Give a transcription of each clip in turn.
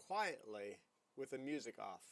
quietly with the music off.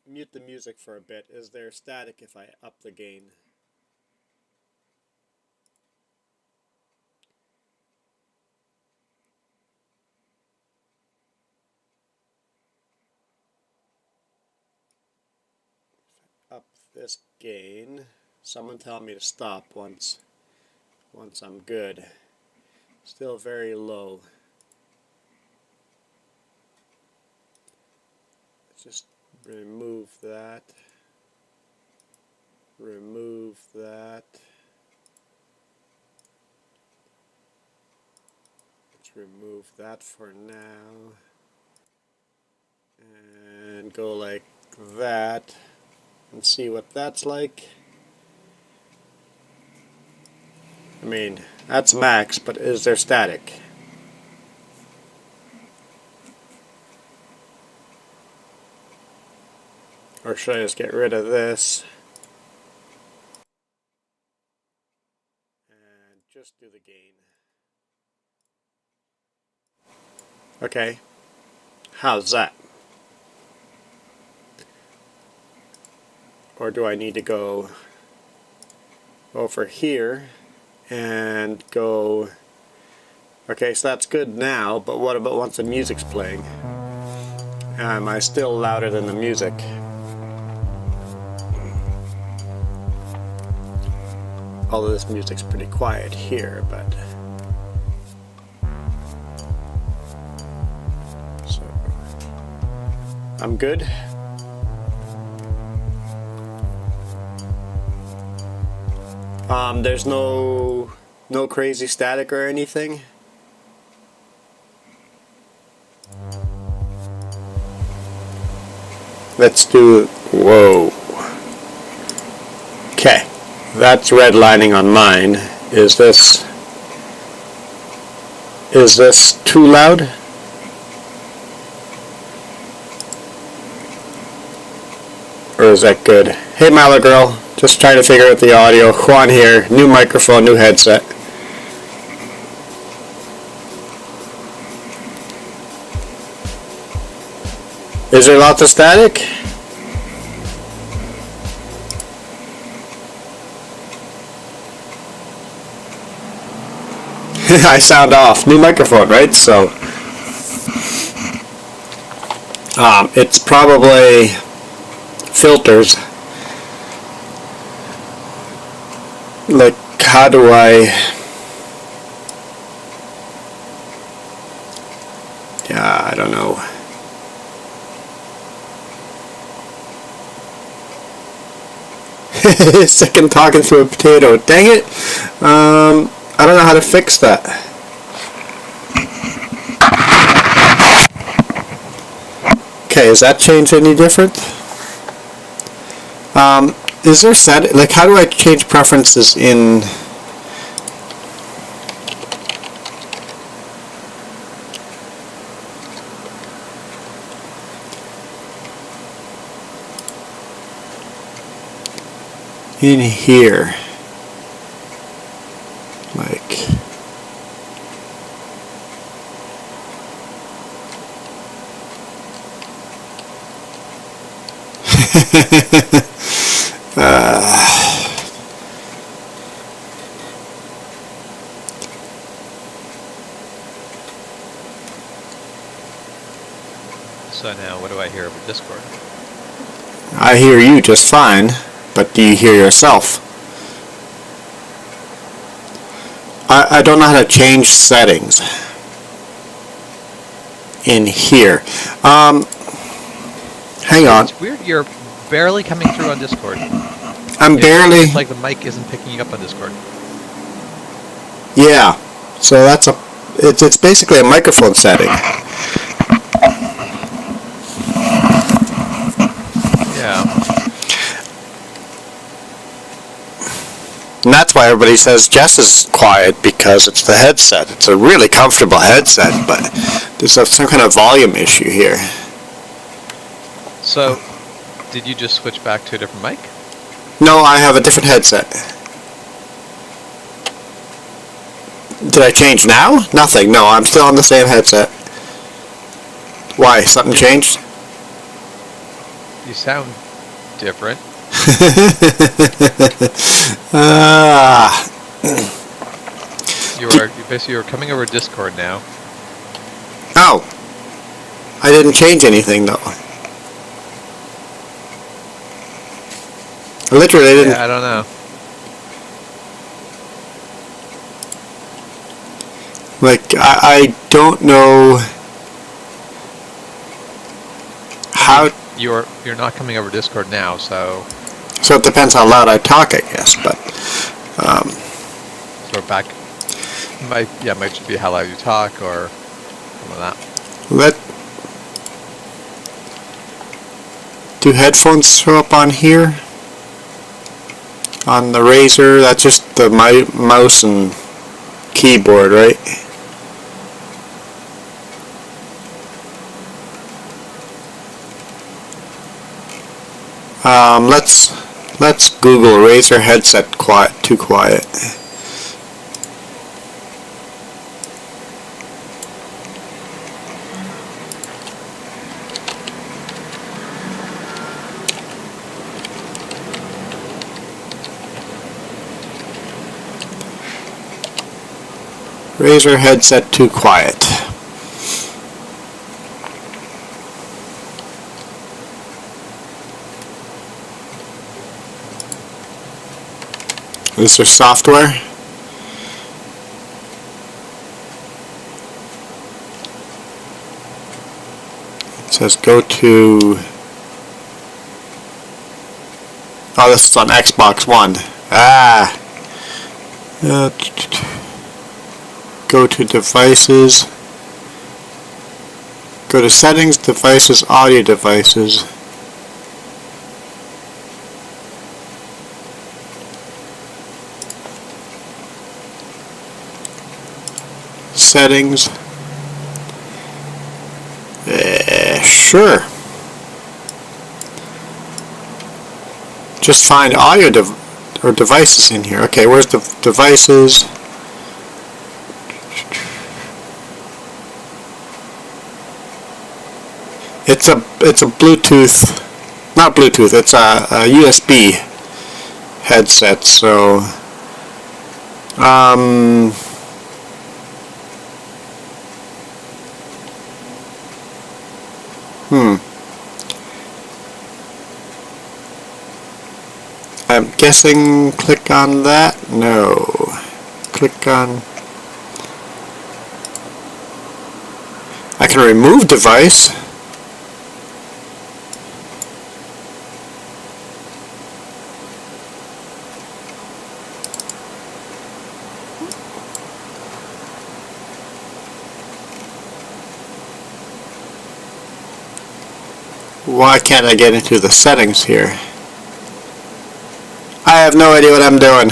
Mute the music for a bit. Is there static if I up the gain? If I up this gain, someone tell me to stop once I'm good. Still very low. Let's just remove that. Remove that. Let's remove that for now. And go like that. And see what that's like. I mean, that's max, but is there static? Or should I just get rid of this and just do the gain? Okay, how's that? Or do I need to go over here and go... Okay, so that's good now, but what about once the music's playing? Am I still louder than the music? Although this music's pretty quiet here, but... So... I'm good. There's no crazy static or anything. Let's do... Whoa. Okay. That's redlining on mine. Is this too loud? Or is that good? Hey Mala girl, just trying to figure out the audio. Juan here, new microphone, new headset. Is there lots of static? I sound off. New microphone, right? So it's probably filters. Like, how do I... Yeah, I don't know. Second talking through a potato. Dang it. I don't know how to fix that. Okay, has that changed any different? Is there like how do I change preferences in here? Like So now, what do I hear over Discord? I hear you just fine, but do you hear yourself? I don't know how to change settings in here. Hang on. It's weird, you're barely coming through on Discord. I'm barely... It's like the mic isn't picking you up on Discord. Yeah, so that's a... It's basically a microphone setting. Yeah. And that's why everybody says Jess is quiet, because it's the headset. It's a really comfortable headset, but there's some kind of volume issue here. So, did you just switch back to a different mic? No, I have a different headset. Did I change now? Nothing. No, I'm still on the same headset. Why? Something changed? You sound different. You're coming over Discord now. Oh. I didn't change anything though. I literally didn't. Yeah, I don't know. Like, I don't know how... You're not coming over Discord now, so... So it depends how loud I talk, I guess, but... So we're back... Might just be how loud you talk, or some of that. Do headphones show up on here? On the Razer? That's just the mouse and keyboard, right? Let's Google Razer headset too quiet. Razer headset too quiet. Is there software? It says go to... Oh, this is on Xbox One. Ah! Go to devices. Go to settings, devices, audio devices. Settings. Sure. Just find audio or devices in here. Okay, where's the devices? It's a Bluetooth, not Bluetooth. It's a USB headset. So, I'm guessing click on that? No. Click on... I can remove device. Why can't I get into the settings here? I have no idea what I'm doing.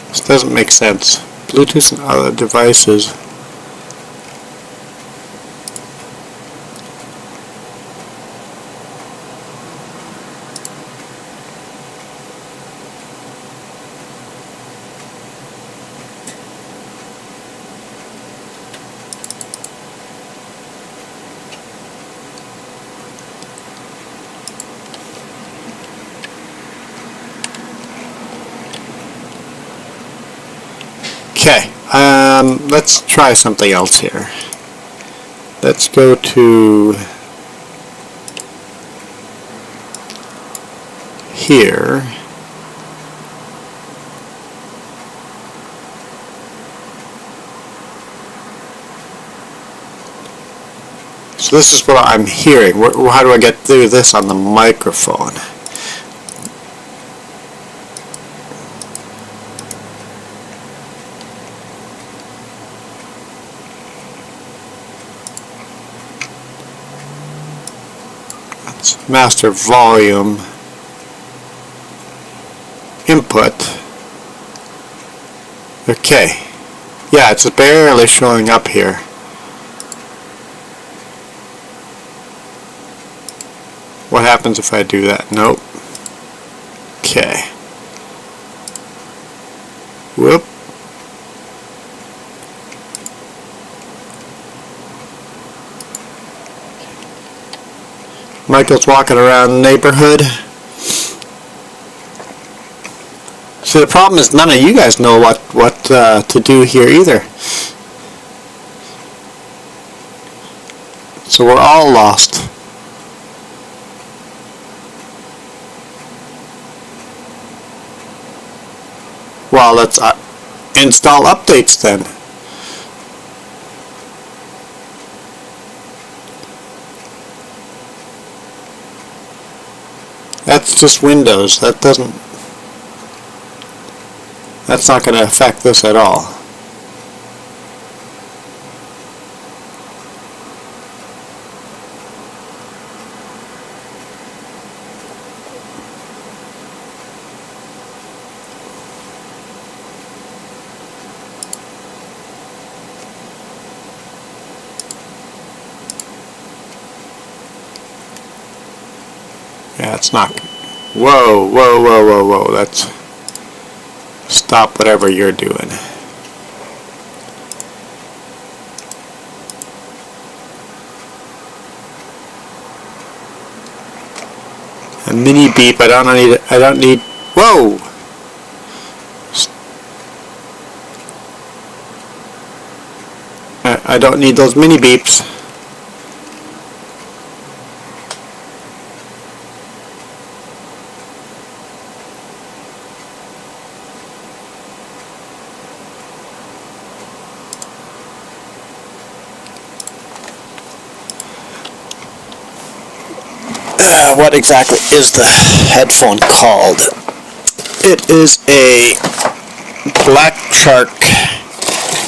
This doesn't make sense. Bluetooth and other devices. Okay, let's try something else here. Let's go to here. So this is what I'm hearing. How do I get through this on the microphone? Master volume input. Okay, yeah, it's barely showing up here. What happens if I do that? Nope. Okay. Whoop. Michael's walking around the neighborhood. See, the problem is none of you guys know what to do here either. So we're all lost. Well, let's install updates then. That's just Windows. That's not going to affect this at all. Yeah, it's not. Whoa, whoa, whoa, whoa, whoa. That's. Stop whatever you're doing. A mini beep. I don't need. Whoa. I don't need those mini beeps. What exactly is the headphone called? It is a Black Shark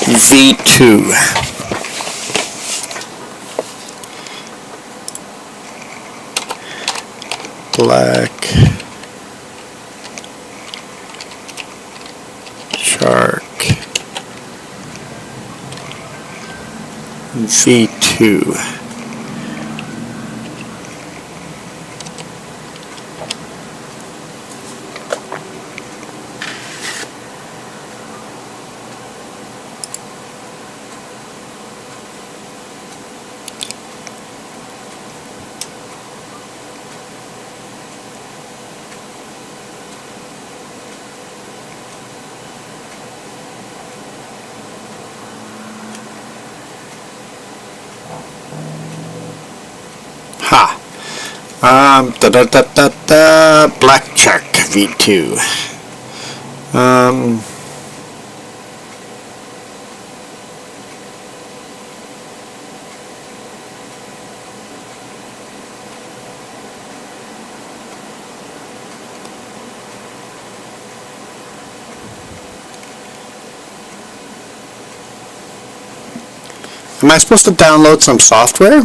V2. Black Shark V2. Ha! Black Shark V2. Am I supposed to download some software?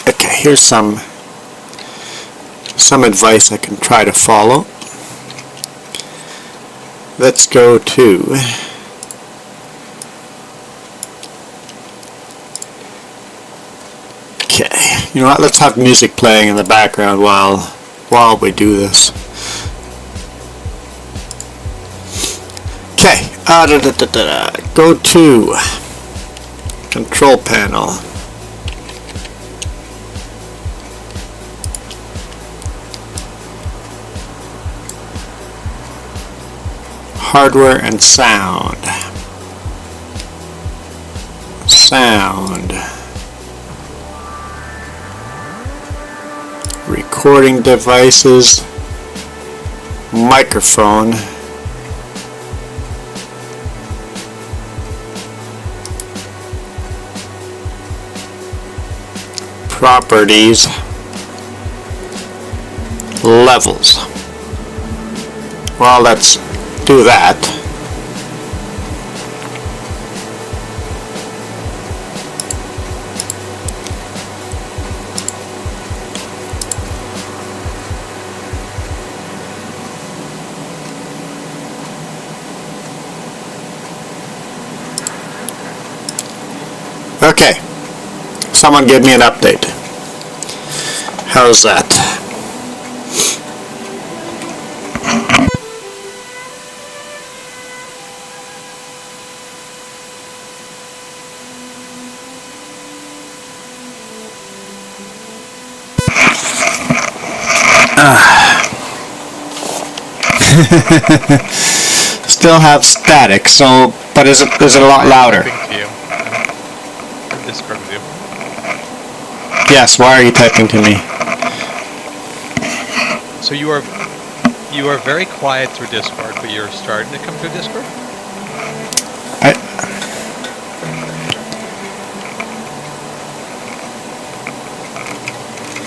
Okay, here's some advice I can try to follow. Let's go to okay, you know what, let's have music playing in the background while we do this. Okay, go to control panel. Hardware and sound. Recording devices. Microphone. Properties. Levels. Well, let's do that. Okay, someone give me an update. How's that? Still have static, so but is it a lot louder? Discord with you. Yes, why are you typing to me? So you are very quiet through Discord, but you're starting to come through Discord?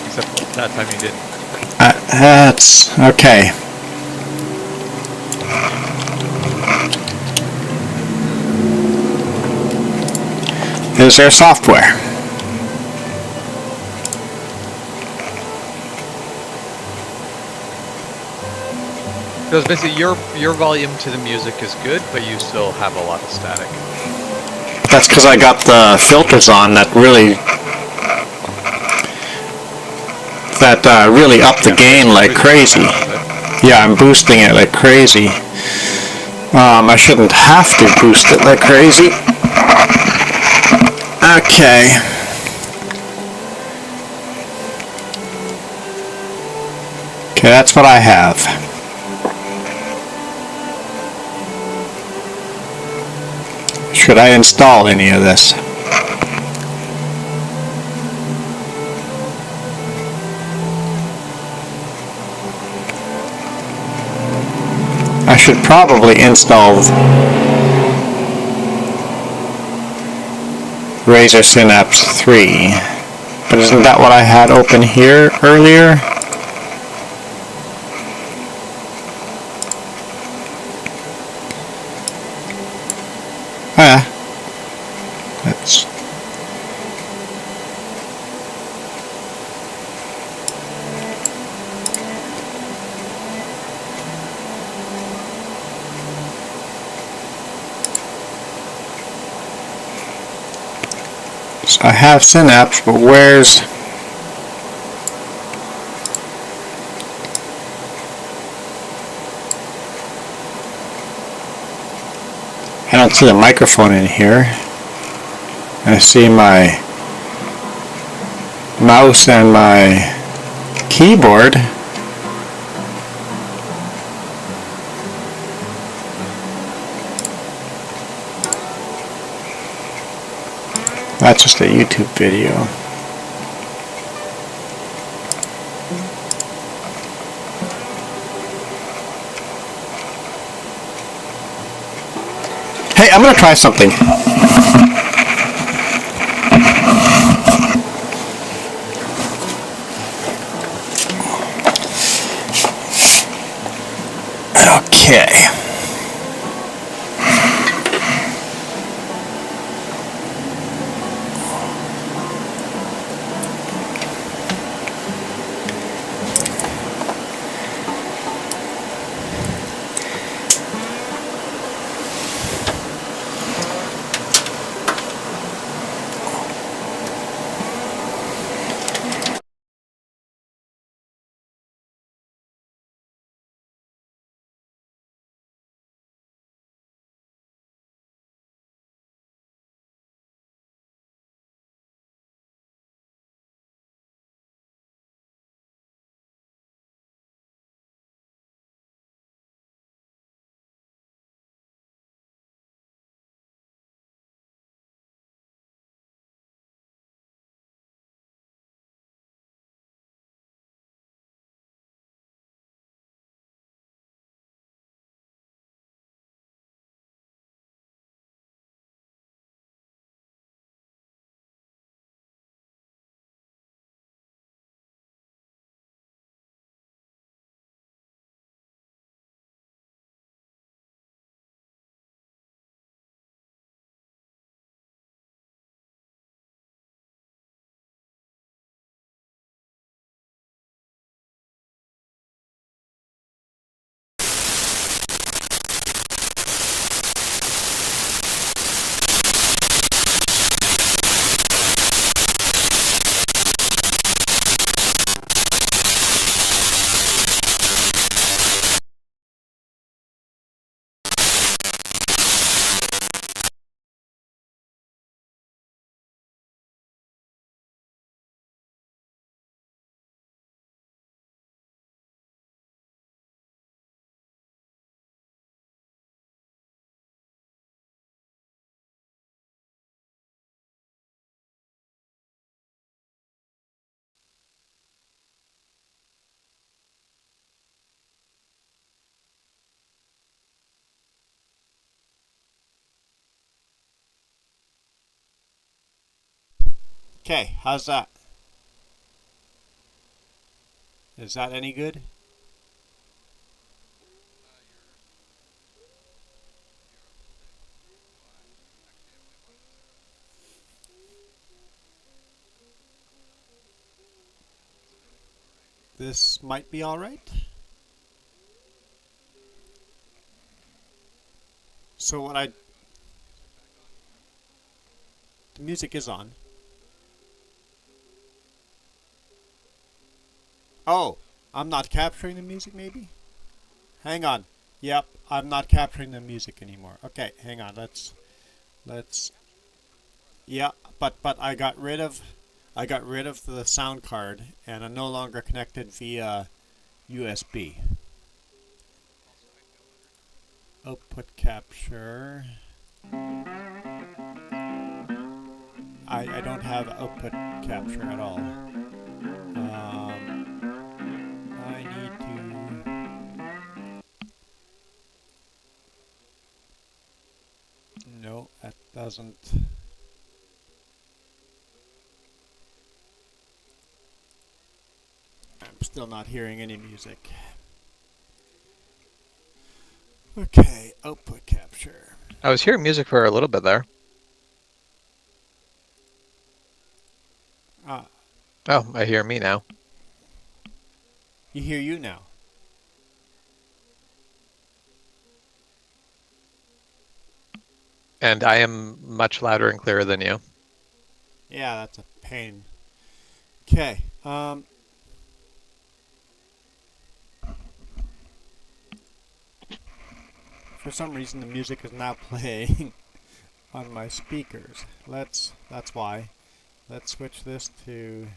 Except that time you didn't. That's okay. Is there software? Because basically your volume to the music is good, but you still have a lot of static. That's because I got the filters on that really up the gain like crazy. Yeah, I'm boosting it like crazy. I shouldn't have to boost it like crazy. Okay. Okay, that's what I have. Should I install any of this? I should probably install Razer Synapse 3, but isn't that what I had open here earlier? That's so I have Synapse, but where's I don't see the microphone in here. I see my mouse and my keyboard. That's just a YouTube video. I'm gonna try something. Okay. Okay, how's that? Is that any good? This might be alright. So the music is on. Oh, I'm not capturing the music maybe? Hang on. Yep, I'm not capturing the music anymore. Okay, hang on. Let's yeah, but I got rid of the sound card and I'm no longer connected via USB. Output capture. I don't have output capture at all. I need to... No, that doesn't... I'm still not hearing any music. Okay, output capture. I was hearing music for a little bit there. Ah, Oh, I hear me now. you hear you now. And I am much louder and clearer than you. Yeah, that's a pain. Okay, for some reason the music is now playing on my speakers. That's why. Let's switch this to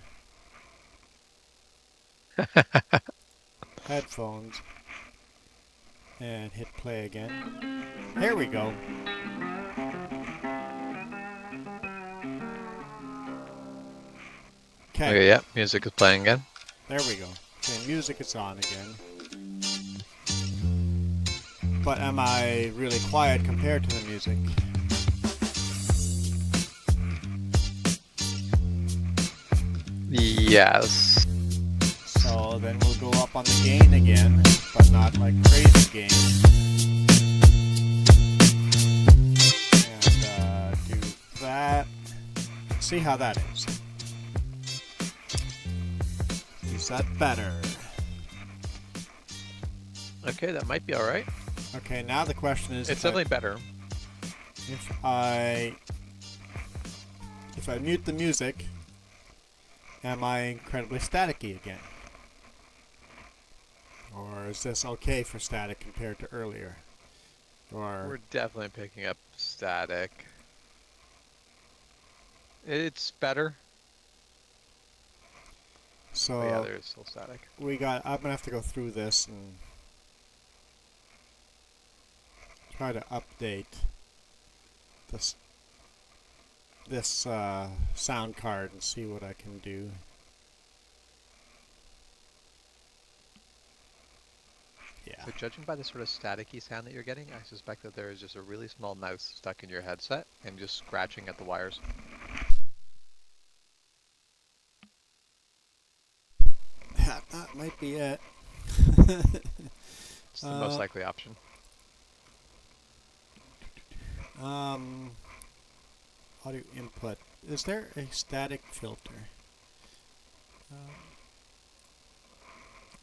headphones and hit play again. Here we go. Okay, Okay, yeah, music is playing again. there we go. Okay, music is on again. But am I really quiet compared to the music? Yes. So then we'll go up on the gain again, but not like crazy gain. And do that. See how that is. Is that better? Okay, that might be alright. Okay, now the question is... It's definitely better. If I mute the music, am I incredibly staticky again? Or is this okay for static compared to earlier? Or We're definitely picking up static. It's better. so But yeah, there's still static. I'm gonna have to go through this and try to update this sound card and see what I can do. Yeah. But judging by the sort of staticky sound that you're getting, I suspect that there is just a really small mouse stuck in your headset and just scratching at the wires. That might be it. It's the most likely option. Audio input. Is there a static filter?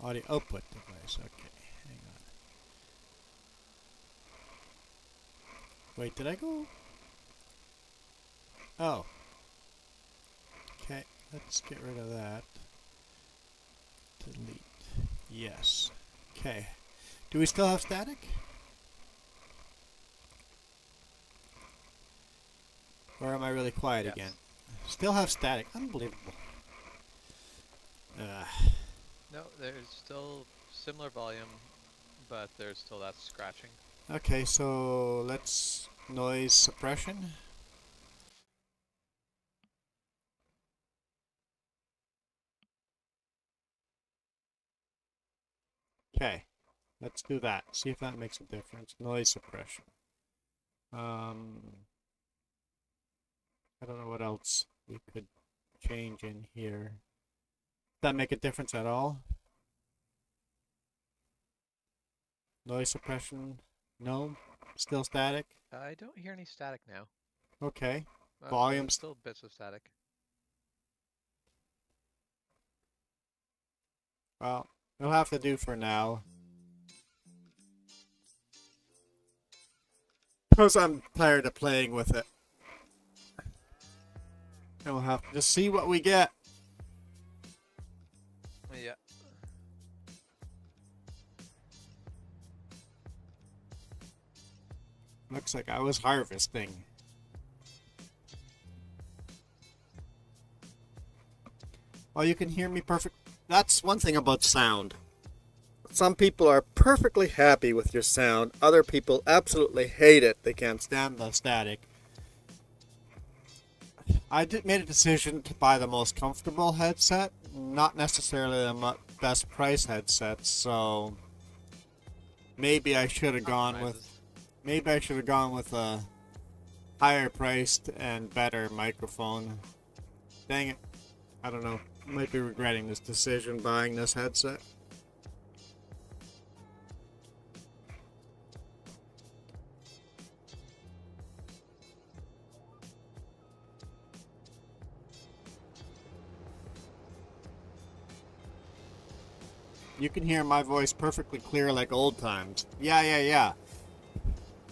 Audio output device. Okay, hang on. Wait, did I go? Oh. Okay, let's get rid of that. Delete. Yes. Okay. Do we still have static? Or am I really quiet Yes. again? Still have static. Unbelievable. No, there's still similar volume, but there's still that scratching. Okay, so let's noise suppression. Okay, let's do that. See if that makes a difference. Noise suppression. I don't know what else we could change in here. Does that make a difference at all? Noise suppression? No? Still static? I don't hear any static now. Okay. There's Volumes? still bits of static. Well, it'll have to do for now. Because I'm tired of playing with it. And we'll have to just see what we get. Yeah. Looks like I was harvesting. Well, you can hear me perfect. That's one thing about sound. Some people are perfectly happy with your sound. Other people absolutely hate it. They can't stand the static. I made a decision to buy the most comfortable headset, not necessarily the best price headset. So maybe I should have gone with a higher priced and better microphone. Dang it. I don't know. I might be regretting this decision buying this headset. You can hear my voice perfectly clear like old times. Yeah.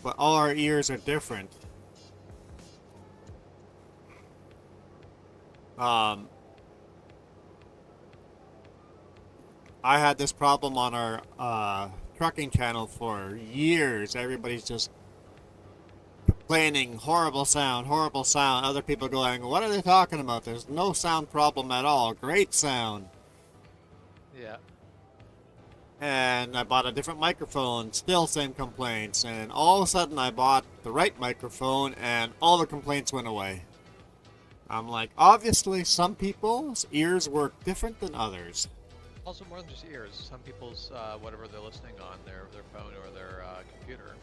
But all our ears are different. I had this problem on our trucking channel for years. Everybody's just complaining, horrible sound, horrible sound. Other people going, what are they talking about? There's no sound problem at all. Great sound. Yeah. And I bought a different microphone, still same complaints. And all of a sudden I bought the right microphone and all the complaints went away. I'm like, obviously some people's ears work different than others. Also, more than just ears. Some people's whatever they're listening on, their phone or their computer,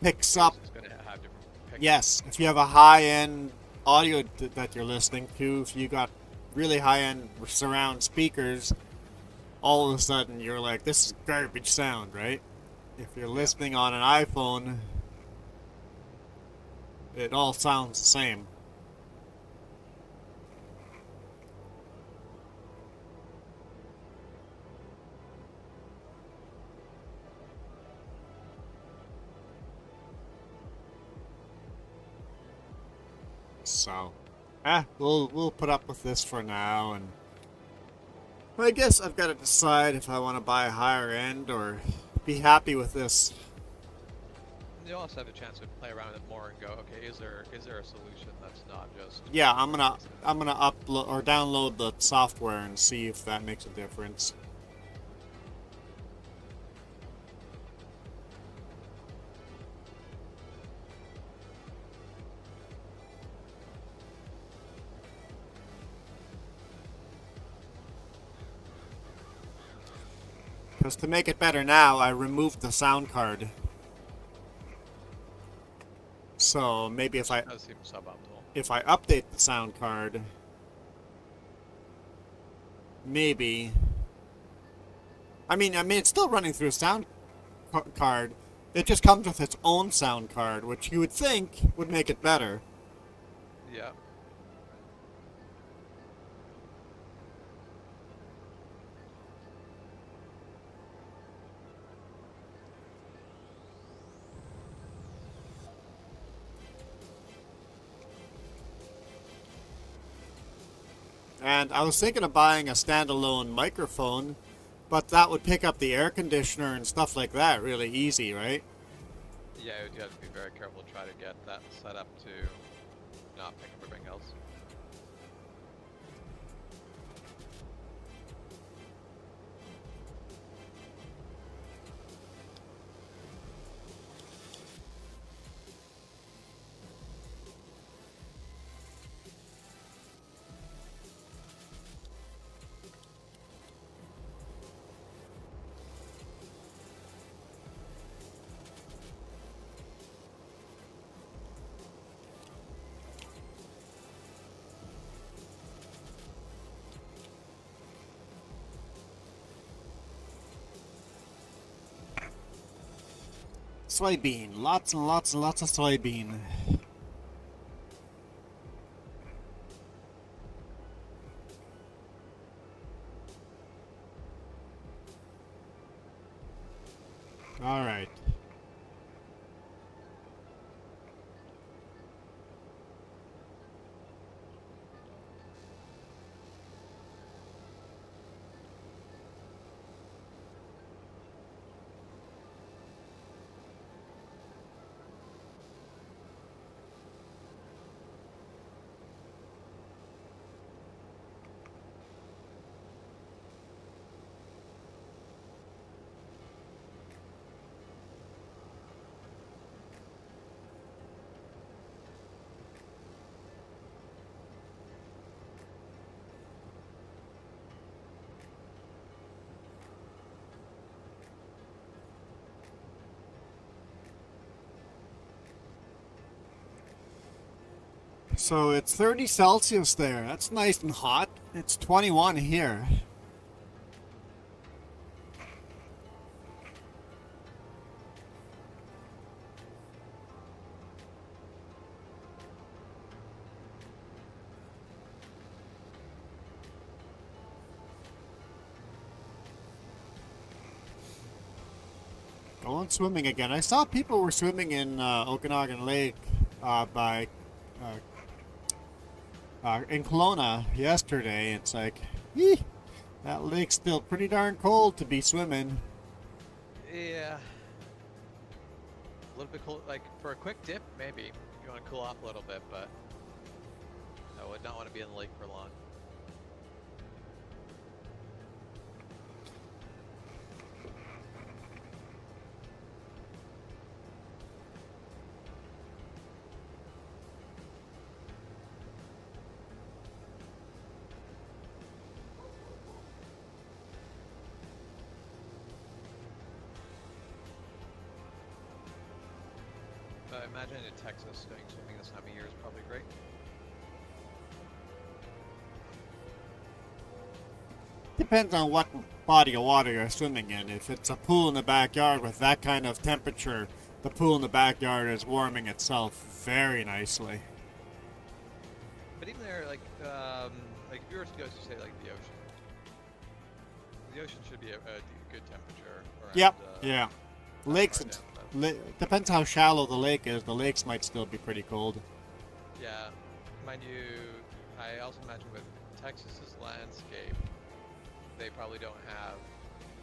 Picks up. is going to have different pickups. Yes, if you have a high-end audio that you're listening to, if you got really high-end surround speakers, all of a sudden you're like, this is garbage sound, right? If you're Yeah. listening on an iPhone, it all sounds the same. So, we'll put up with this for now, and I guess I've got to decide if I want to buy a higher end or be happy with this. You also have a chance to play around with it more and go, okay, is there a solution that's not just Yeah, I'm gonna upload or download the software and see if that makes a difference. Because to make it better now, I removed the sound card. So maybe does seem suboptimal. if I update the sound card, maybe. I mean it's still running through a sound card. It just comes with its own sound card, which you would think would make it better. Yeah. And I was thinking of buying a standalone microphone, but that would pick up the air conditioner and stuff like that really easy, right? Yeah, you have to be very careful to try to get that set up to not pick up everything else. Soybean. Lots and lots and lots of soybean. Alright. So it's 30 Celsius there. That's nice and hot. It's 21 here. Going swimming again. I saw people were swimming in Okanagan Lake by in Kelowna yesterday. It's like, that lake's still pretty darn cold to be swimming. Yeah. A little bit cool, like for a quick dip, maybe you want to cool off a little bit, but I would not want to be in the lake for long. But I imagine in Texas, going swimming this time of year is probably great. depends on what body of water you're swimming in. If it's a pool in the backyard with that kind of temperature, the pool in the backyard is warming itself very nicely. But even there, like if you were to go to say like the ocean should be a good temperature around. Yep. Yeah. that Lakes. far down, Depends how shallow the lake is. The lakes might still be pretty cold. yeah, mind you, I also imagine with Texas's landscape, they probably don't have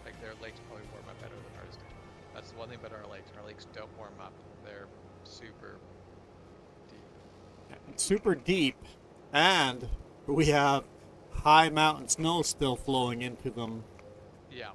like their lakes probably warm up better than ours do. That's the one thing about our lakes. Our lakes don't warm up. They're super deep. It's super deep, and we have high mountain snow still flowing into them. Yeah.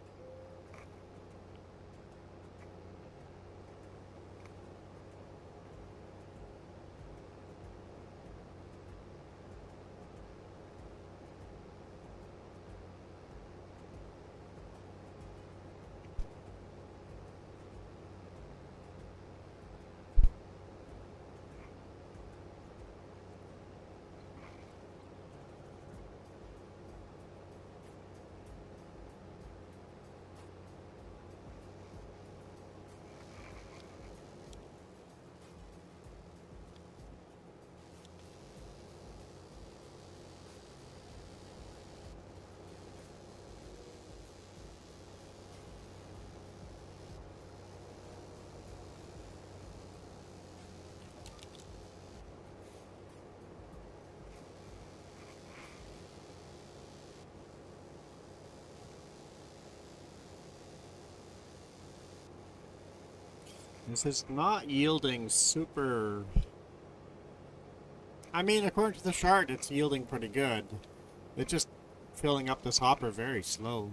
This is not yielding super. I mean, according to the chart, it's yielding pretty good. It's just filling up this hopper very slow.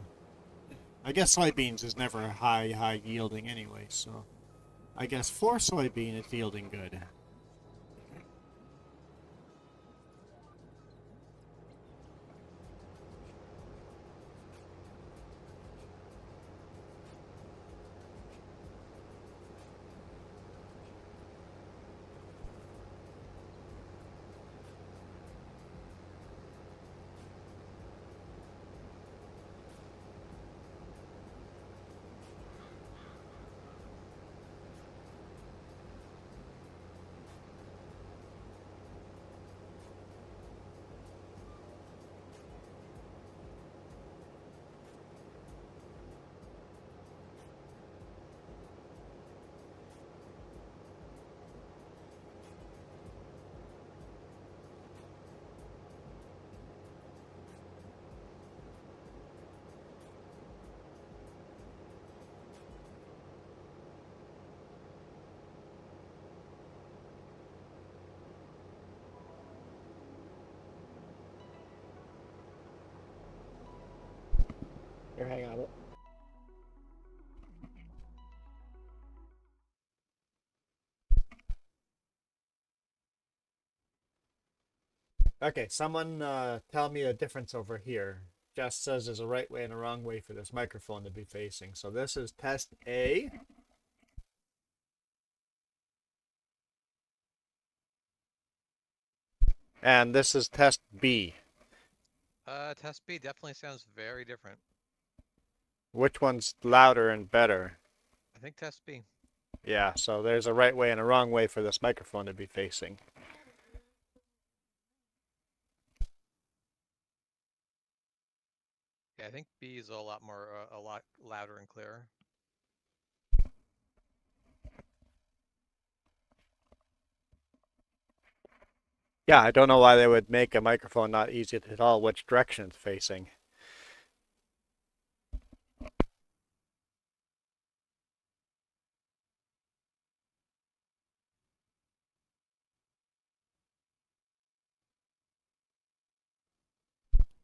I guess soybeans is never high yielding anyway, so I guess for soybean it's yielding good. Here, hang on. Okay, someone tell me a difference over here. Jess says there's a right way and a wrong way for this microphone to be facing. So this is test A. And this is test B. Test B definitely sounds very different. Which one's louder and better? I think test B. Yeah, so there's a right way and a wrong way for this microphone to be facing. Yeah, I think B is a lot more, a lot louder and clearer. Yeah, I don't know why they would make a microphone not easy to tell which direction it's facing.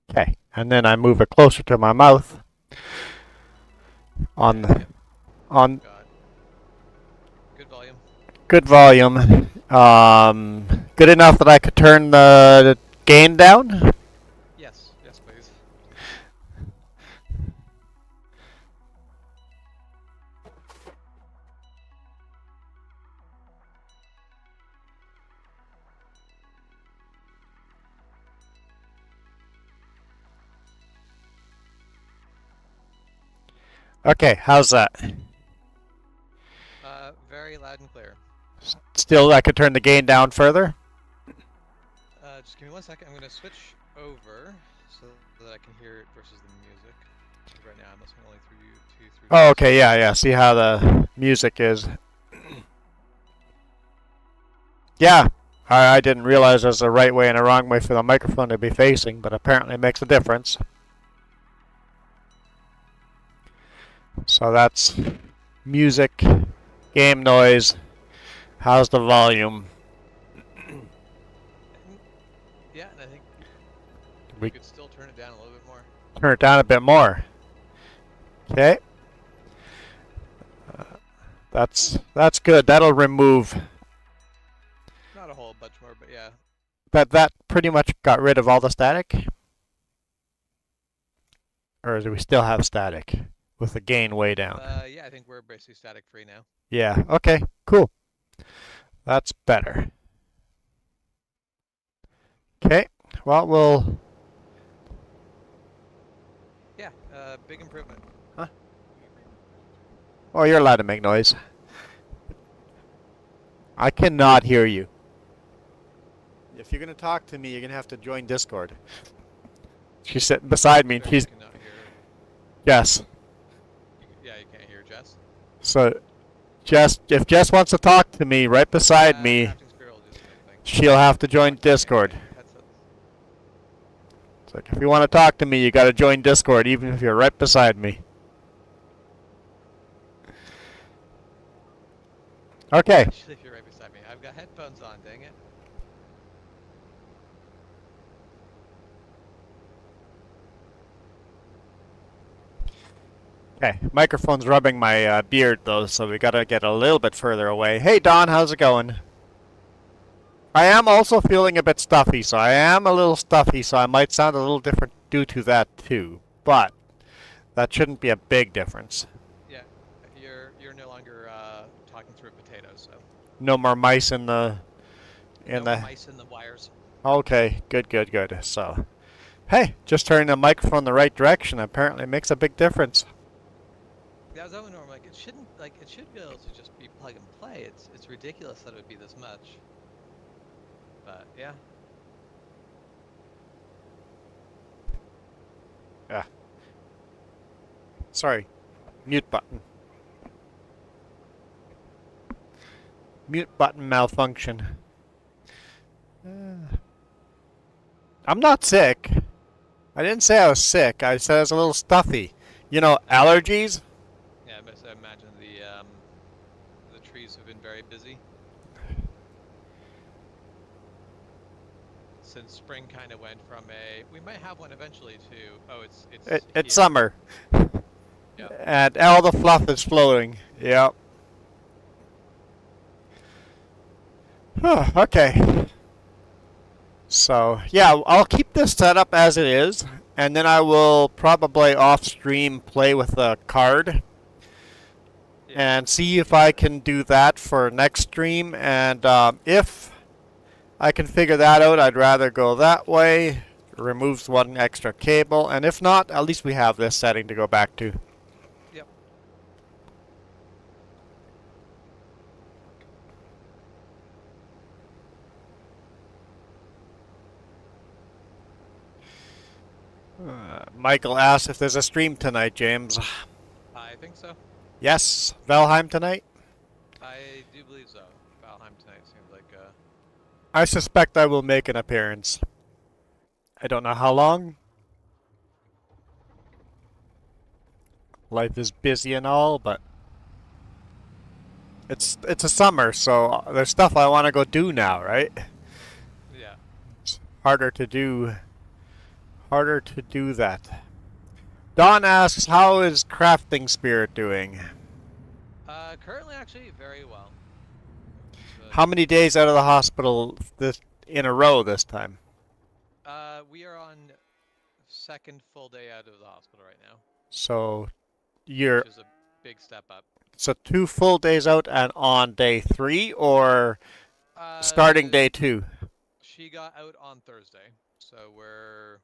Okay, and then I move it closer to my mouth on Yeah, on got good volume. good volume. Good enough that I could turn the gain down. Yes, yes, please. Okay, how's that? Very loud and clear. Still, I could turn the gain down further? Just give me 1 second. I'm gonna switch over so that I can hear it versus the music. 'Cause right now I'm listening only through through. Oh, okay, yeah. See how the music is. Yeah, I didn't realize there's a right way and a wrong way for the microphone to be facing, but apparently it makes a difference. So that's music, game noise. How's the volume? Yeah, and I think We you could still turn it down a little bit more. turn it down a bit more. Okay. That's good. That'll remove Not a whole bunch more, but yeah. that pretty much got rid of all the static? Or do we still have static with the gain way down? Yeah, I think we're basically static free now. Yeah, okay, cool. That's better. Okay, well, Yeah, big improvement. oh, you're allowed to make noise. I cannot hear you. If you're going to talk to me, you're going to have to join Discord. She's sitting beside me, and Sorry, she's... you cannot hear. Yes. Yeah, you can't hear Jess. So, if Jess wants to talk to me right beside me, Crafting Spirit will do the same thing. she'll have to join Discord. Headsets. It's like, if you want to talk to me, you got to join Discord, even if you're right beside me. Okay. Actually, if you're right beside me, I've got headphones on. Dang it. Okay, microphone's rubbing my beard though, so we gotta get a little bit further away. Hey Don, how's it going? I am also feeling a bit stuffy, so I might sound a little different due to that too. But that shouldn't be a big difference. Yeah, you're no longer talking through a potato, so. No more mice in the No more mice in the wires. Okay, good. So, hey, just turning the microphone the right direction apparently makes a big difference. Yeah, I was over normal. It shouldn't it should be able to just be plug and play. It's ridiculous that it would be this much. But yeah. Yeah. Sorry. Mute button. Mute button malfunction. I'm not sick. I didn't say I was sick. I said I was a little stuffy. You know, allergies? Yeah, I imagine the trees have been very busy. Since spring kind of went from we might have one eventually to it's It's here. summer. Yep. And all the fluff is floating. Yep. Okay. So, yeah, I'll keep this setup as it is, and then I will probably off-stream play with the card and see if I can do that for next stream. And if I can figure that out, I'd rather go that way. It removes one extra cable, and if not, at least we have this setting to go back to. Yep. Michael asks if there's a stream tonight, James. I think so. Yes, Valheim tonight? I do believe so. Valheim tonight seems like I suspect I will make an appearance. I don't know how long. Life is busy and all, but it's a summer, so there's stuff I want to go do now, right? yeah. It's harder to do that. Don asks, how is Crafting Spirit doing? Currently actually very well. How many days out of the hospital in a row this time? We are on second full day out of the hospital right now. So Which is a big step up. So 2 full days out and on day 3, or starting day 2? She got out on Thursday, so we're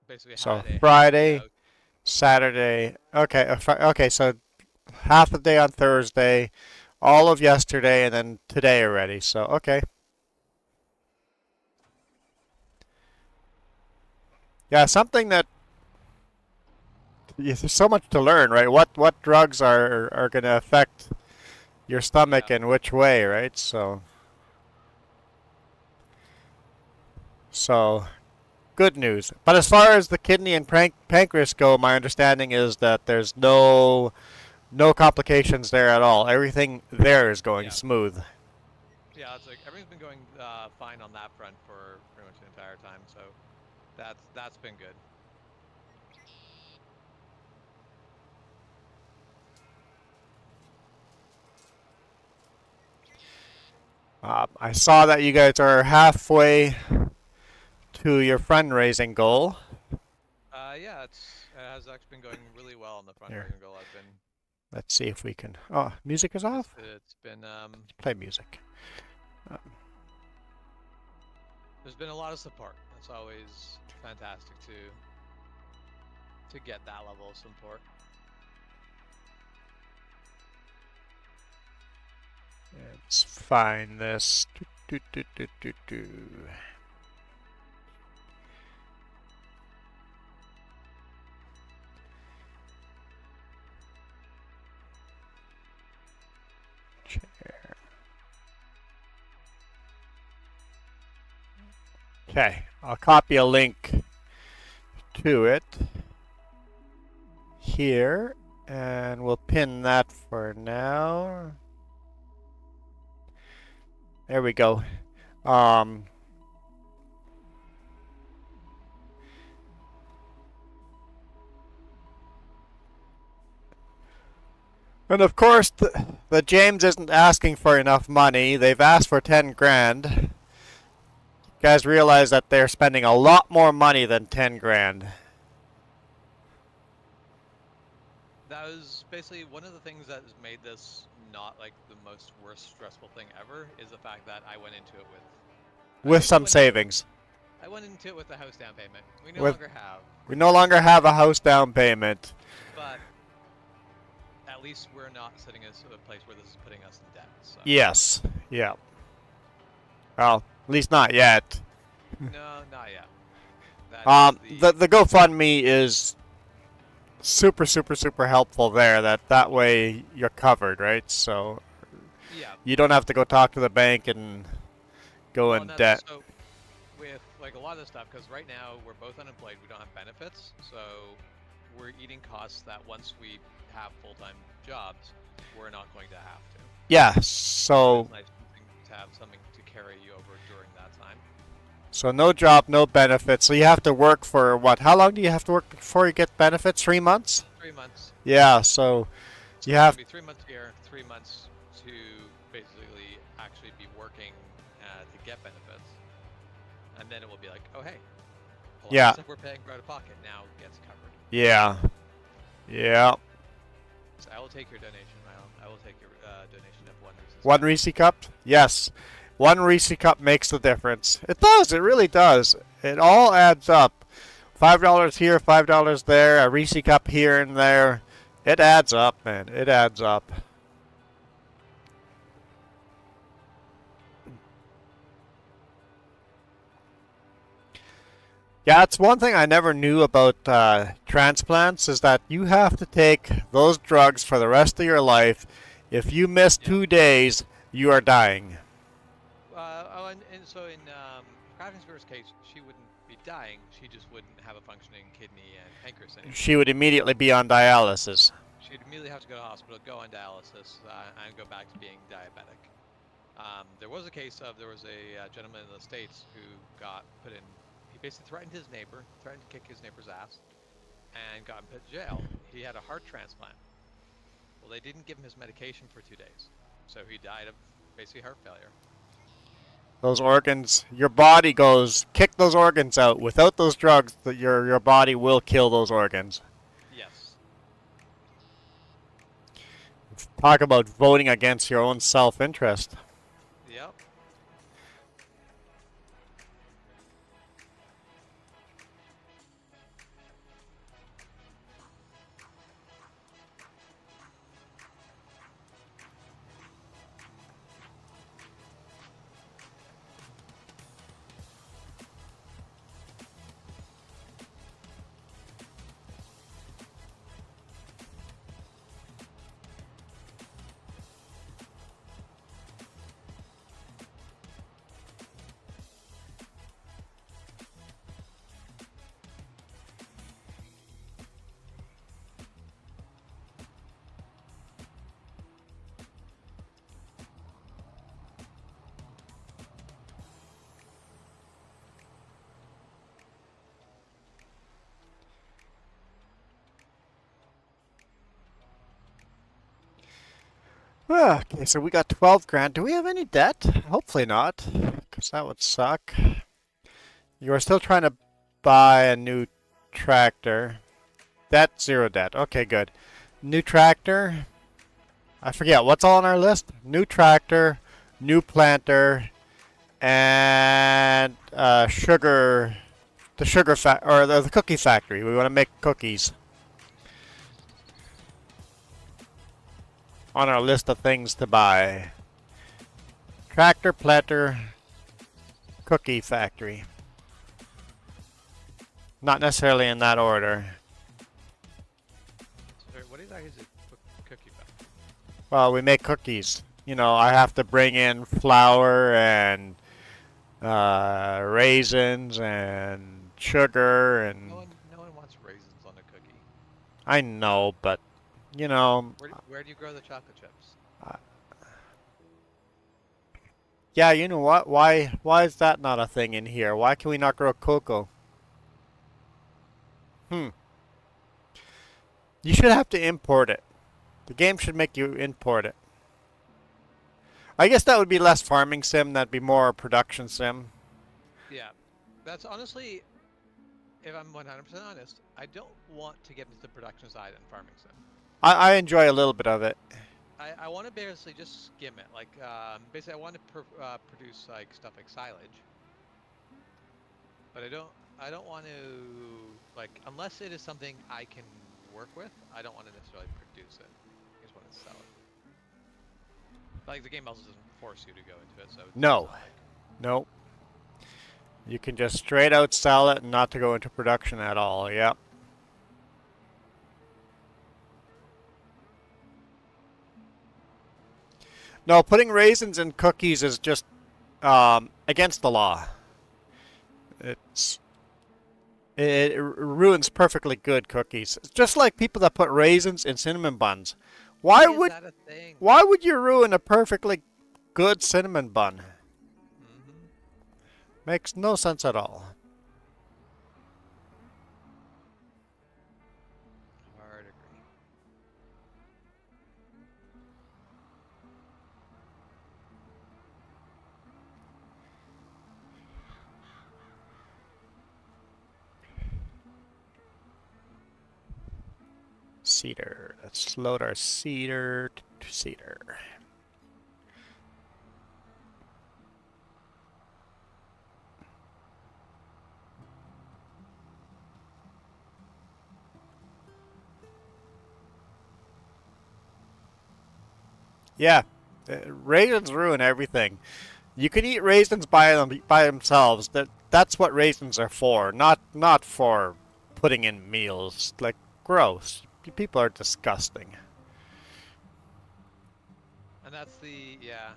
basically So had a Friday, out. Saturday. Okay, okay. So half the day on Thursday, all of yesterday, and then today already. So okay. Yeah, something that there's so much to learn, right? What drugs are going to affect your Yeah. stomach and which way, right? So good news. But as far as the kidney and pancreas go, my understanding is that there's no complications there at all. Everything there is going Yeah. smooth. Yeah, it's like everything's been going fine on that front for pretty much the entire time, so that's been good. I saw that you guys are halfway to your fundraising goal. Yeah, it has actually been going really well on the Here, fundraising goal. I've been let's see if we can. Oh, music is off. it's been Play music. Um, there's been a lot of support. It's always fantastic to get that level of support. let's find this. Do, do, do, do, do. Chair. Okay, I'll copy a link to it here, and we'll pin that for now. There we go. And of course, the James isn't asking for enough money. They've asked for 10 grand. You guys realize that they're spending a lot more money than 10 grand. That was basically one of the things that has made this not like the most worst stressful thing ever is the fact that I went into it With some savings. I went into it with a house down payment. We no With- longer have, We no longer have a house down payment. but at least we're not sitting in a place where this is putting us in debt. So. Yes. Yeah. Well, at least not yet. No, not yet. That is The GoFundMe is super helpful there. That way you're covered, right? So yeah. you don't have to go talk to the bank and go Well, in and debt. So with like a lot of this stuff, because right now we're both unemployed, we don't have benefits, so we're eating costs that once we have full-time jobs, we're not going to have to. Yeah. So It's nice to have something to carry you over during that time. so no job, no benefits. So you have to work for what? How long do you have to work before you get benefits? 3 months? 3 months. Yeah. So you have. It'll be 3 months here, 3 months to basically actually be working to get benefits, and then it will be like, oh hey, a lot Yeah. of stuff we're paying out of pocket now gets covered. Yeah. Yeah. So I will take your donation, Milo. I will take your donation of one Reese's. One Reese cup? Yes. One Reese cup makes the difference. It does. It really does. It all adds up. $5 here, $5 there, a Reese cup here and there. It adds up, man. It adds up. Yeah, that's one thing I never knew about transplants is that you have to take those drugs for the rest of your life. If you miss 2 days, you are dying. And so in Kraftensberg's case, she wouldn't be dying. She just wouldn't have a functioning kidney and pancreas anymore. She would immediately be on dialysis. She'd immediately have to go to hospital, go on dialysis, and go back to being diabetic. There was a case of there was a gentleman in the States who got put in. He basically threatened his neighbor, threatened to kick his neighbor's ass, and got put in jail. He had a heart transplant. Well, they didn't give him his medication for 2 days, so he died of basically heart failure. Those organs, your body goes, kick those organs out. Without those drugs, your body will kill those organs. Yes. Talk about voting against your own self-interest. Yep. Okay, so we got 12 grand. Do we have any debt? Hopefully not, because that would suck. You are still trying to buy a new tractor. That's zero debt. Okay, good. New tractor. I forget, what's all on our list? New tractor, new planter, and the the cookie factory. We want to make cookies. On our list of things to buy. Tractor, planter, cookie factory. Not necessarily in that order. So what exactly is a cookie factory? Well, we make cookies. You know, I have to bring in flour and raisins and sugar and... No one wants raisins on a cookie. I know, but, you know... Where do you grow the chocolate chips? Yeah, you know what? Why is that not a thing in here? Why can we not grow cocoa? You should have to import it. The game should make you import it. I guess that would be less farming sim. That'd be more production sim. Yeah. That's honestly, if I'm 100% honest, I don't want to get into the production side and farming sim. I enjoy a little bit of it. I want to basically just skim it. Like, basically, I want to produce like stuff like silage, but I don't want to like unless it is something I can work with. I don't want to necessarily produce it. I just want to sell it. Like the game also doesn't force you to go into it, so it's No. not like, Nope. You can just straight out sell it and not to go into production at all. Yep. No, putting raisins in cookies is just against the law. It ruins perfectly good cookies. It's just like people that put raisins in cinnamon buns. Why is would that a thing? why would you ruin a perfectly good cinnamon bun? Mm-hmm. Makes no sense at all. Hard agree. Cedar. Let's load our cedar to cedar. Yeah, raisins ruin everything. You can eat raisins by themselves. That's what raisins are for. Not for putting in meals. Like, gross. People are disgusting. And that's yeah.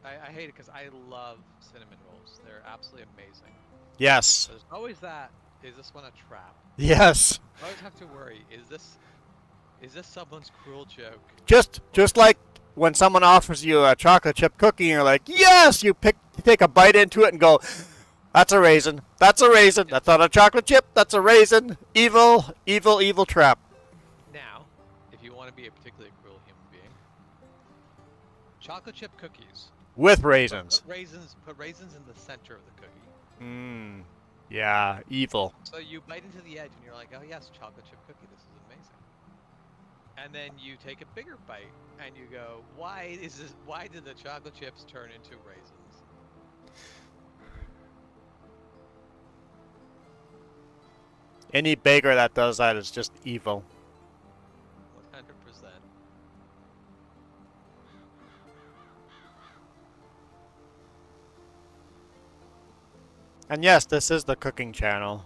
I hate it because I love cinnamon rolls. They're absolutely amazing. Yes. There's always that. Is this one a trap? Yes. I always have to worry. Is this someone's cruel joke? Just like when someone offers you a chocolate chip cookie and you're like, yes, you take a bite into it and go, that's a raisin. That's a raisin. That's not a chocolate chip. That's a raisin. Evil, evil, evil trap. Now, if you want to be a particularly cruel human being, chocolate chip cookies With raisins. Put raisins in the center of the cookie. Mmm. Yeah, evil. So you bite into the edge and you're like, oh yes, chocolate chip cookie, this is amazing. And then you take a bigger bite and you go, why did the chocolate chips turn into raisins? Any baker that does that is just evil. 100%. And yes, this is the cooking channel.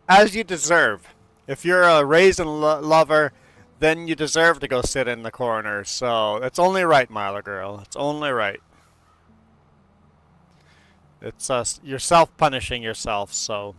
As you deserve. If you're a raisin lover, then you deserve to go sit in the corner. So it's only right, Milo girl. It's only right. It's you're self-punishing yourself, so.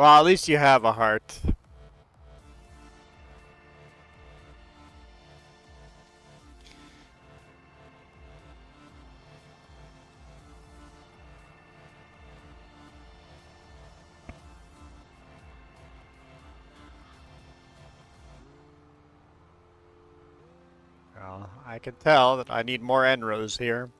Well, at least you have a heart. Well, I can tell that I need more Enros here.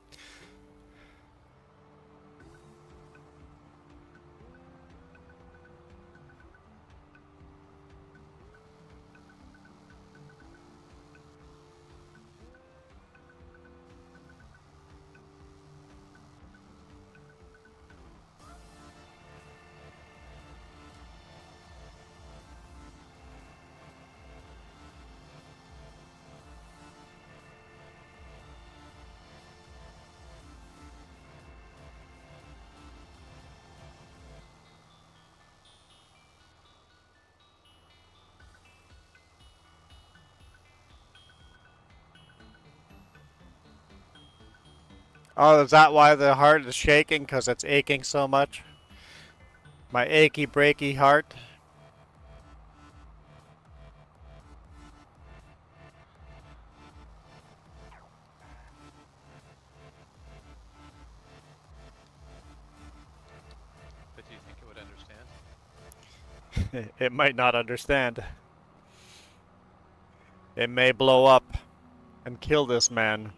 Oh, is that why the heart is shaking? Because it's aching so much? My achy breaky heart? But do you think it would understand? It might not understand. It may blow up and kill this man.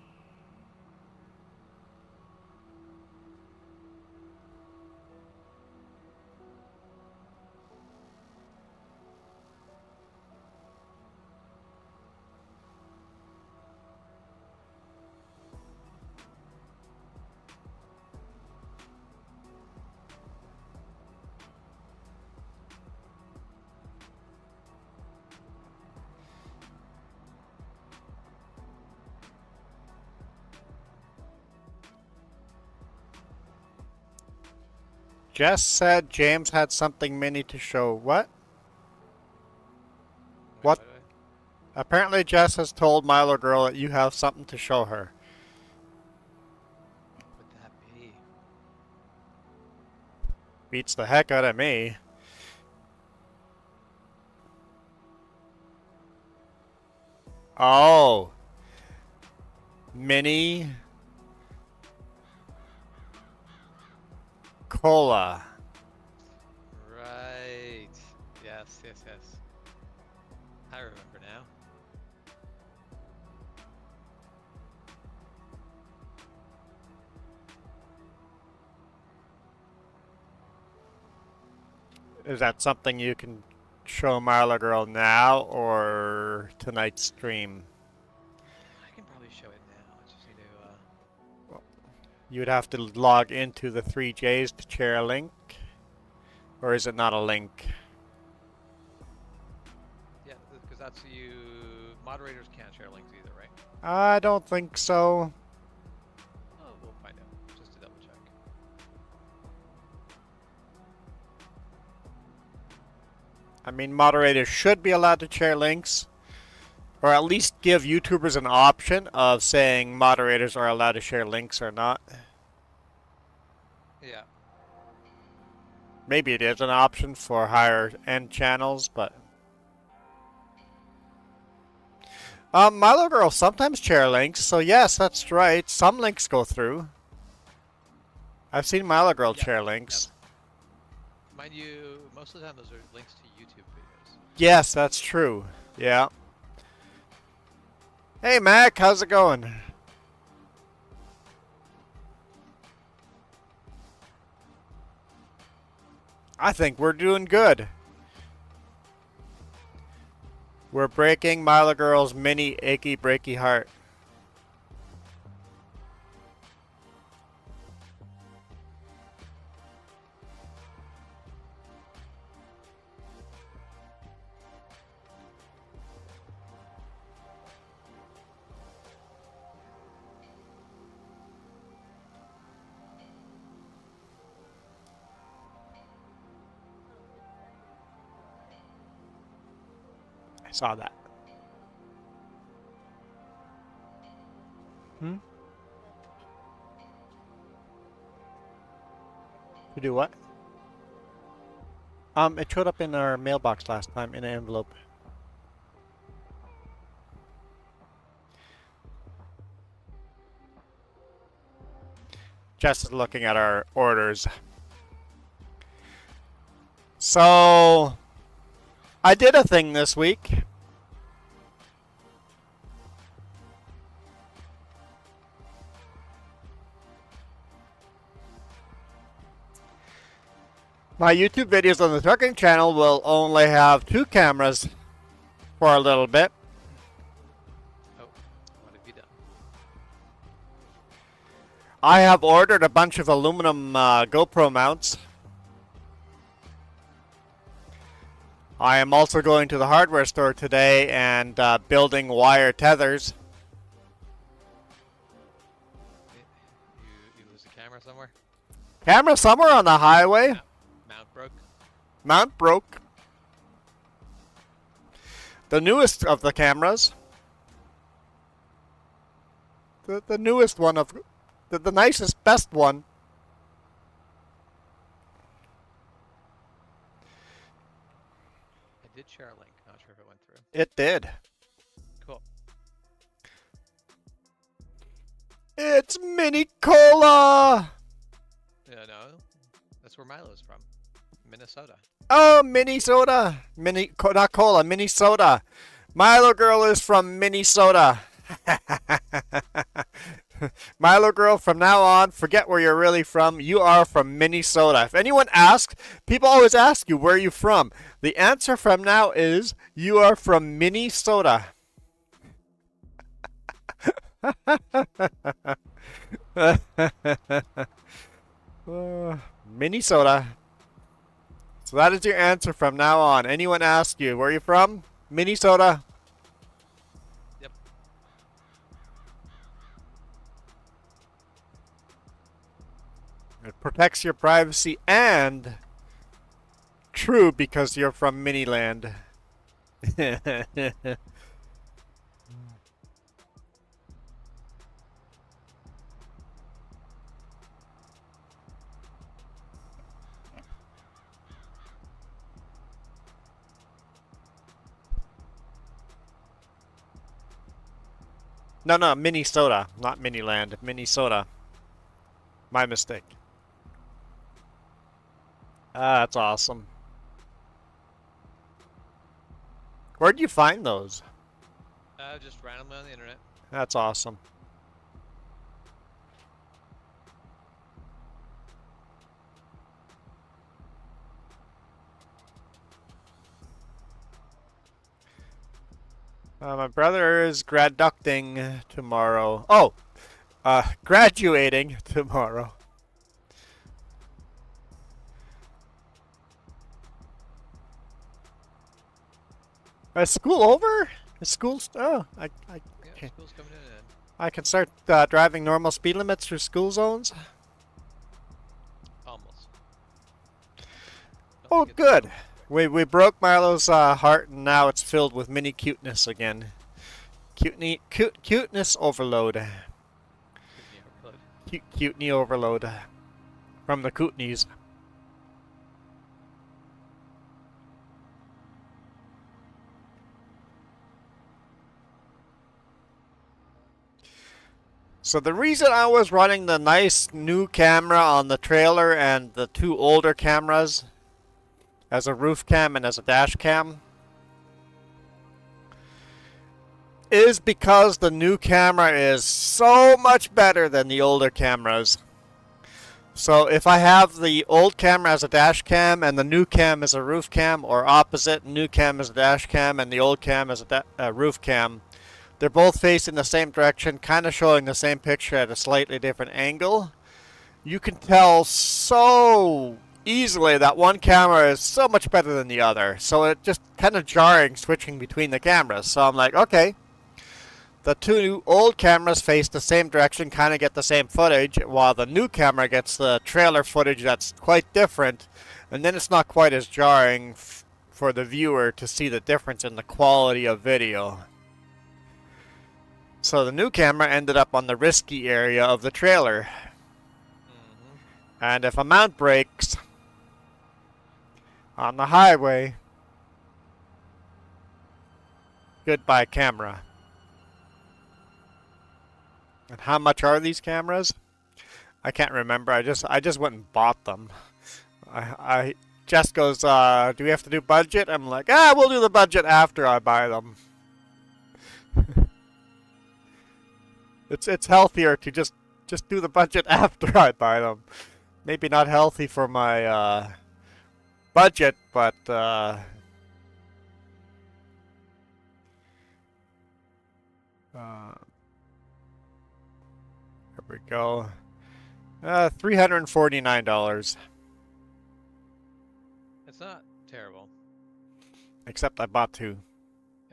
Jess said James had something mini to show. What? Wait, What? wait. Apparently Jess has told Milo Girl that you have something to show her. What would that be? Beats the heck out of me. Oh. Mini Cola. Right. Yes, yes, yes. I remember now. Is that something you can show Marla Girl now or tonight's stream? I can probably show it now. I just need to. You would have to log into the 3Js to share a link. Or is it not a link? Yeah, because that's you. Moderators can't share links either, right? I don't think so. Oh, we'll find out. Just to double check. I mean, moderators should be allowed to share links. Or at least give YouTubers an option of saying moderators are allowed to share links or not. Yeah. Maybe it is an option for higher end channels, but... Milo Girl sometimes share links, so yes, that's right. Some links go through. I've seen Milo Girl Yeah, share links. yeah. Mind you, most of the time those are links to YouTube videos. Yes, that's true. Yeah. Hey Mac, how's it going? I think we're doing good. We're breaking Milo Girl's mini achy breaky heart. I saw that. To do what? It showed up in our mailbox last time in an envelope. Just looking at our orders. So, I did a thing this week. My YouTube videos on the trucking channel will only have 2 cameras for a little bit. Oh, what have you done? I have ordered a bunch of aluminum GoPro mounts. I am also going to the hardware store today and building wire tethers. You lose the camera somewhere? Camera somewhere on the highway. Mount broke? Mount broke. The newest of the cameras. The newest one of... The nicest, best one. I did share a link. Not sure if it went through. It did. Cool. It's Mini Cola! Yeah, no. That's where Milo's from. Minnesota. Oh, Minnesota. Not cola, Minnesota. Milo Girl is from Minnesota. Milo Girl, from now on, forget where you're really from. You are from Minnesota. If anyone asks, people always ask you, where are you from? The answer from now is, you are from Minnesota. Minnesota. So that is your answer from now on. Anyone asks you, where are you from? Minnesota. Yep. It protects your privacy and true because you're from Miniland. No, Minnesota, not Miniland. Minnesota. My mistake. Ah, that's awesome. Where'd you find those? Just randomly on the internet. That's awesome. My brother is graducting tomorrow. Oh, graduating tomorrow. Is school over? Is school? Oh, Yeah, okay. school's coming in. I can start driving normal speed limits through school zones. Almost. Don't Oh, forget good. We broke Milo's heart, and now it's filled with mini cuteness again. Cuteness overload. the overload. Cuteness overload from the Kootenays. So the reason I was running the nice new camera on the trailer and the 2 older cameras as a roof cam and as a dash cam is because the new camera is so much better than the older cameras. So if I have the old camera as a dash cam and the new cam as a roof cam, or opposite, new cam as a dash cam and the old cam as a roof cam, they're both facing the same direction, kind of showing the same picture at a slightly different angle. You can tell so easily that one camera is so much better than the other. So it just kind of jarring switching between the cameras. So I'm like, okay, the two old cameras face the same direction, kind of get the same footage, while the new camera gets the trailer footage that's quite different. And then it's not quite as jarring for the viewer to see the difference in the quality of video. So the new camera ended up on the risky area of the trailer. And if a mount breaks on the highway, goodbye camera. And how much are these cameras? I can't remember. I just went and bought them. Jess goes, do we have to do budget? I'm like, we'll do the budget after I buy them. It's healthier to just do the budget after I buy them. Maybe not healthy for my budget, but there we go. $349. It's not terrible. Except I bought two.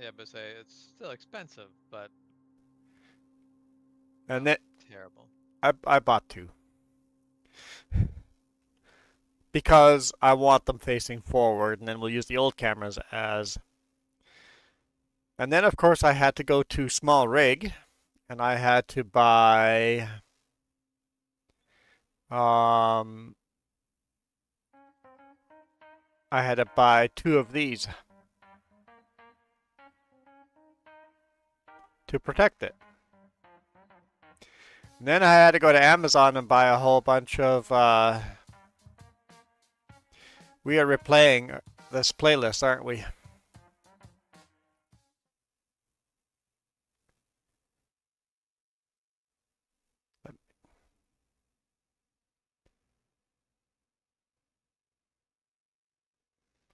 Yeah, but say it's still expensive, but And not it, terrible. I bought two. Because I want them facing forward, and then we'll use the old cameras as... And then, of course, I had to go to Small Rig, and I had to buy... I had to buy two of these to protect it. And then I had to go to Amazon and buy a whole bunch of... We are replaying this playlist, aren't we?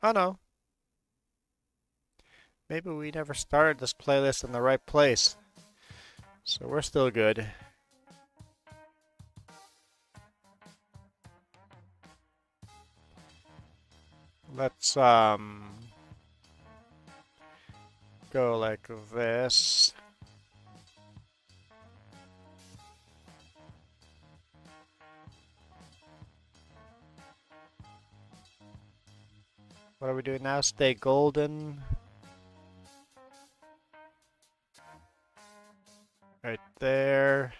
Oh no. Maybe we never started this playlist in the right place. So we're still good. Let's go like this. What are we doing now? Stay golden. Right there.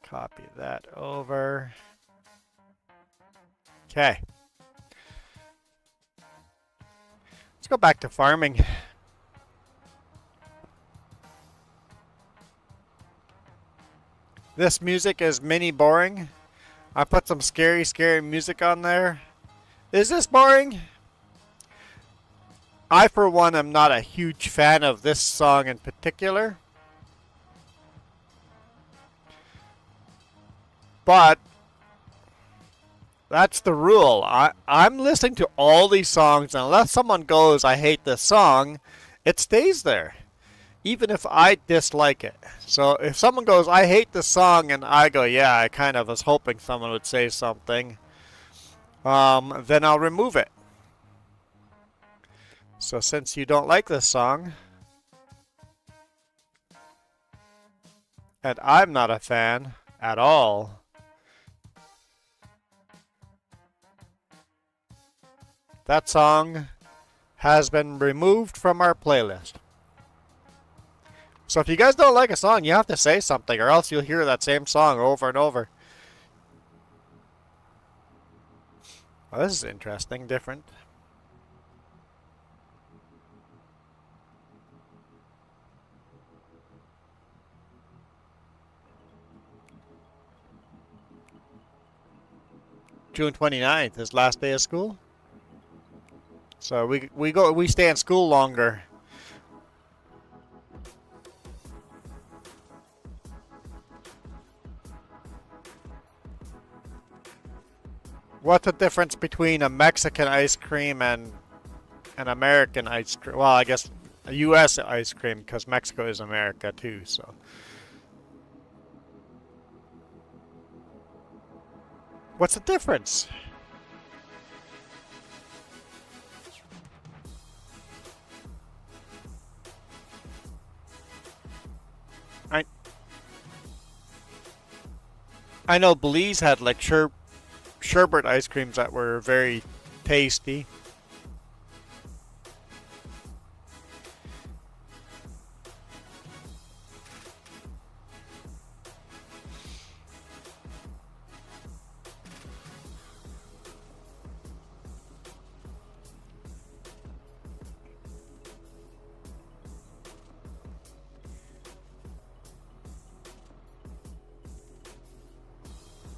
Copy that over. Okay. Let's go back to farming. This music is mini boring. I put some scary music on there. Is this boring? I, for one, am not a huge fan of this song in particular. But that's the rule. I'm listening to all these songs, and unless someone goes, I hate this song, it stays there. Even if I dislike it. So if someone goes, I hate this song, and I go, yeah, I kind of was hoping someone would say something, then I'll remove it. So since you don't like this song, and I'm not a fan at all, that song has been removed from our playlist. So if you guys don't like a song, you have to say something, or else you'll hear that same song over and over. Well, this is interesting, different. June 29th is last day of school. So we stay in school longer. What's the difference between a Mexican ice cream and an American ice cream? Well, I guess a U.S. ice cream, because Mexico is America too, so. What's the difference? I know Belize had like sherbet ice creams that were very tasty.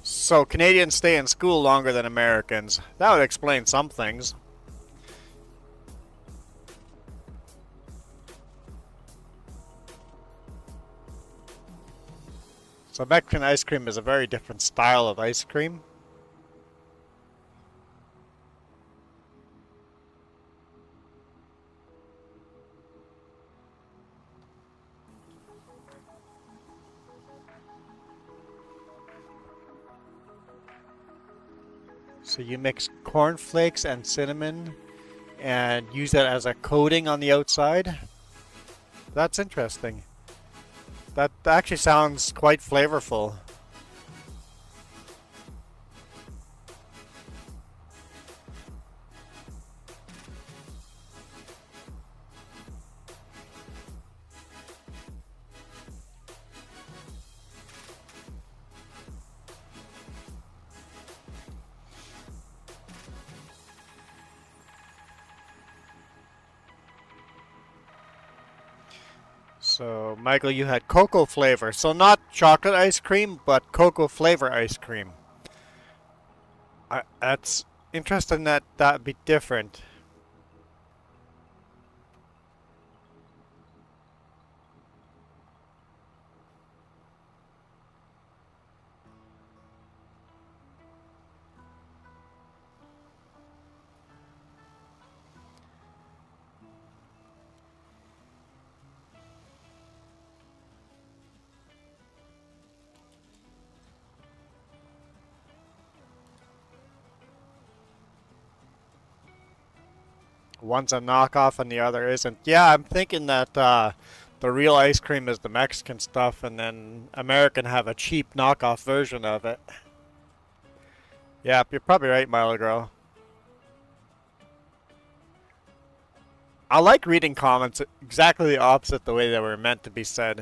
So Canadians stay in school longer than Americans. That would explain some things. So Mexican ice cream is a very different style of ice cream. So you mix cornflakes and cinnamon and use that as a coating on the outside. That's interesting. That actually sounds quite flavorful. So, Michael, you had cocoa flavor. So not chocolate ice cream, but cocoa flavor ice cream. That's interesting that that'd be different. One's a knockoff and the other isn't. Yeah, I'm thinking that the real ice cream is the Mexican stuff, and then American have a cheap knockoff version of it. Yeah, you're probably right, Milo Girl. I like reading comments exactly the opposite the way they were meant to be said.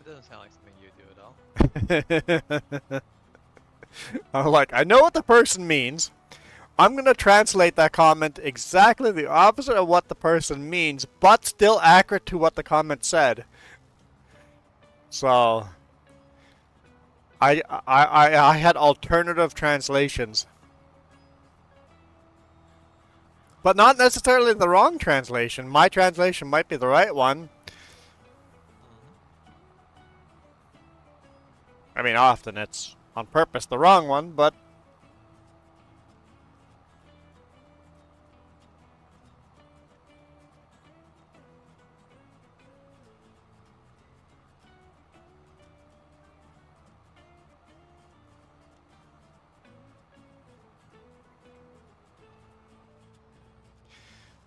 It doesn't sound like something you do at all. I'm like, I know what the person means. I'm going to translate that comment exactly the opposite of what the person means, but still accurate to what the comment said. So, I had alternative translations. But not necessarily the wrong translation. My translation might be the right one. I mean, often it's on purpose the wrong one, but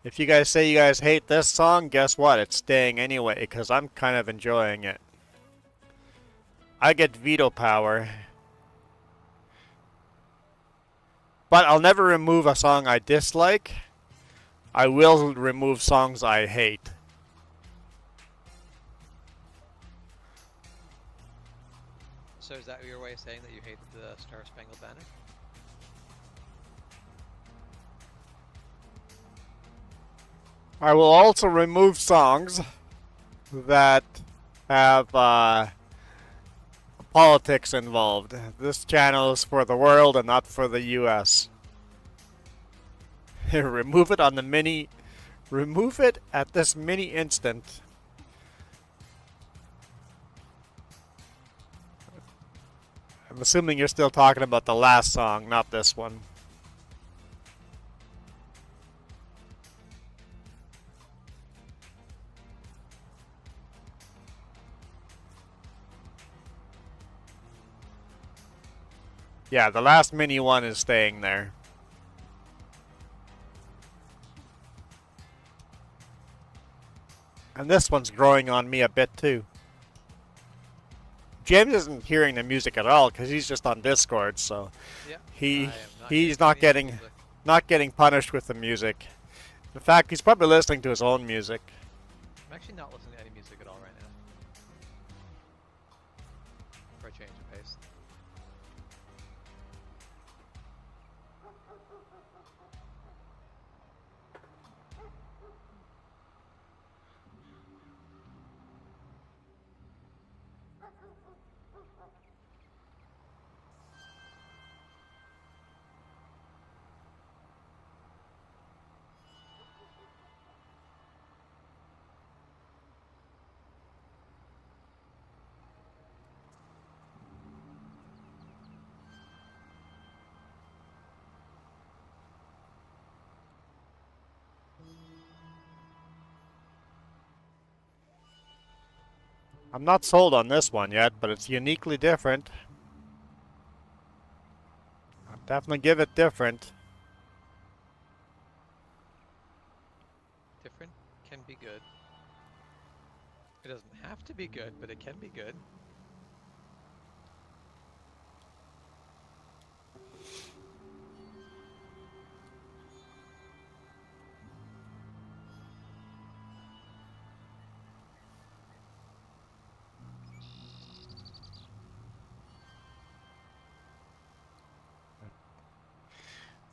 if you guys say you guys hate this song, guess what? It's staying anyway, because I'm kind of enjoying it. I get veto power. But I'll never remove a song I dislike. I will remove songs I hate. So is that your way of saying that you hate the Star Spangled Banner? I will also remove songs that have politics involved. This channel is for the world and not for the US. Remove it on the mini. Remove it at this mini instant. I'm assuming you're still talking about the last song, not this one. Yeah, the last mini one is staying there. And this one's growing on me a bit too. James isn't hearing the music at all because he's just on Discord, so Yeah. he's not getting punished with the music. In fact, he's probably listening to his own music. I'm actually not listening to any music at all right now. For a change of pace. I'm not sold on this one yet, but it's uniquely different. I'll definitely give it different. Different can be good. It doesn't have to be good, but it can be good.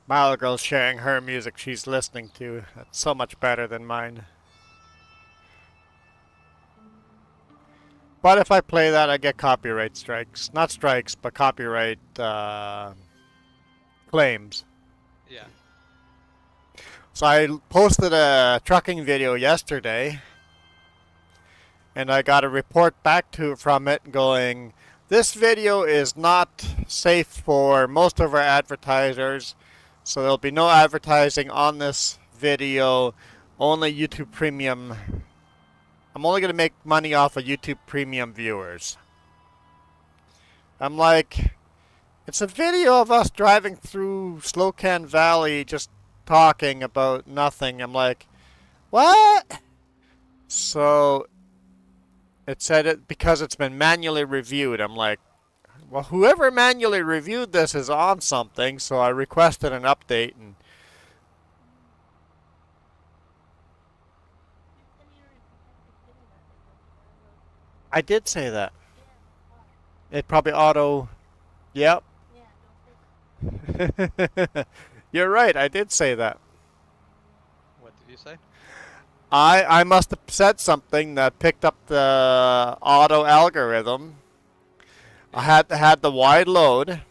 My other girl's sharing her music she's listening to. That's so much better than mine. But if I play that, I get copyright strikes. Not strikes, but copyright claims. Yeah. So I posted a trucking video yesterday, and I got a report back from it going, this video is not safe for most of our advertisers, so there'll be no advertising on this video, only YouTube Premium. I'm only going to make money off of YouTube Premium viewers. I'm like, it's a video of us driving through Slocan Valley just talking about nothing. I'm like, what? So it said it because it's been manually reviewed. I'm like, well, whoever manually reviewed this is on something, so I requested an update, and I did say that. It probably auto. Yep. You're right, I did say that. What did you say? I must have said something that picked up the auto algorithm. I had the wide load.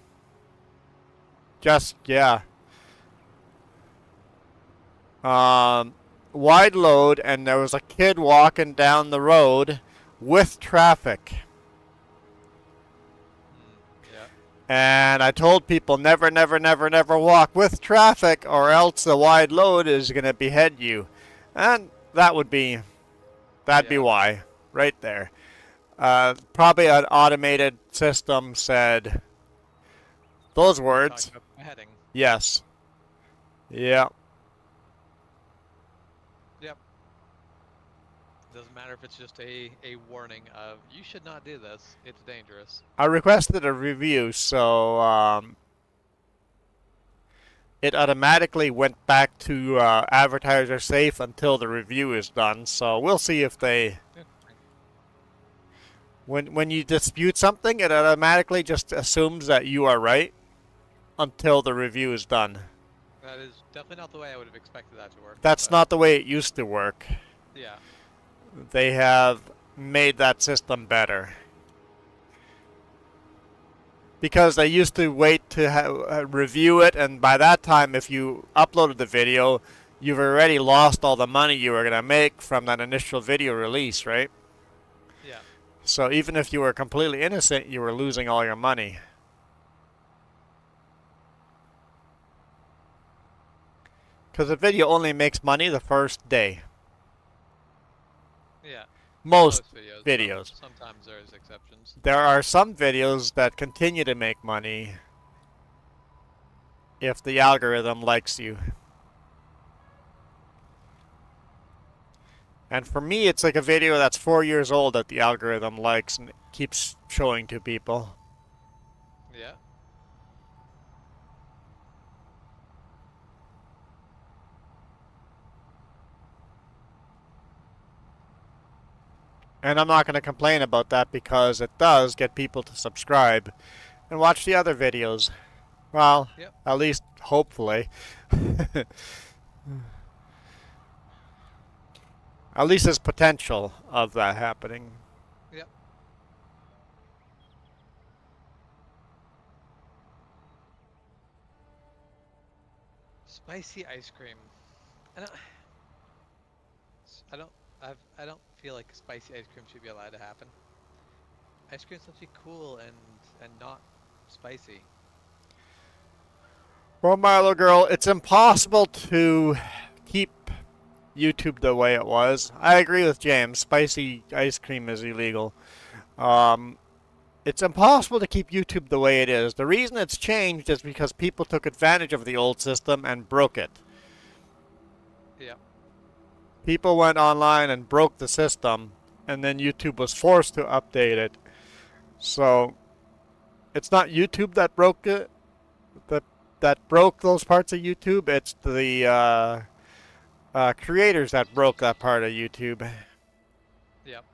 Just, yeah. Wide load, and there was a kid walking down the road with traffic. Yeah. And I told people never, never, never, never walk with traffic, or else the wide load is going to behead you. And that'd be why, right there. Probably an automated system said those words. Talking about beheading. Yes. Yeah. Yep. Doesn't matter if it's just a warning of you should not do this. It's dangerous. I requested a review, so it automatically went back to advertiser safe until the review is done. So we'll see if they. Yeah. When you dispute something, it automatically just assumes that you are right until the review is done. That is definitely not the way I would have expected that to work. That's not the way it used to work. Yeah. They have made that system better. Because they used to wait to review it, and by that time, if you uploaded the video, you've already lost all the money you were going to make from that initial video release, right? Yeah. So even if you were completely innocent, you were losing all your money. Because a video only makes money the first day. Yeah. Most videos. videos. Sometimes there's exceptions. There are some videos that continue to make money if the algorithm likes you. And for me, it's like a video that's 4 years old that the algorithm likes and keeps showing to people. Yeah. And I'm not going to complain about that because it does get people to subscribe and watch the other videos. Well, Yep. at least hopefully. At least there's potential of that happening. Yep. Spicy ice cream. I don't. I don't. I don't feel like spicy ice cream should be allowed to happen. Ice cream's supposed to be cool and not spicy. Well, Milo Girl, it's impossible to keep YouTube the way it was. I agree with James. Spicy ice cream is illegal. It's impossible to keep YouTube the way it is. The reason it's changed is because people took advantage of the old system and broke it. Yeah. People went online and broke the system, and then YouTube was forced to update it. So, it's not YouTube that broke it, that broke those parts of YouTube. It's the creators that broke that part of YouTube. Yep.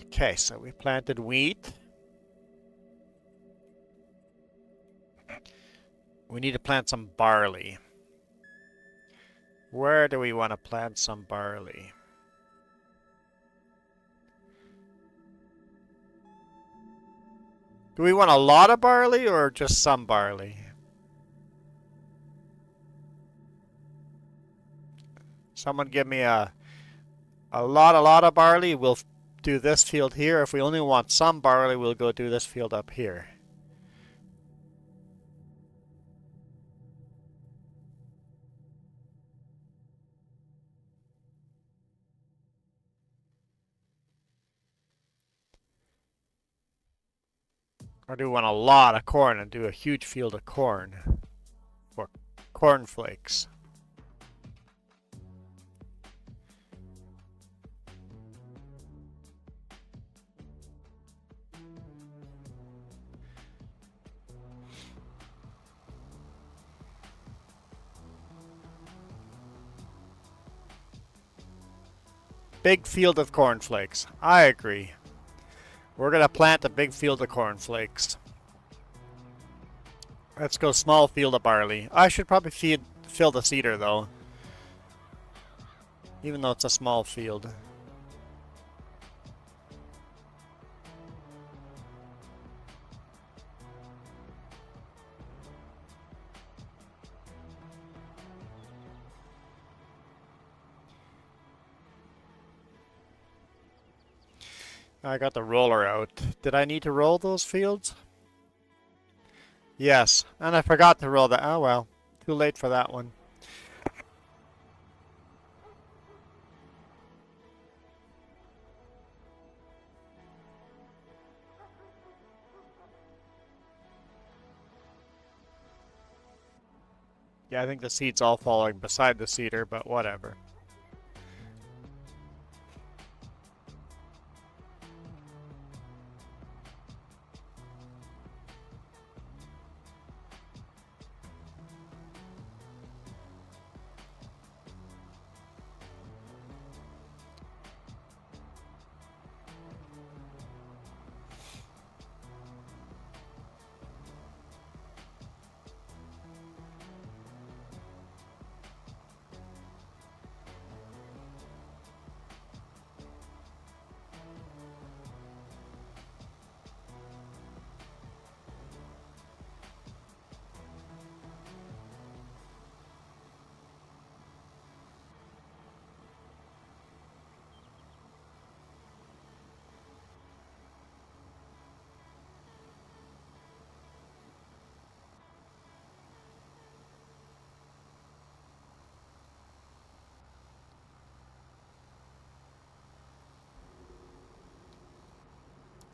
Okay, so we planted wheat. We need to plant some barley. Where do we want to plant some barley? Do we want a lot of barley or just some barley? Someone give me a lot of barley. We'll do this field here. If we only want some barley, we'll go do this field up here. Or do we want a lot of corn and do a huge field of corn for cornflakes? Big field of cornflakes. I agree. We're going to plant a big field of cornflakes. Let's go small field of barley. I should probably fill the seeder though. Even though it's a small field. I got the roller out. Did I need to roll those fields? Yes, and I forgot to roll that. Oh well, too late for that one. Yeah, I think the seed's all falling beside the cedar, but whatever.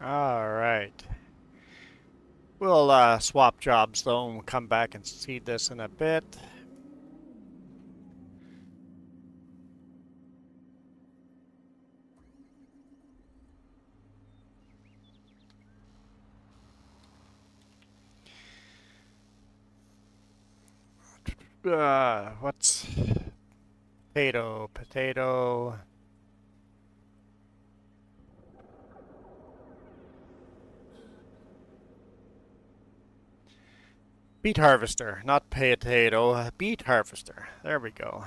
All right. We'll swap jobs though, and we'll come back and see this in a bit. What's potato? Potato. Beet harvester, not potato. Beet harvester. There we go.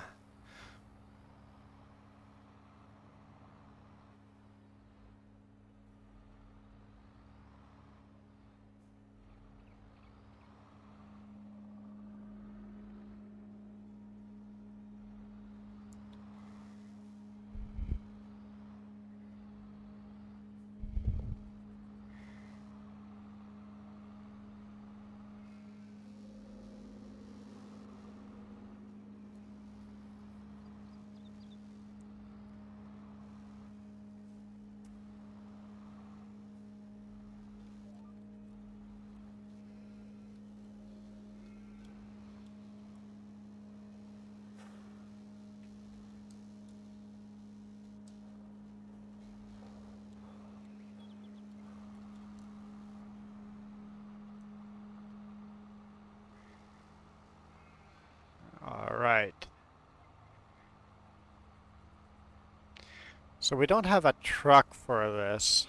All right. So we don't have a truck for this.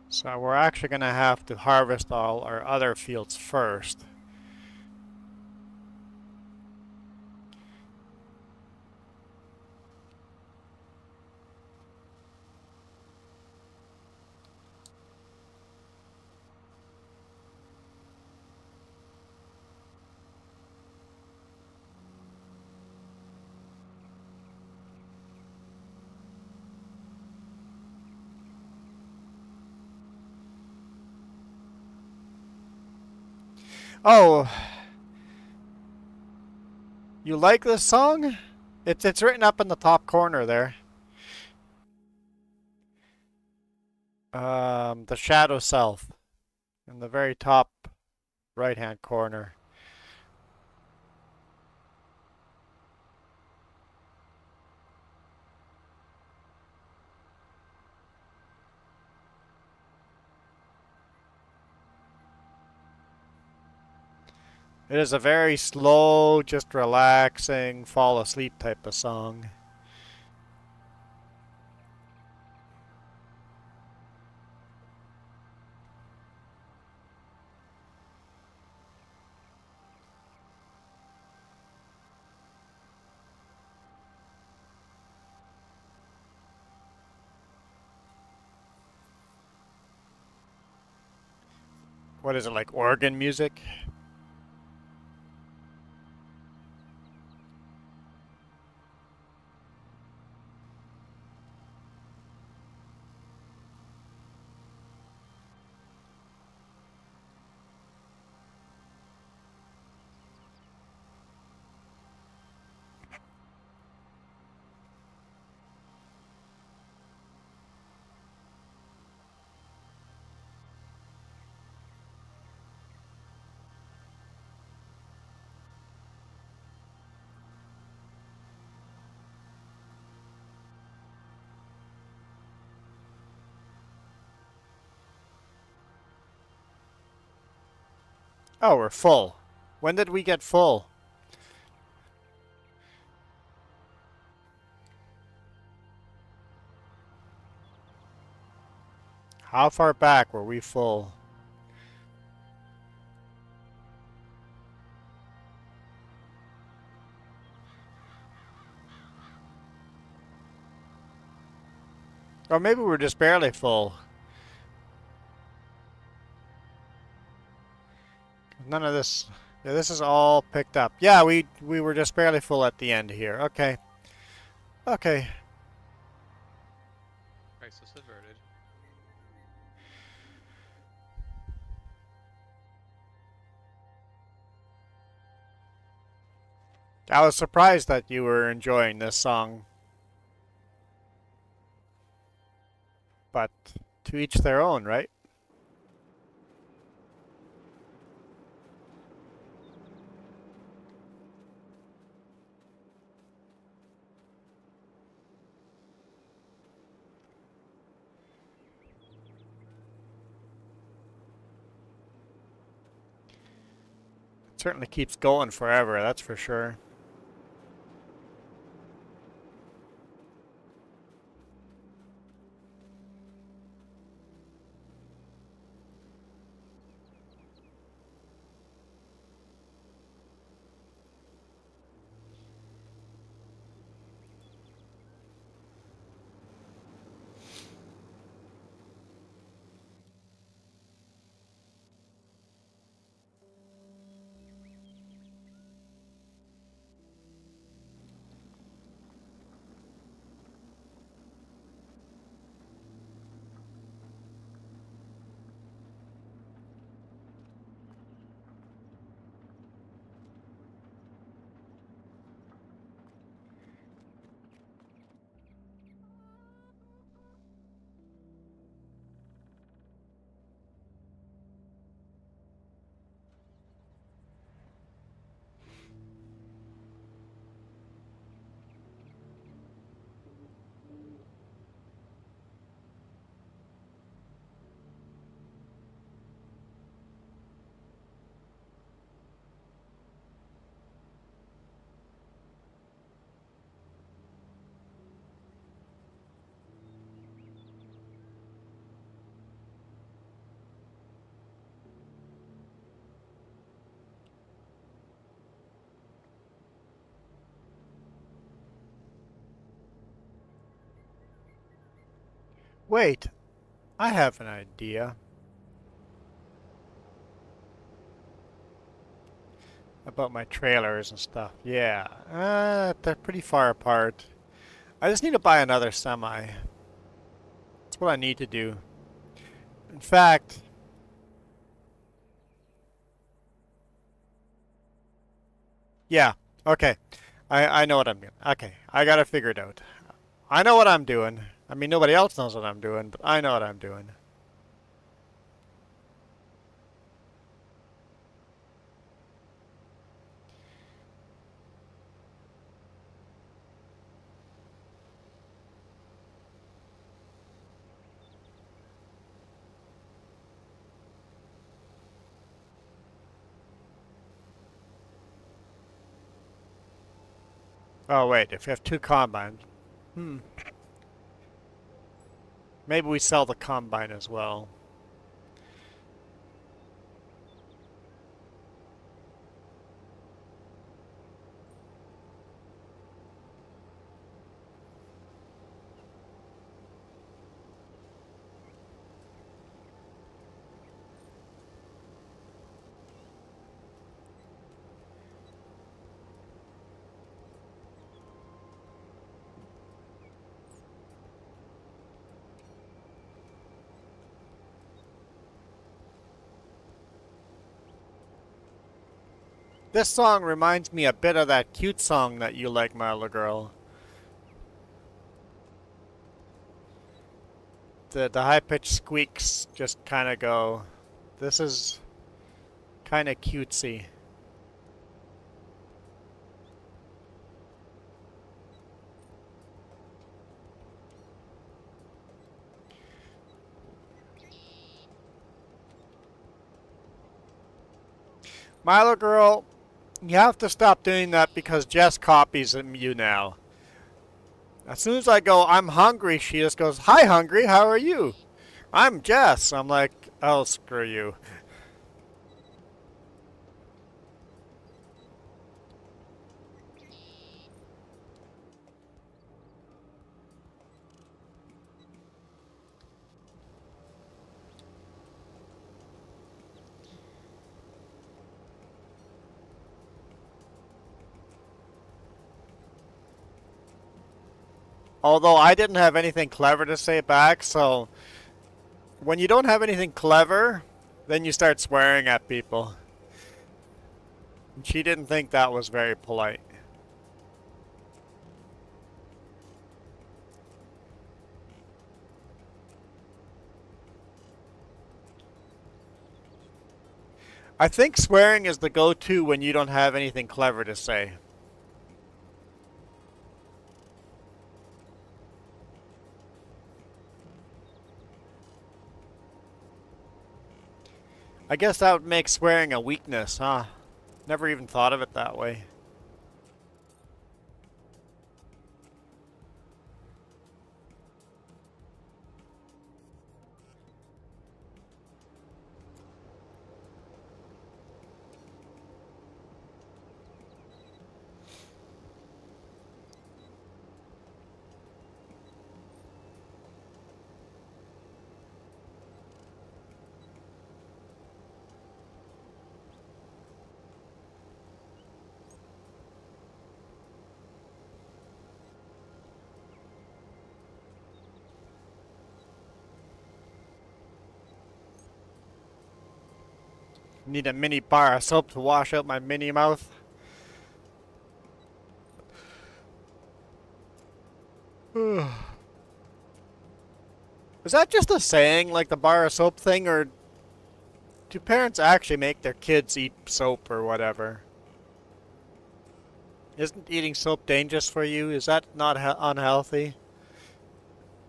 So we're actually going to have to harvest all our other fields first. Oh, you like this song? It's written up in the top corner there. The shadow self in the very top right-hand corner. It is a very slow, just relaxing, fall asleep type of song. What is it, like organ music? Oh, we're full. When did we get full? How far back were we full? Or maybe we're just barely full. None of this. Yeah, this is all picked up. Yeah, we were just barely full at the end here. Okay. Okay. Crisis averted. I was surprised that you were enjoying this song. But to each their own, right? It certainly keeps going forever, that's for sure. Wait, I have an idea about my trailers and stuff. Yeah, they're pretty far apart. I just need to buy another semi. That's what I need to do. In fact, yeah, okay. I know what I'm doing. Okay, I got it figured out. I know what I'm doing. I mean, nobody else knows what I'm doing, but I know what I'm doing. Oh, wait, if you have two combines. Hmm. Maybe we sell the combine as well. This song reminds me a bit of that cute song that you like, my little girl. The high-pitched squeaks just kind of go. This is kind of cutesy. Milo girl, you have to stop doing that because Jess copies you now. As soon as I go, I'm hungry, she just goes, "Hi, hungry, how are you?" "I'm Jess." I'm like, "Oh, screw you." Although I didn't have anything clever to say back, so when you don't have anything clever, then you start swearing at people. And she didn't think that was very polite. I think swearing is the go-to when you don't have anything clever to say. I guess that would make swearing a weakness, huh? Never even thought of it that way. Need a mini bar of soap to wash out my mini mouth. Is that just a saying, like the bar of soap thing, or do parents actually make their kids eat soap or whatever? Isn't eating soap dangerous for you? Is that not unhealthy?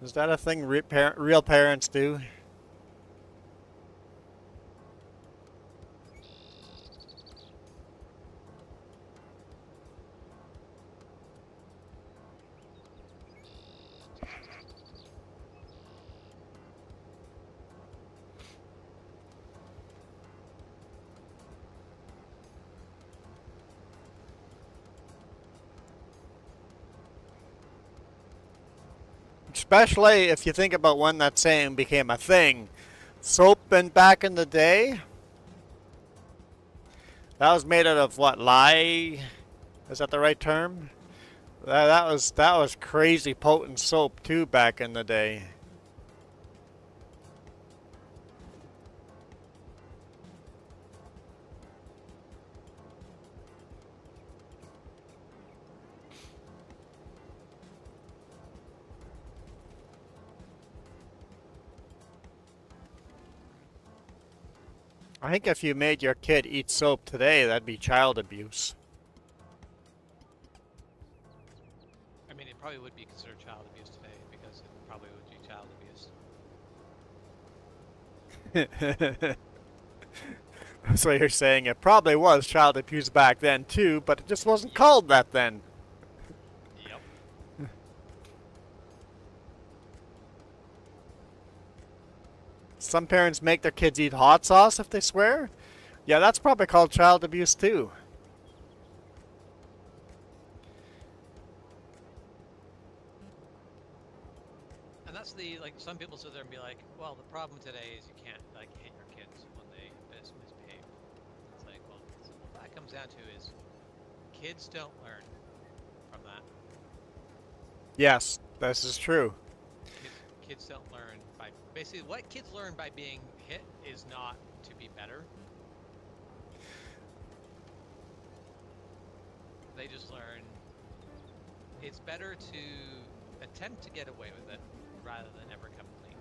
Is that a thing real parents do? Especially if you think about when that saying became a thing. Soap back in the day? That was made out of what, lye? Is that the right term? That was crazy potent soap too back in the day. I think if you made your kid eat soap today, that'd be child abuse. I mean, it probably would be considered child abuse today because it probably would be child abuse. So you're saying it probably was child abuse back then too, but it just wasn't called that then. Yep. Some parents make their kids eat hot sauce if they swear. Yeah, that's probably called child abuse too. And that's the, like, some people sit there and be like, well, the problem today is you can't, like, hit your kids when they misbehave. It's like, well, what that comes down to is kids don't learn from that. Yes, this is true. Kids don't learn by, basically, what kids learn by being hit is not to be better. They just learn it's better to attempt to get away with it rather than ever come clean.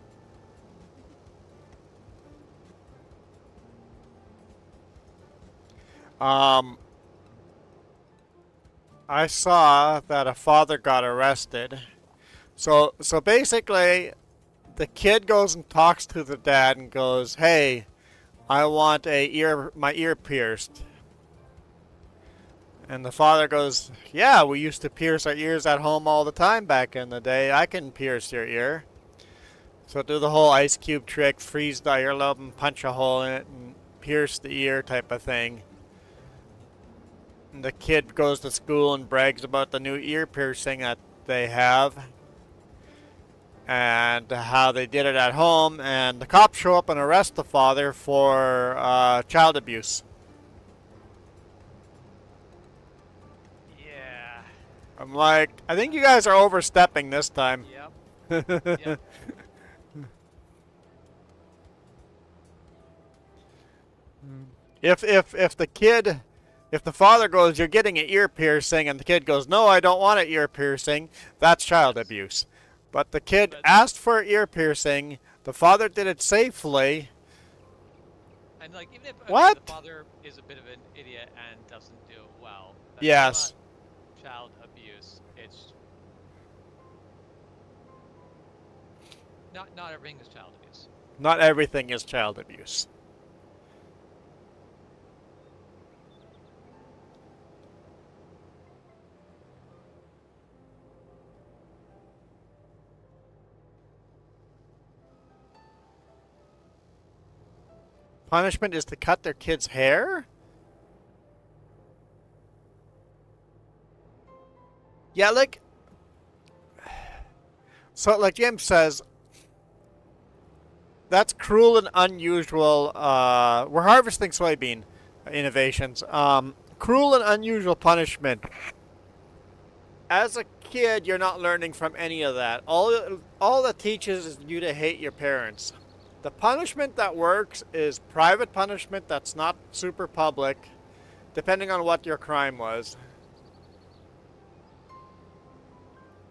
I saw that a father got arrested. So basically, the kid goes and talks to the dad and goes, "Hey, I want my ear pierced." And the father goes, "Yeah, we used to pierce our ears at home all the time back in the day. I can pierce your ear." So do the whole ice cube trick, freeze the earlobe and punch a hole in it and pierce the ear type of thing. And the kid goes to school and brags about the new ear piercing that they have and how they did it at home, and the cops show up and arrest the father for child abuse. Yeah. I'm like, I think you guys are overstepping this time. Yep. Yep. If the father goes, "You're getting an ear piercing," and the kid goes, "No, I don't want an ear piercing," that's child abuse. But the kid asked for an ear piercing, the father did it safely. And like, even if the What? father is a bit of an idiot and doesn't do it well, that's still Yes. not child abuse. It's not everything is child abuse. Not everything is child abuse. Punishment is to cut their kid's hair? Yeah, like... So, like James says, that's cruel and unusual. We're harvesting soybean innovations. Cruel and unusual punishment. As a kid, you're not learning from any of that. All that teaches is you to hate your parents. The punishment that works is private punishment that's not super public, depending on what your crime was.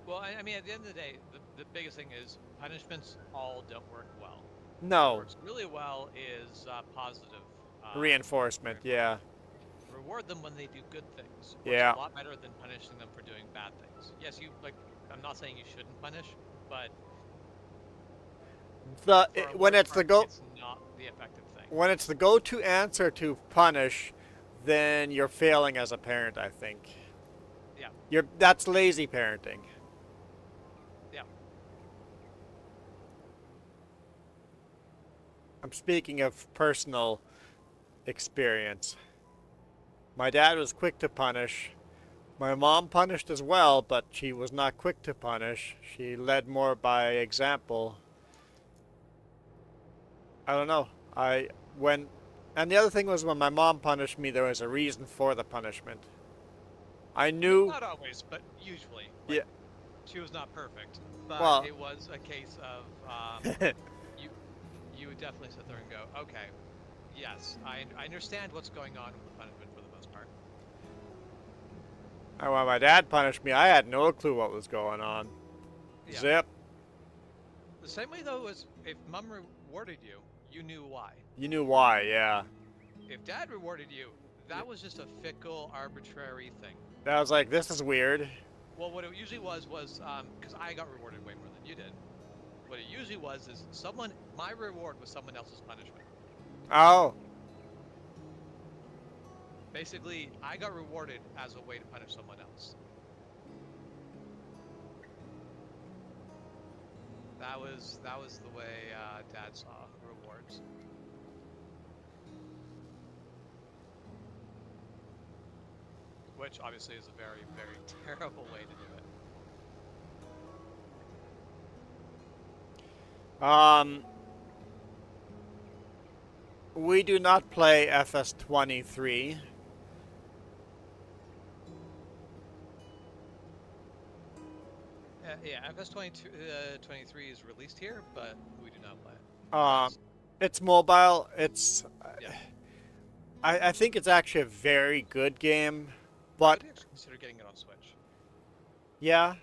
Well, I mean, at the end of the day, the biggest thing is punishments all don't work well. What No. works really well is positive Reinforcement, yeah. Reward them when they do good things. Works Yeah. a lot better than punishing them for doing bad things. Yes, I'm not saying you shouldn't punish, but When it's the it's not the effective thing. when it's the go-to answer to punish, then you're failing as a parent, I think. Yeah. That's lazy parenting. Yeah. I'm speaking of personal experience. My dad was quick to punish. My mom punished as well, but she was not quick to punish. She led more by example. I don't know. And the other thing was when my mom punished me, there was a reason for the punishment. I knew. Not always, but usually. Yeah. She was not perfect, but Well, it was a case of you would definitely sit there and go, okay, yes, I understand what's going on with the punishment for the most part. and when my dad punished me, I had no clue what was going on. Yeah. Zip. The same way though as if mom rewarded you, you knew why. You knew why, yeah. If dad rewarded you, that was just a fickle, arbitrary thing. I was like, this is weird. Well, what it usually was because I got rewarded way more than you did. What it usually was is my reward was someone else's punishment. Oh. Basically, I got rewarded as a way to punish someone else. That was the way Dad saw rewards. Which obviously is a very, very terrible way to do it. We do not play FS23. Yeah, FS23 is released here, but we do not play it. It's mobile. It's. Yeah. I think it's actually a very good game, but I would consider getting it on Switch. yeah.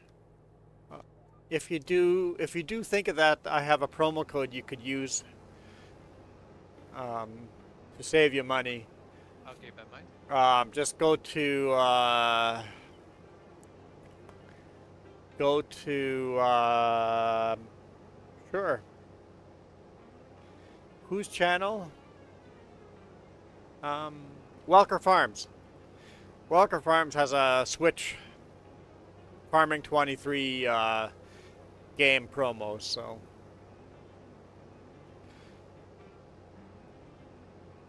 If you do think of that, I have a promo code you could use to save you money. I'll keep that in mind. Just go to sure. Whose channel? Welker Farms. Welker Farms has a Switch Farming 23 game promo, so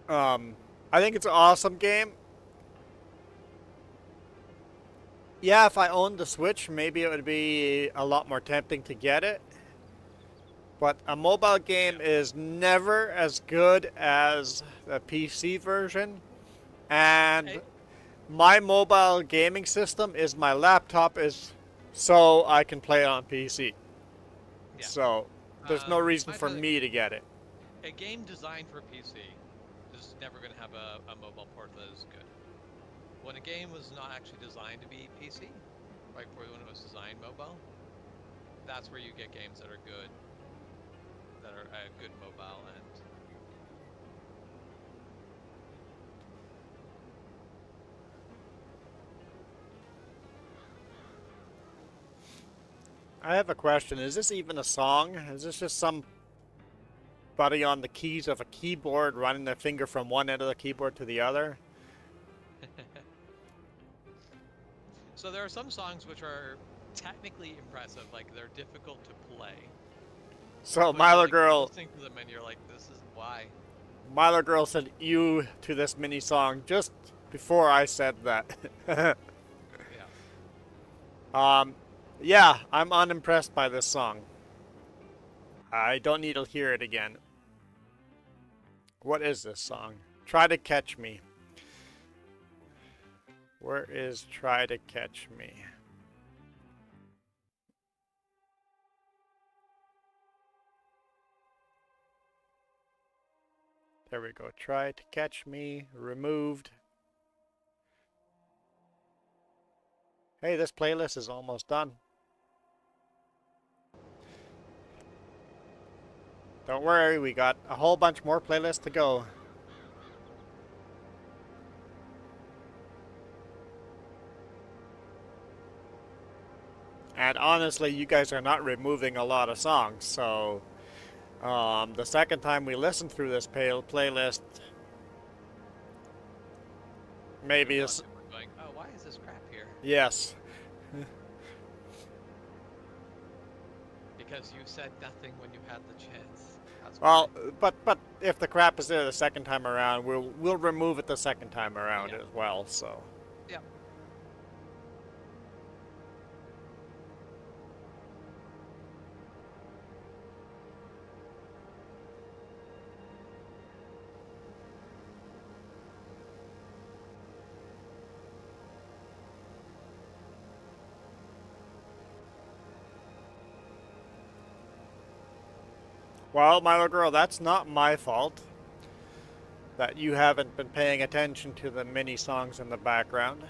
I think it's an awesome game. Yeah, if I owned the Switch, maybe it would be a lot more tempting to get it. But a mobile game is never as good as the PC version. And my mobile gaming system is my laptop, is so I can play it on PC. Yeah. So there's no reason for feeling- me to get it. A game designed for PC is never going to have a mobile port that is good. When a game was not actually designed to be PC, like when it was designed mobile, that's where you get games that are good, that are a good mobile end. I have a question. Is this even a song? Is this just somebody on the keys of a keyboard running their finger from one end of the keyboard to the other? So there are some songs which are technically impressive, like they're difficult to play. So But Milo like, you're Girl, listening to them and you're like, this is why. Milo Girl said "you" to this mini song just before I said that. Yeah. um, yeah, I'm unimpressed by this song. I don't need to hear it again. What is this song? Try to Catch Me. Where is Try to Catch Me? There we go. Try to Catch Me. Removed. Hey, this playlist is almost done. Don't worry, we got a whole bunch more playlists to go. And honestly, you guys are not removing a lot of songs, so the second time we listen through this playlist, maybe it's... We're going, oh, why is this crap here? Yes. Because you said nothing when you had the chance. That's Well, why. but if the crap is there the second time around, we'll remove it the second time around Yeah. as well, so... Yeah. Well, my little girl, that's not my fault that you haven't been paying attention to the mini songs in the background.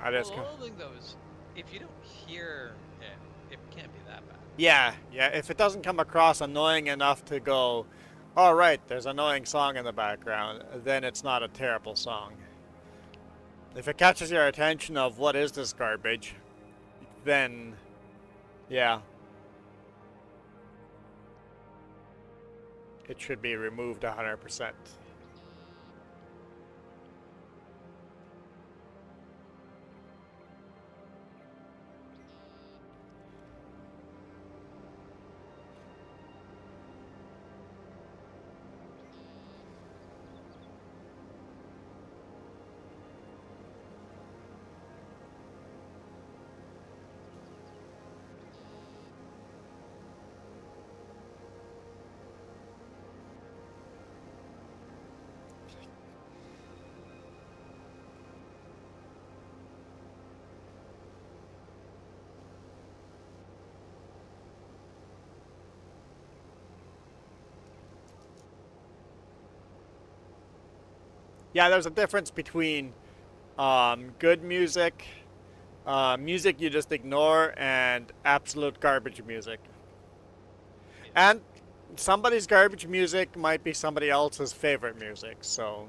I Well, just... the whole thing though is, if you don't hear it, it can't be that bad. Yeah, if it doesn't come across annoying enough to go, all right, there's an annoying song in the background, then it's not a terrible song. If it catches your attention of what is this garbage, then, yeah. It should be removed 100%. Yeah, there's a difference between good music, music you just ignore, and absolute garbage music. And somebody's garbage music might be somebody else's favorite music, so...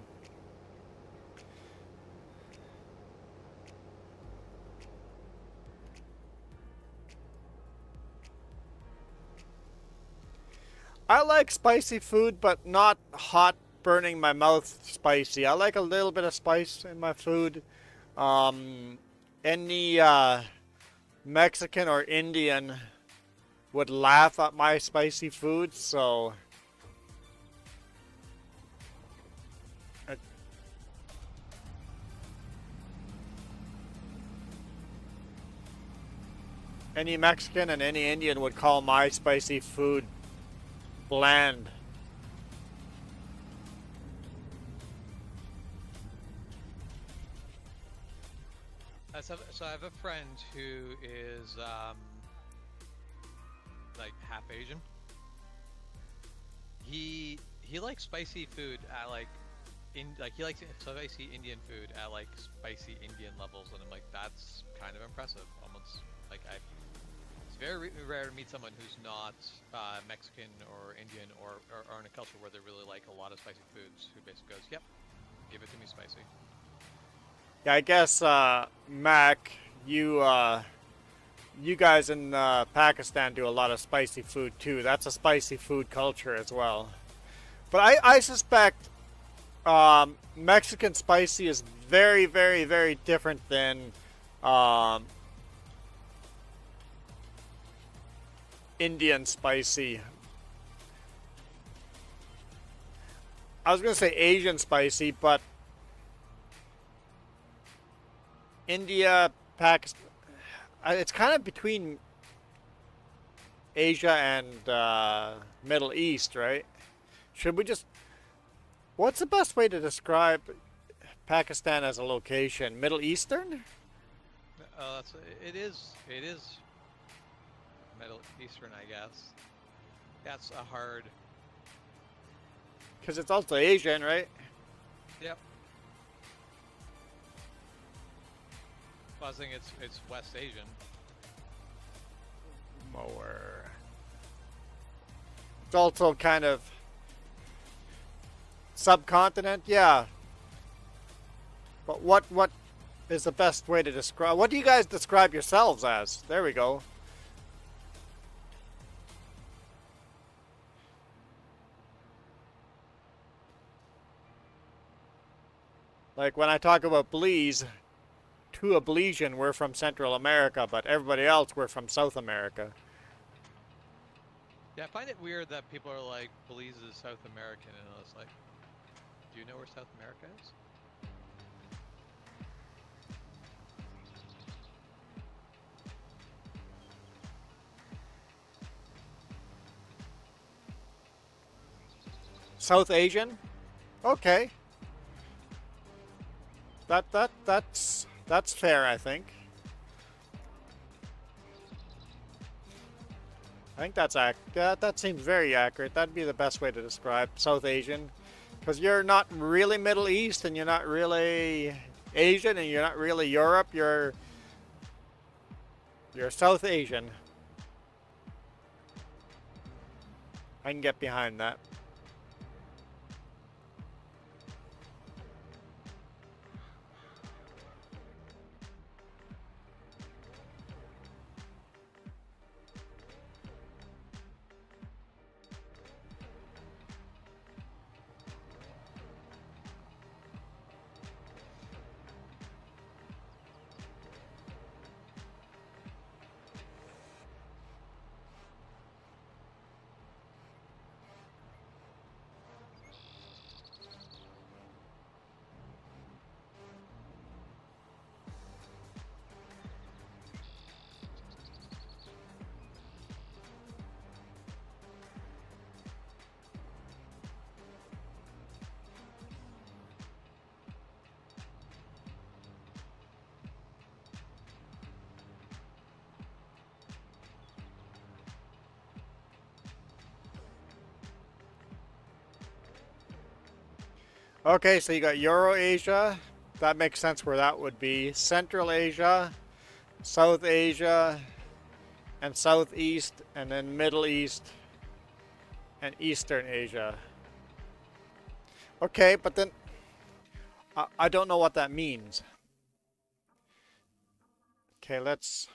I like spicy food, but not hot, burning my mouth spicy. I like a little bit of spice in my food. Any Mexican or Indian would laugh at my spicy food, so... Any Mexican and any Indian would call my spicy food bland. So I have a friend who is like half Asian. He likes spicy food at like he likes spicy Indian food at like spicy Indian levels, and I'm like, that's kind of impressive. Almost like it's very rare to meet someone who's not Mexican or Indian or in a culture where they really like a lot of spicy foods, who basically goes, yep, give it to me spicy. Yeah, I guess, Mac, you you guys in Pakistan do a lot of spicy food too. That's a spicy food culture as well. But I suspect Mexican spicy is very, very, very different than um, Indian spicy. I was going to say Asian spicy, but India, Pakistan, it's kind of between Asia and Middle East, right? Should we just... What's the best way to describe Pakistan as a location? Middle Eastern? It is Middle Eastern, I guess. That's a hard. Because it's also Asian, right? Yep. I was thinking it's West Asian. More. It's also kind of subcontinent, yeah. But what is the best way to describe? What do you guys describe yourselves as? There we go. Like when I talk about Belize, to a Belizean, we're from Central America, but everybody else, we're from South America. Yeah, I find it weird that people are like, Belize is South American, and I was like, do you know where South America is? South Asian? Okay. That's fair, I think. I think that seems very accurate. That'd be the best way to describe South Asian, because you're not really Middle East, and you're not really Asian, and you're not really Europe. You're South Asian. I can get behind that. Okay, so you got Eurasia. That makes sense where that would be. Central Asia, South Asia, and Southeast, and then Middle East and Eastern Asia. Okay, but then I don't know what that means. Okay, let's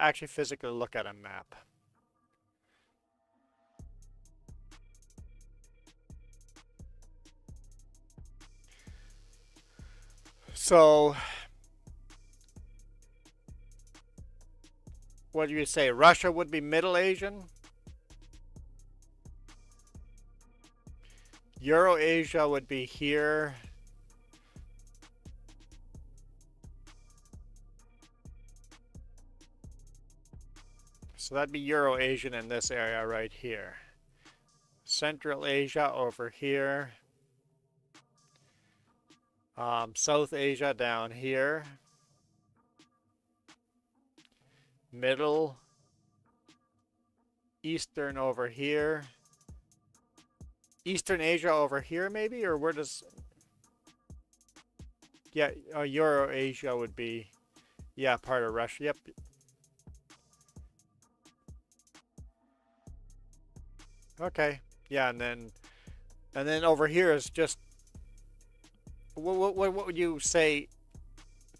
actually physically look at a map. So, what do you say? Russia would be Middle Asian? Eurasia would be here. So that'd be Euro-Asian in this area right here. Central Asia over here. South Asia down here. Middle. Eastern over here. Eastern Asia over here maybe? Or where does... Yeah, Euro-Asia would be... Yeah, part of Russia. Yep. Okay. Yeah, and then over here is just what would you say?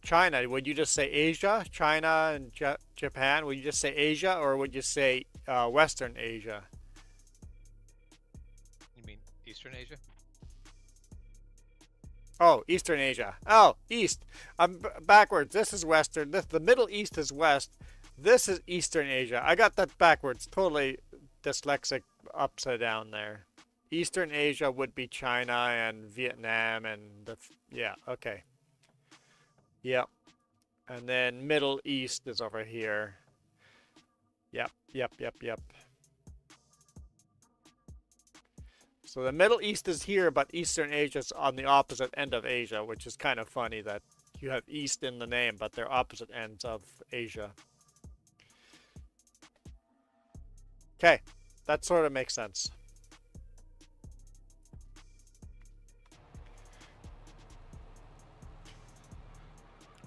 China? Would you just say Asia, China, and Japan? Would you just say Asia, or would you say Western Asia? You mean Eastern Asia? Oh, Eastern Asia. Oh, East. I'm backwards. This is Western. The Middle East is West. This is Eastern Asia. I got that backwards. Totally dyslexic upside down there. Eastern Asia would be China and Vietnam and yeah, okay. Yep. And then Middle East is over here. Yep, yep, yep, yep. So the Middle East is here, but Eastern Asia is on the opposite end of Asia, which is kind of funny that you have East in the name, but they're opposite ends of Asia. Okay, that sort of makes sense.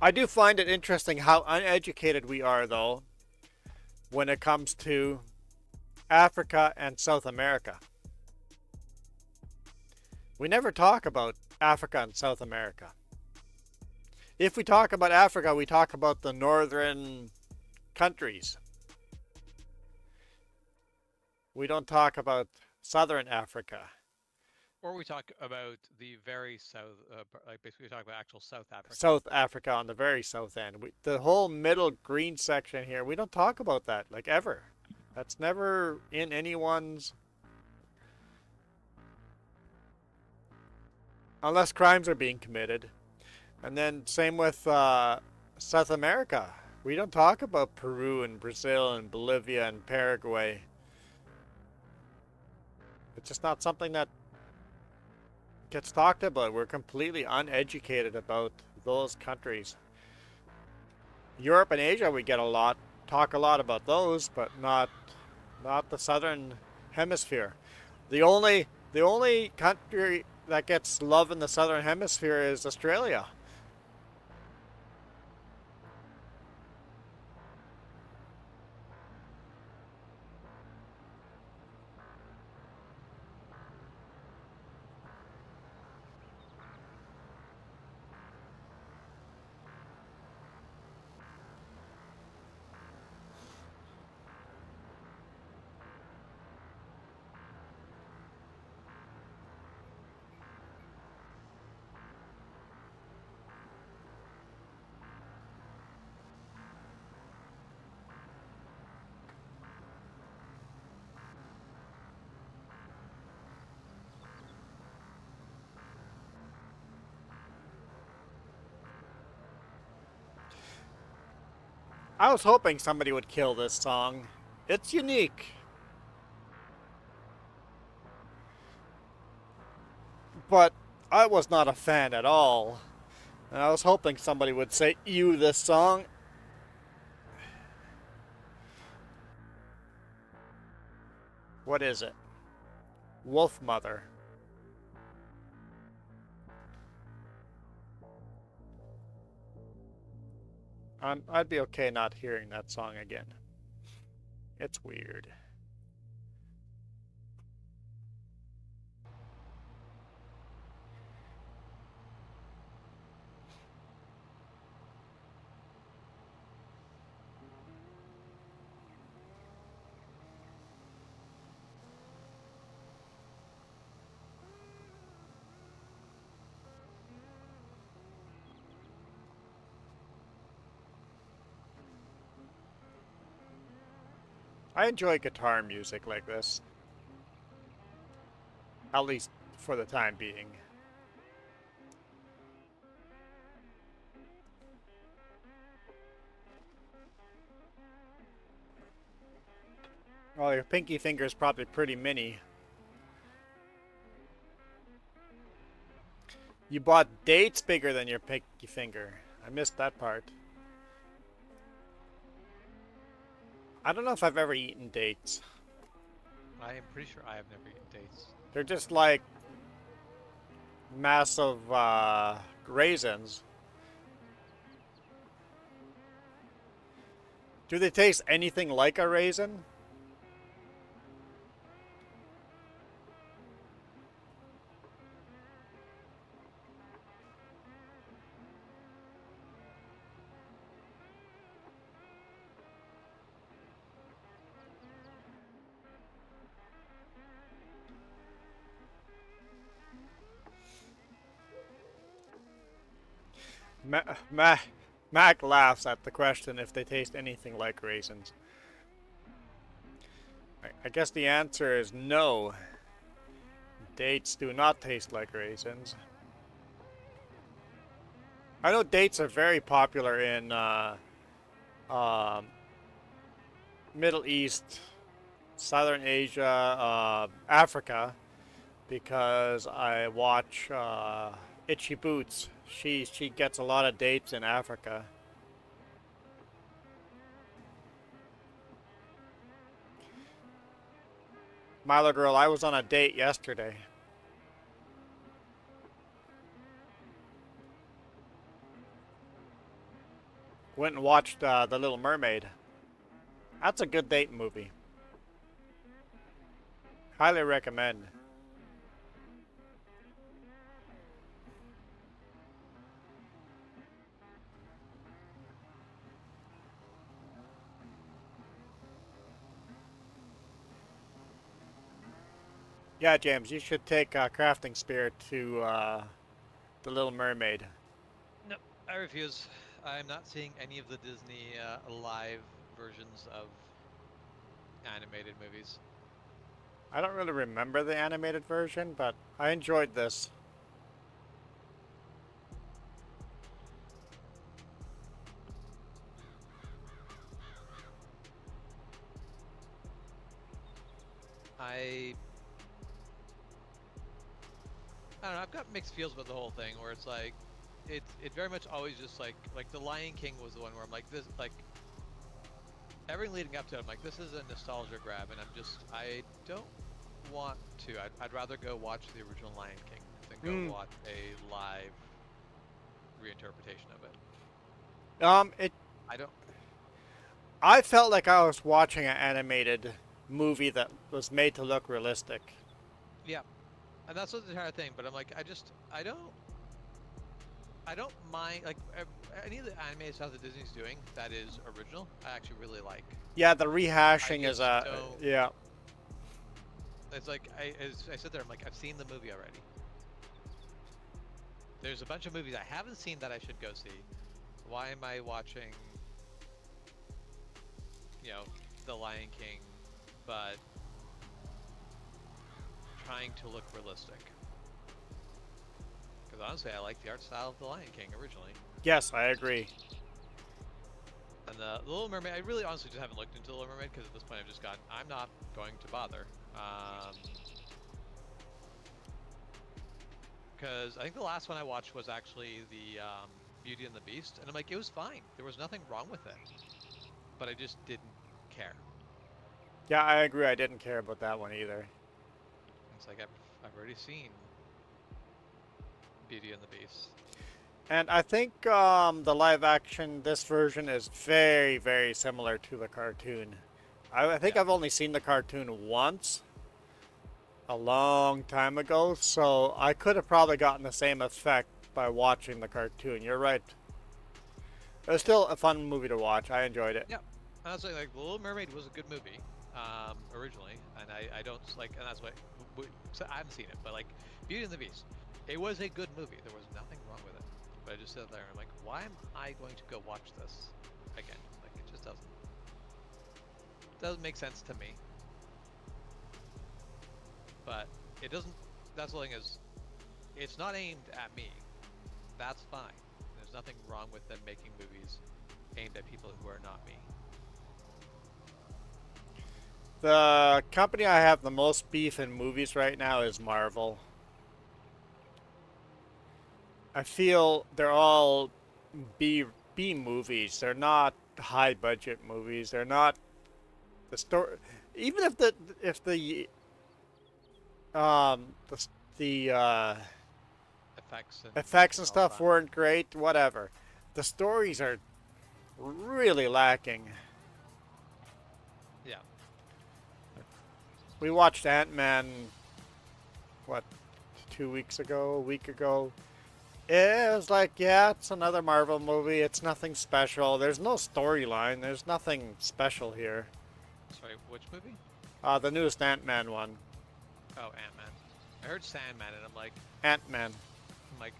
I do find it interesting how uneducated we are, though, when it comes to Africa and South America. We never talk about Africa and South America. If we talk about Africa, we talk about the northern countries. We don't talk about southern Africa. Or we talk about the very south, like basically we talk about actual South Africa. South Africa on the very south end. The whole middle green section here, we don't talk about that, like, ever. That's never in anyone's... Unless crimes are being committed. And then same with South America. We don't talk about Peru and Brazil and Bolivia and Paraguay. It's just not something that gets talked about. We're completely uneducated about those countries. Europe and Asia we talk a lot about those, but not the southern hemisphere. The only country that gets love in the southern hemisphere is Australia. I was hoping somebody would kill this song. It's unique. But I was not a fan at all. And I was hoping somebody would say, "Ew, this song." What is it? Wolf Mother. I'd be okay not hearing that song again. It's weird. I enjoy guitar music like this. At least for the time being. Well, your pinky finger is probably pretty mini. You bought dates bigger than your pinky finger. I missed that part. I don't know if I've ever eaten dates. I am pretty sure I have never eaten dates. They're just like massive raisins. Do they taste anything like a raisin? Ma- Ma- Mac laughs at the question if they taste anything like raisins. I guess the answer is no. Dates do not taste like raisins. I know dates are very popular in um, Middle East, Southern Asia, Africa, because I watch Itchy Boots. She gets a lot of dates in Africa. Milo girl, I was on a date yesterday. Went and watched The Little Mermaid. That's a good date movie. Highly recommend. Yeah, James, you should take Crafting Spirit to The Little Mermaid. No, I refuse. I'm not seeing any of the Disney live versions of animated movies. I don't really remember the animated version, but I enjoyed this. I I don't know. I've got mixed feels about the whole thing, where it's like, it very much always just like the Lion King was the one where I'm like this like everything leading up to it. I'm like, this is a nostalgia grab, and I don't want to. I'd rather go watch the original Lion King than go watch a live reinterpretation of it. I don't. I felt like I was watching an animated movie that was made to look realistic. Yeah, and that's what the entire thing. But I'm like, I don't mind like any of the anime stuff that Disney's doing that is original. I actually really like. Yeah, the rehashing is don't- yeah. It's like as I sit there, I'm like, I've seen the movie already. There's a bunch of movies I haven't seen that I should go see. Why am I watching, The Lion King, but trying to look realistic? Because honestly, I like the art style of The Lion King originally. Yes, I agree. And the Little Mermaid, I really honestly just haven't looked into The Little Mermaid, because at this point I've just gone, I'm not going to bother. Because I think the last one I watched was actually the Beauty and the Beast, and I'm like, it was fine. There was nothing wrong with it, but I just didn't care. Yeah, I agree. I didn't care about that one either. It's like I've already seen Beauty and the Beast. And I think the live action, this version is very, very similar to the cartoon. I think I've only seen the cartoon once, a long time ago, so I could have probably gotten the same effect by watching the cartoon. You're right. It was still a fun movie to watch. I enjoyed it. Yeah, honestly, like The Little Mermaid was a good movie originally, and I don't like, and that's why so I haven't seen it, but like Beauty and the Beast, it was a good movie. There was nothing wrong with it, but I just sit there and I'm like, why am I going to go watch this again? Like, it just doesn't make sense to me. But it doesn't. That's the thing, is it's not aimed at me. That's fine. There's nothing wrong with them making movies aimed at people who are not me. The company I have the most beef in movies right now is Marvel. I feel they're all B movies. They're not high budget movies. They're not the story. Even if the effects and stuff weren't great, whatever. The stories are really lacking. Yeah. We watched Ant-Man, what, 2 weeks ago, a week ago. It was like, yeah, it's another Marvel movie. It's nothing special. There's no storyline. There's nothing special here. Sorry, which movie? The newest Ant-Man one. Oh, Ant-Man. I heard Sandman, and I'm like, Ant-Man.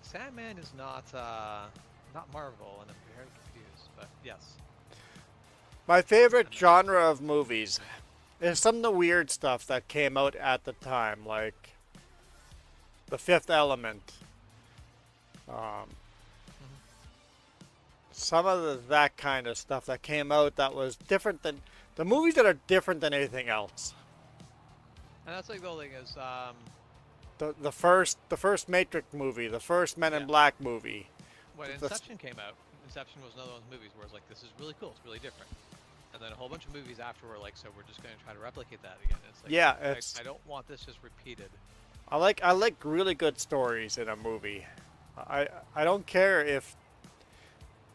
Sandman is not not Marvel, and I'm very confused. But yes, My favorite and genre of movies is some of the weird stuff that came out at the time, like The Fifth Element. Um, mhm. some of that kind of stuff that came out that was different than the movies that are different than anything else. And that's like the whole thing is, The first Matrix movie, the first Men in yeah. Black movie. When The, the, Inception came out, Inception was another one of those movies where it's like, this is really cool, it's really different. And then a whole bunch of movies after were like, so we're just going to try to replicate that again. It's like, yeah, it's I don't want this just repeated. I like really good stories in a movie. I don't care if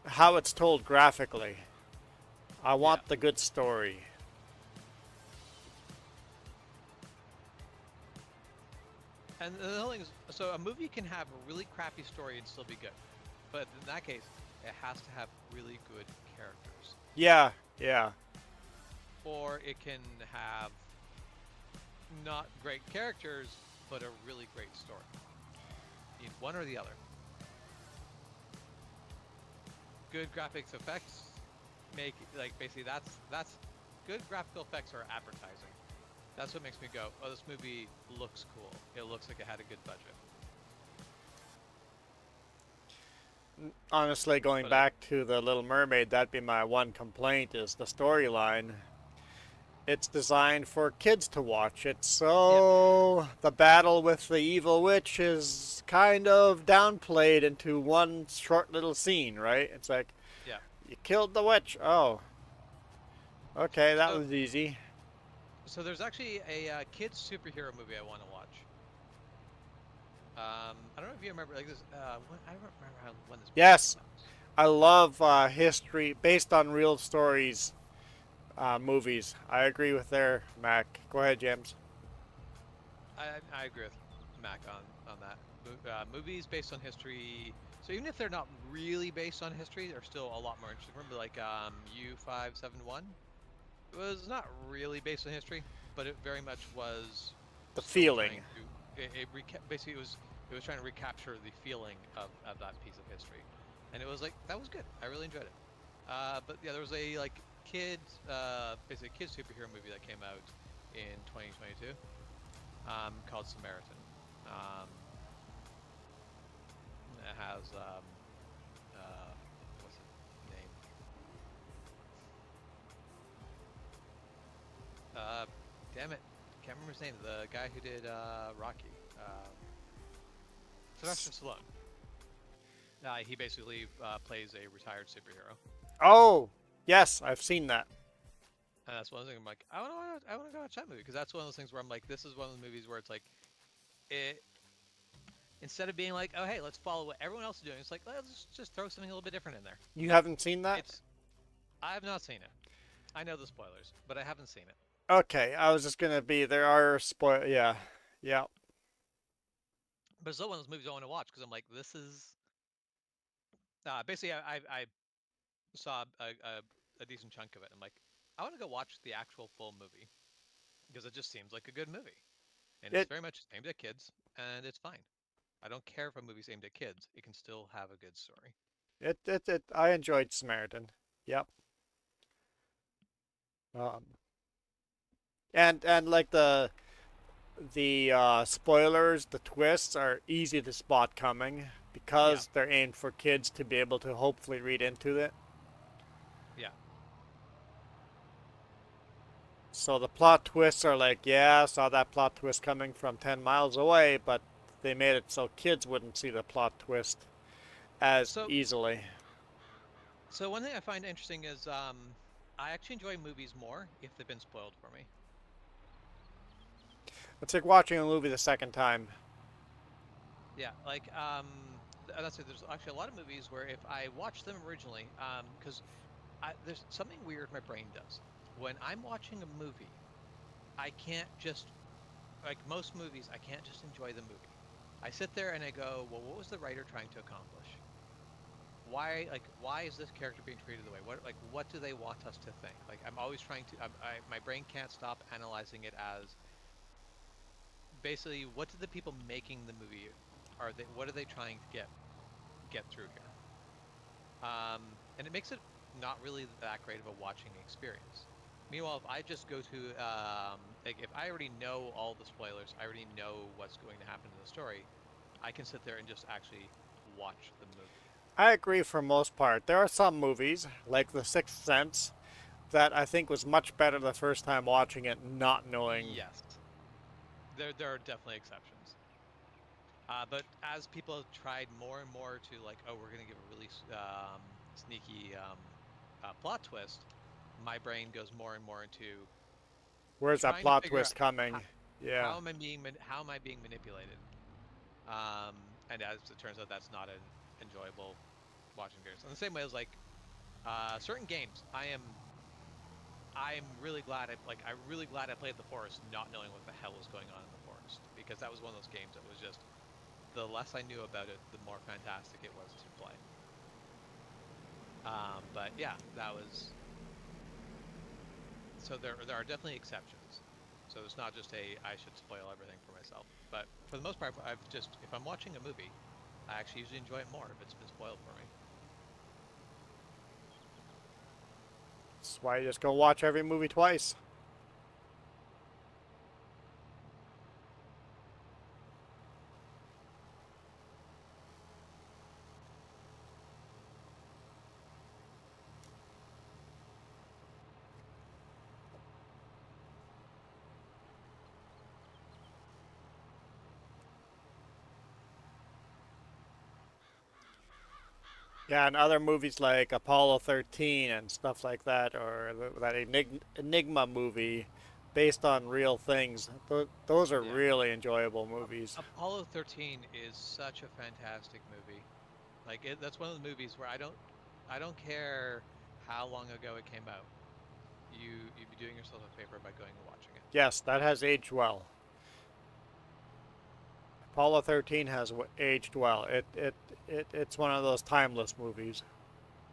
how it's told graphically. I Yeah. want the good story. And the whole thing is, so a movie can have a really crappy story and still be good. But in that case, it has to have really good characters. Yeah, yeah. Or it can have not great characters, but a really great story. You need one or the other. Good graphics effects make, like, basically that's good graphical effects are advertising. That's what makes me go, oh, this movie looks cool. It looks like it had a good budget. Honestly, going But back to the Little Mermaid, that'd be my one complaint is the storyline. It's designed for kids to watch. It's yeah, so the battle with the evil witch is kind of downplayed into one short little scene, right? It's like yeah. you killed the witch. Oh, okay, that So was easy. so there's actually a kids superhero movie I want to watch. I don't know if you remember like this. I don't remember when this movie Yes, came out. I love history based on real stories movies. I agree with there, Mac. Go ahead, James. I agree with Mac on that. Movies based on history. So even if they're not really based on history, they're still a lot more interesting. Remember, like U571 was not really based on history, but it very much was The still feeling. trying to. Basically it was trying to recapture the feeling of that piece of history, and it was like that was good. I really enjoyed it. But yeah, there was a like kids, basically a kids superhero movie that came out in 2022, called Samaritan. Um, it has what's his name? Uh, damn it, can't remember his name. The guy who did Rocky, Sylvester Stallone. He basically plays a retired superhero. Oh, yes, I've seen that. And that's one of the things I'm like, I want to go watch that movie because that's one of those things where I'm like, this is one of the movies where it's like, it instead of being like, oh hey, let's follow what everyone else is doing, it's like let's just throw something a little bit different in there. You haven't seen that? It's I have not seen it. I know the spoilers, but I haven't seen it. Okay, I was just gonna be. There are spoil. Yeah, yeah. But it's still one of those movies I want to watch because I'm like, this is basically I saw a decent chunk of it. I'm like, I want to go watch the actual full movie because it just seems like a good movie, and it's It very much aimed at kids, and it's fine. I don't care if a movie's aimed at kids; it can still have a good story. it. I enjoyed Samaritan. Yep. Um, and like the spoilers, the twists are easy to spot coming Yeah, because they're aimed for kids to be able to hopefully read into it. yeah. So the plot twists are like, yeah, I saw that plot twist coming from 10 miles away, but they made it so kids wouldn't see the plot twist as So, easily. so one thing I find interesting is I actually enjoy movies more if they've been spoiled for me. It's like watching a movie the second time. Yeah, like that's it. There's actually a lot of movies where if I watch them originally, because there's something weird my brain does when I'm watching a movie. I can't just like most movies. I can't just enjoy the movie. I sit there and I go, well, what was the writer trying to accomplish? Why is this character being treated the way? What do they want us to think? Like I'm always trying to. My brain can't stop analyzing it as basically what did the people making the movie are they? What are they trying to get through here? And it makes it not really that great of a watching experience. Meanwhile, if I just go to like if I already know all the spoilers, I already know what's going to happen in the story, I can sit there and just actually watch the movie. I agree for most part. There are some movies, like The Sixth Sense, that I think was much better the first time watching it, not knowing. Yes, there are definitely exceptions. But as people have tried more and more to like, oh, we're gonna give a really sneaky plot twist, my brain goes more and more into Where's that trying to plot figure out twist coming? Yeah. how am I being manipulated? And as it turns out, that's not an enjoyable watching experience. In the same way as like certain games, I'm really glad I'm really glad I played The Forest, not knowing what the hell was going on in the forest, because that was one of those games that was just the less I knew about it, the more fantastic it was to play. But yeah, that was so there are definitely exceptions. So it's not just a I should spoil everything for myself. But for the most part, I've just if I'm watching a movie, I actually usually enjoy it more if it's been spoiled for me. That's why you just go watch every movie twice. Yeah, and other movies like Apollo 13 and stuff like that, or that Enigma movie based on real things. Those are Yeah. really enjoyable movies. Apollo 13 is such a fantastic movie. That's one of the movies where I don't care how long ago it came out. You'd be doing yourself a favor by going and watching it. Yes, that has aged well. Apollo 13 has aged well. It's one of those timeless movies.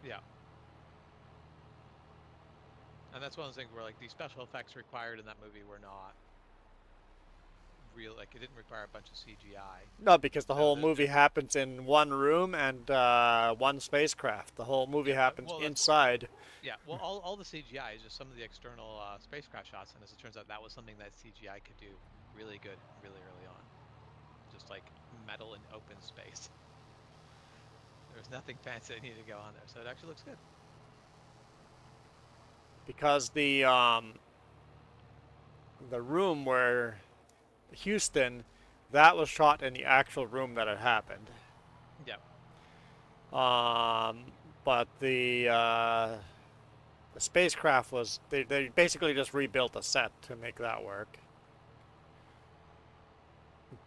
Yeah. And that's one of those things where like the special effects required in that movie were not real. Like it didn't require a bunch of CGI. No, because the No, whole movie happens in one room and one spacecraft. The whole movie yeah. happens Well, that's inside. yeah. Well, all the CGI is just some of the external spacecraft shots, and as it turns out, that was something that CGI could do really good really early on. Just like metal in open space. There was nothing fancy that needed to go on there, so it actually looks good. Because the room where Houston, that was shot in the actual room that it happened. Yeah. Um, but the spacecraft was they basically just rebuilt a set to make that work,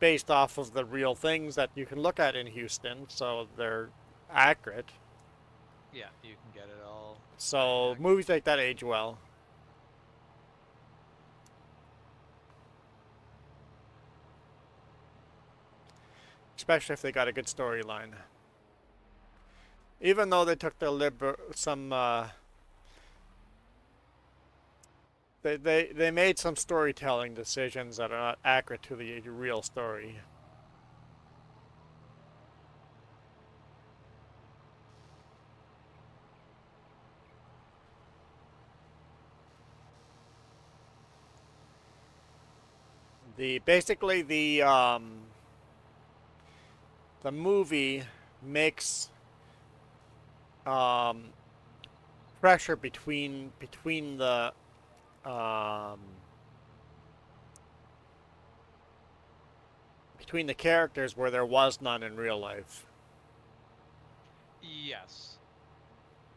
based off of the real things that you can look at in Houston, so they're accurate. Yeah, you can get it all very So accurate. movies like that age well, especially if they got a good storyline. Even though they took the some they made some storytelling decisions that are not accurate to the real story. Basically the movie makes um, pressure between um, the characters where there was none in real life. Yes,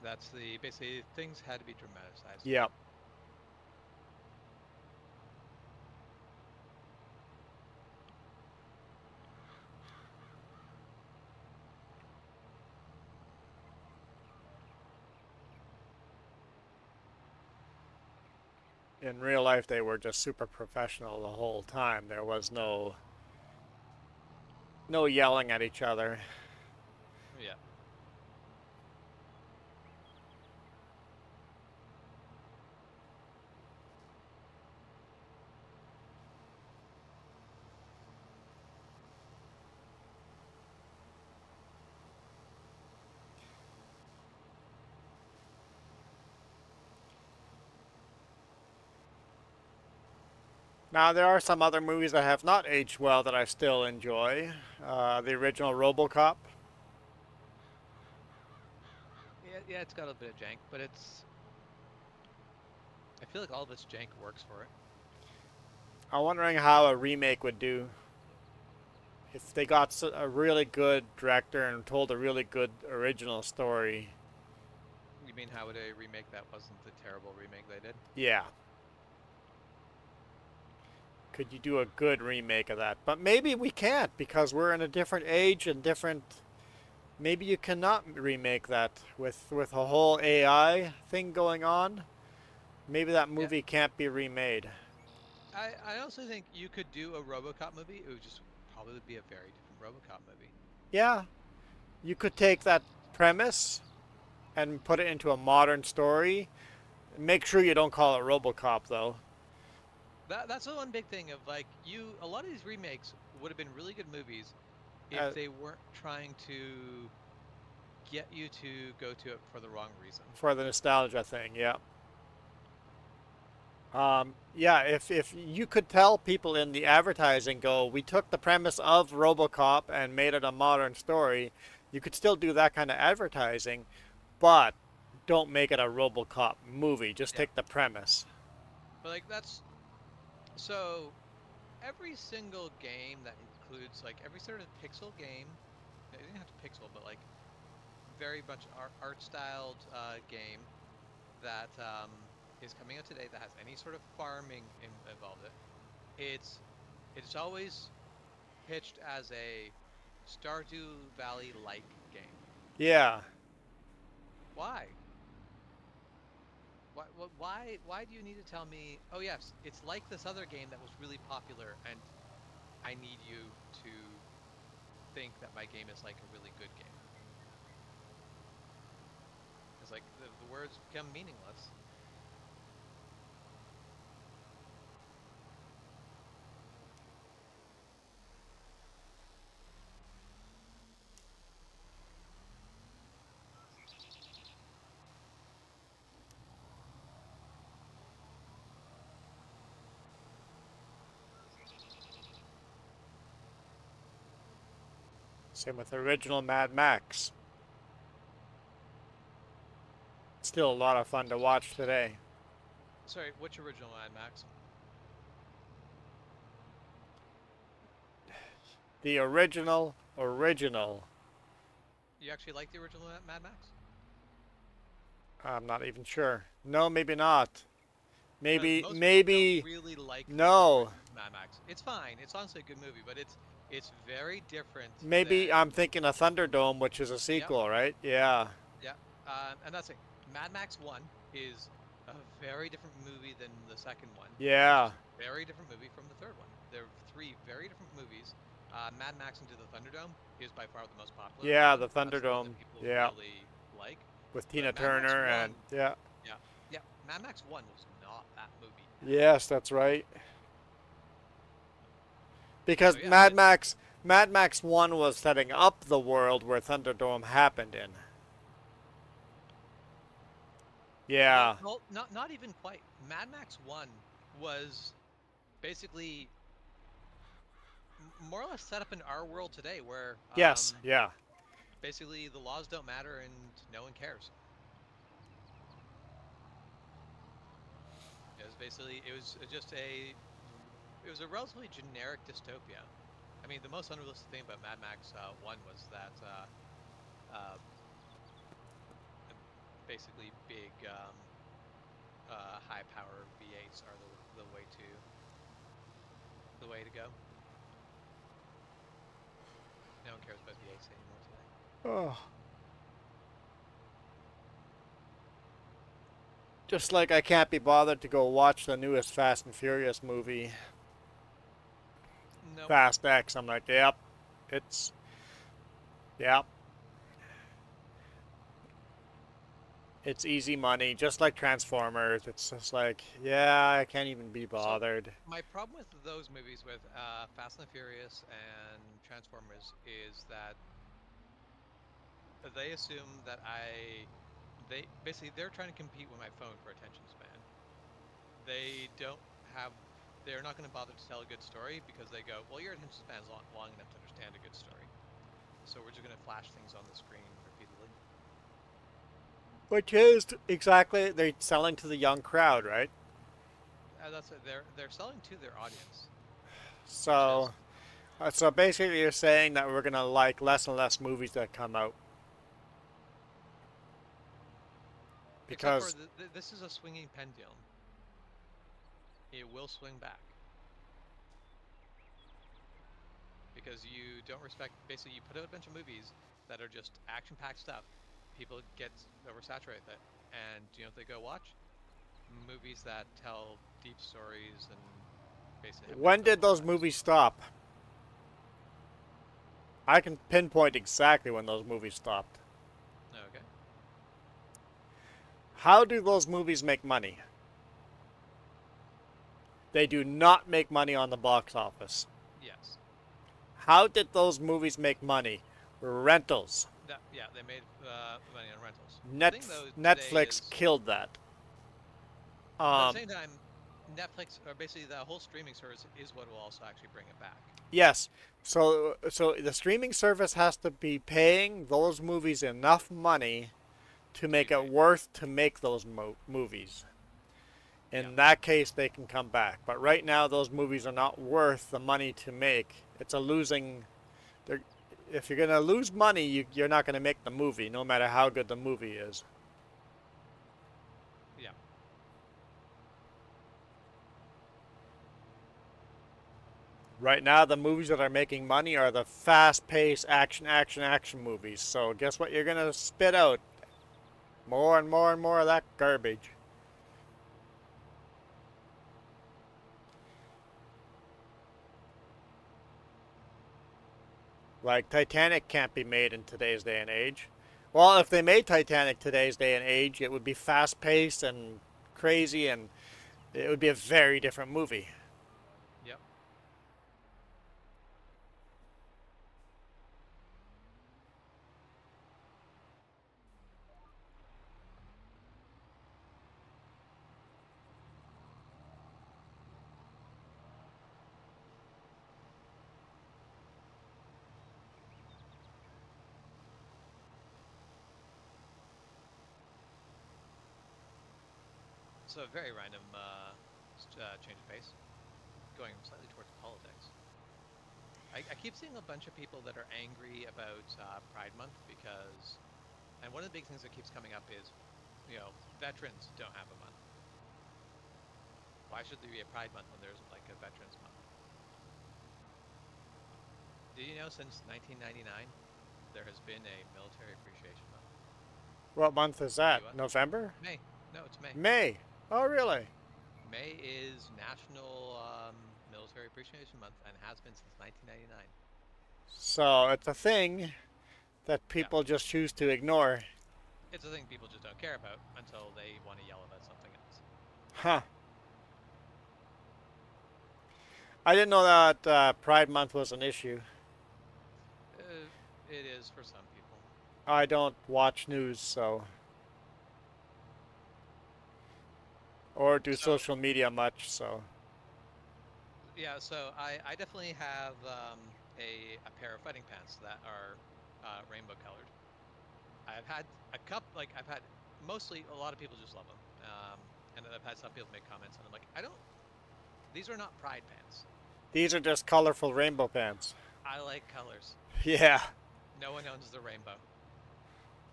that's the basically things had to be dramatized a bit. Yep. In real life, they were just super professional the whole time. There was no yelling at each other. Yeah. Now, there are some other movies that have not aged well that I still enjoy. The original RoboCop. Yeah, yeah, it's got a bit of jank, but I feel like all of its jank works for it. I'm wondering how a remake would do if they got a really good director and told a really good original story. You mean how would a remake that wasn't the terrible remake they did? Yeah. Could you do a good remake of that? But maybe we can't because we're in a different age and different. Maybe you cannot remake that with a whole AI thing going on. Maybe that Yeah, movie can't be remade. I also think you could do a RoboCop movie. It would just probably would be a very different RoboCop movie. Yeah, you could take that premise and put it into a modern story. Make sure you don't call it RoboCop though. That's the one big thing of like a lot of these remakes would have been really good movies if Uh, they weren't trying to get you to go to it for the wrong reason. for the nostalgia thing, yeah. Yeah, if you could tell people in the advertising, go, we took the premise of RoboCop and made it a modern story, you could still do that kind of advertising, but don't make it a RoboCop movie. Just Yeah, take the premise. but like that's so every single game that includes like every sort of pixel game, it didn't have to pixel, but like very much art styled game that is coming out today that has any sort of farming involved it. It's always pitched as a Stardew Valley like game. Yeah, Why? Why do you need to tell me, oh yes, it's like this other game that was really popular and I need you to think that my game is like a really good game? It's like the words become meaningless. same with the original Mad Max. Still a lot of fun to watch today. Sorry, which original Mad Max? The original. You actually like the original Mad Max? I'm not even sure. No, maybe not. Because Maybe, most people don't maybe, really like the no. original Mad Max. It's fine. It's honestly a good movie, but it's very different Maybe than. I'm thinking of Thunderdome, which is a Yep, sequel, right? Yeah. yeah, and that's it. Mad Max One is a very different movie than the second one, which Yeah. is a very different movie from the third one. They're three very different movies. Mad Max Into the Thunderdome is by far the most popular Yeah, one. the That's the one Thunderdome. that people Yeah. really like. With Tina But Mad Max Turner and One, yeah. yeah, yeah, Mad Max One was not that movie at all. Yes, that's right. So Because yeah, Mad Max 1 was setting up the world where Thunderdome happened in. well, Yeah. well, not even quite. Mad Max One was basically more or less set up in our world today, where Yes. Yeah. basically the laws don't matter and no one cares. It was basically it was a relatively generic dystopia. I mean, the most unrealistic thing about Mad Max One was that uh, basically big high power V8s are the way to go. No one cares about V8s anymore today. Oh. Just like I can't be bothered to go watch the newest Fast and Furious movie, Nope. Fast X. I'm like, yep. It's yep. It's easy money, just like Transformers. It's just like, yeah, I can't even be So bothered. my problem with those movies, with Fast and the Furious and Transformers, is that they assume that they basically they're trying to compete with my phone for attention span. They don't have they're not going to bother to tell a good story because they go, well, your attention span is long enough to understand a good story. So we're just going to flash things on the screen repeatedly. Which is exactly, they're selling to the young crowd, right? That's it. They're selling to their audience, which is So, so basically you're saying that we're going to like less and less movies that come out. except for Because, this is a swinging pendulum. It will swing back because you don't respect. Basically, you put out a bunch of movies that are just action-packed stuff. People get oversaturated with it, and do you know what they go watch? Movies that tell deep stories and basically have when did meaningful those concepts. movies stop? I can pinpoint exactly when those movies stopped. Okay. How do those movies make money? They do not make money on the box office. Yes. How did those movies make money? Rentals. Yeah, they made money on rentals. The Net, thing though today Netflix is, killed that. but at the same time, Netflix or basically the whole streaming service is what will also actually bring it back. Yes. So the streaming service has to be paying those movies enough money to To be make it made. worth to make those movies. Yeah. In that case, they can come back. But right now, those movies are not worth the money to make. It's a losing. If you're going to lose money, you're not going to make the movie, no matter how good the movie is. Yeah. Right now, the movies that are making money are the fast-paced action movies. So guess what you're going to spit out? More and more and more of that garbage. Like Titanic can't be made in today's day and age. Well, if they made Titanic today's day and age, it would be fast-paced and crazy, and it would be a very different movie. Yep. So a very random change of pace, going slightly towards politics. I keep seeing a bunch of people that are angry about Pride Month because, and one of the big things that keeps coming up is, veterans don't have a month. Why should there be a Pride Month when there's like a Veterans Month? Did you know since 1999 there has been a Military Appreciation Month What month is in the that? U.S.? November? May. No, it's May. May. Oh, really? May is National Military Appreciation Month and has been since 1999. So it's a thing that Yeah, people just choose to ignore. it's a thing people just don't care about until they want to yell about something else. Huh. I didn't know that Pride Month was an issue. It is for some people. I don't watch news, so. Or do So social media much, so. yeah, so I definitely have a pair of fighting pants that are rainbow colored. I've had a couple, like I've had mostly a lot of people just love them, and then I've had some people make comments, and I'm like, I don't. These are not pride pants. These are just colorful rainbow pants. I like colors. Yeah. No one owns the rainbow.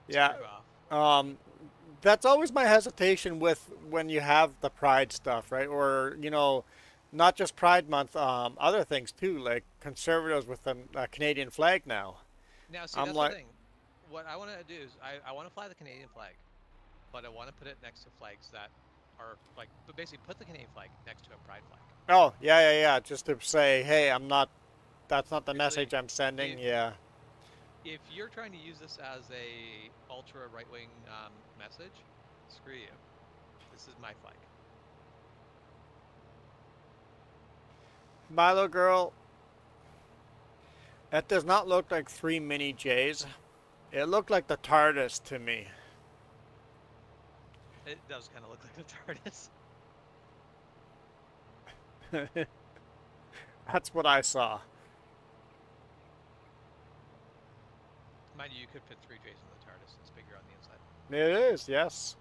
Yeah. Screw off. That's always my hesitation with when you have the Pride stuff, right? Or, not just Pride Month, other things too, like conservatives with the Canadian flag now. Now, see, I'm that's the like, thing. What I want to do is I want to fly the Canadian flag, but I want to put it next to flags that are like, but basically put the Canadian flag next to a pride flag. oh, yeah, just to say, hey, that's not the Basically, message I'm sending. if Yeah. if you're trying to use this as a ultra right wing message, screw you. This is my flag. Milo girl, that does not look like three mini J's. It looked like the TARDIS to me. It does kind of look like the TARDIS. That's what I saw. Mind you, you could fit 3 J's in the TARDIS. It's bigger on the inside. It is, yes.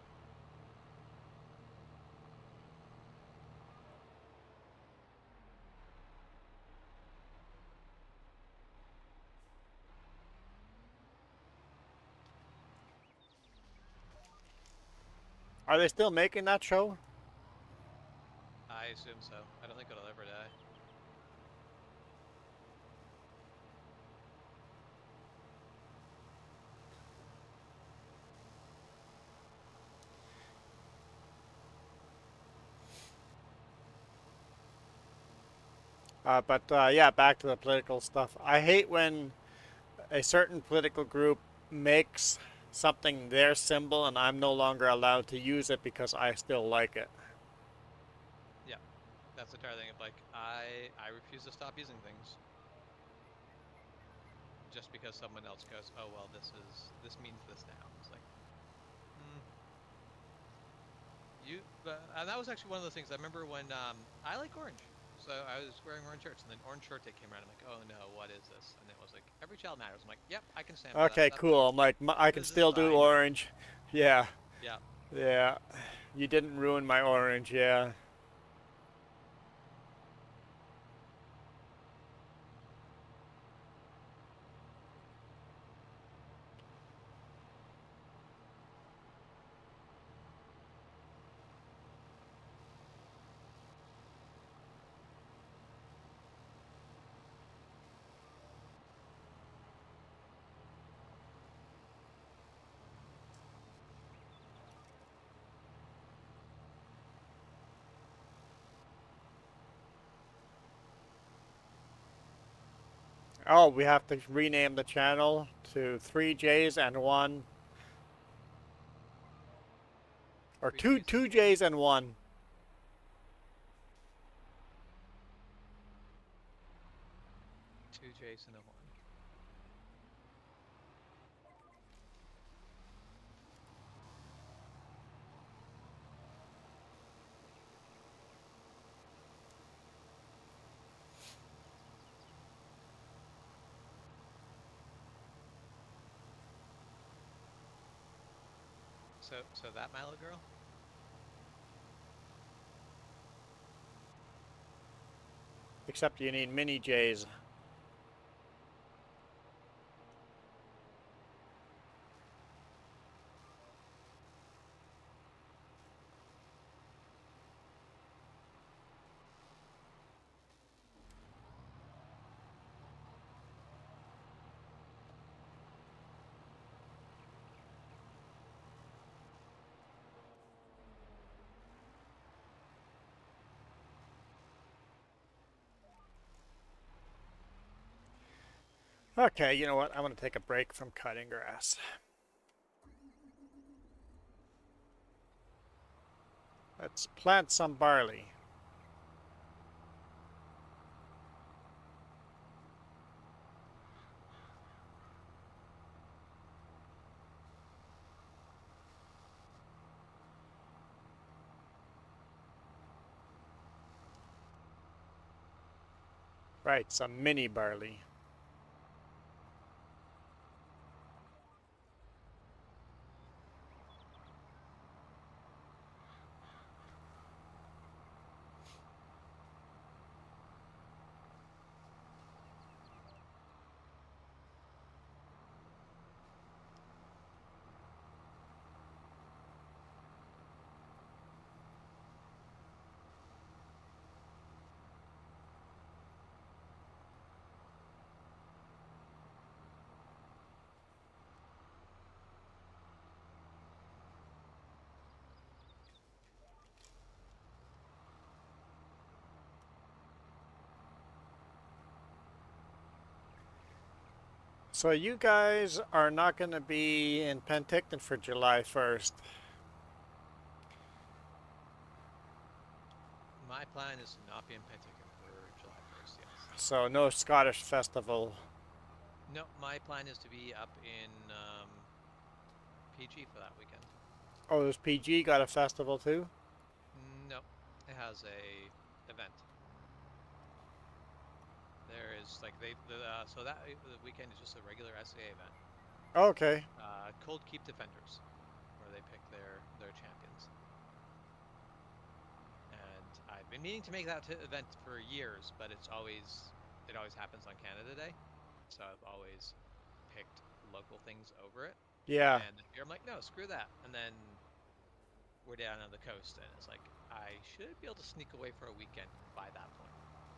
Are they still making that show? I assume so. I don't think it'll ever die. Yeah, back to the political stuff. I hate when a certain political group makes something their symbol and I'm no longer allowed to use it because I still like it. Yeah, that's the entire thing. Of like, I refuse to stop using things just because someone else goes, oh well, this means this now. It's like, hmm. And that was actually one of the things I remember when I like orange. So I was wearing orange shirts, and then orange shirt day came around. I'm like, oh no, what is this? And it was like, every child matters. I'm like, yep, I can stand for that. Okay, That's fine. cool. I'm like, I can This is still do fine. orange. Yeah, Yeah. yeah. You didn't ruin my orange, yeah. Oh, we have to rename the channel to 3Js and 1. Or 2Js and 1. 2 Jason and 1. So that Milo girl? Except you need mini Js. Okay, you know what? I'm going to take a break from cutting grass. Let's plant some barley. Right, some mini barley. So you guys are not going to be in Penticton for July 1st. My plan is to not be in Penticton for July 1st, yes. So no Scottish festival. No, my plan is to be up in PG for that weekend. Oh, does PG got a festival too? No, it has a event. There is like so that the weekend is just a regular SAA event. Okay. Cold Keep Defenders, where they pick their champions. And I've been meaning to make that event for years, but it always happens on Canada Day, so I've always picked local things over it. Yeah. And here I'm like, no, screw that. And then we're down on the coast, and it's like I should be able to sneak away for a weekend by that point.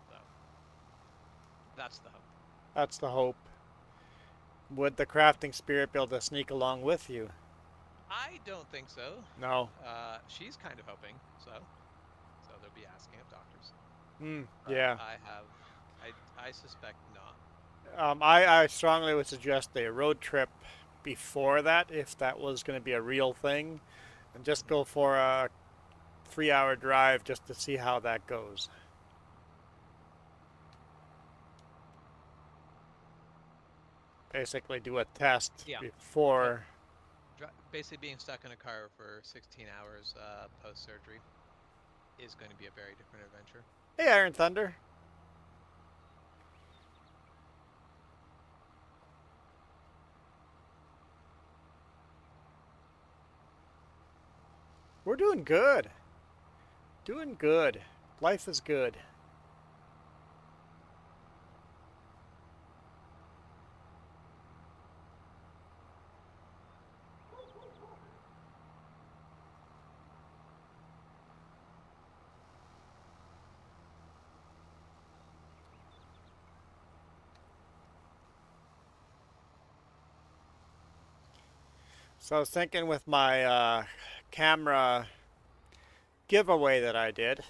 So that's the hope. That's the hope. Would the crafting spirit be able to sneak along with you? I don't think so. No. She's kind of hoping so they'll be asking of doctors. But Yeah. I suspect not. I strongly would suggest a road trip before that, if that was going to be a real thing, and just go for a 3-hour drive just to see how that goes. Basically, do a test Yeah. before. Basically, being stuck in a car for 16 hours post surgery is going to be a very different adventure. Hey, Iron Thunder. We're doing good. Doing good. Life is good. So I was thinking with my camera giveaway that I did.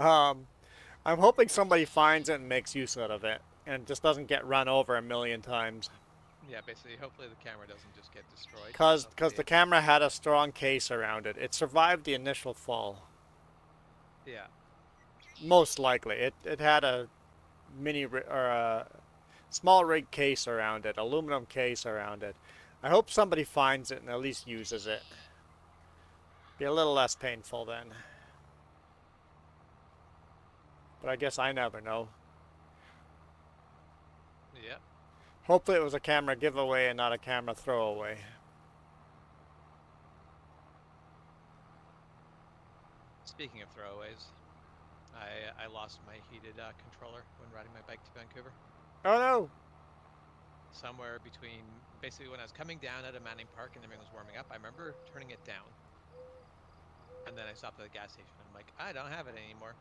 um, I'm hoping somebody finds it and makes use out of it and just doesn't get run over a million times. Yeah, basically, hopefully the camera doesn't just get destroyed. Because the camera had a strong case around it. It survived the initial fall. Yeah. Most likely. It had a or a small rig case around it, aluminum case around it. I hope somebody finds it and at least uses it. Be a little less painful then. But I guess I never know. Yep. Hopefully it was a camera giveaway and not a camera throwaway. Speaking of throwaways, I lost my heated controller when riding my bike to Vancouver. Oh no! Somewhere between, basically when I was coming down out of Manning Park and everything was warming up, I remember turning it down. And then I stopped at the gas station. I'm like, I don't have it anymore.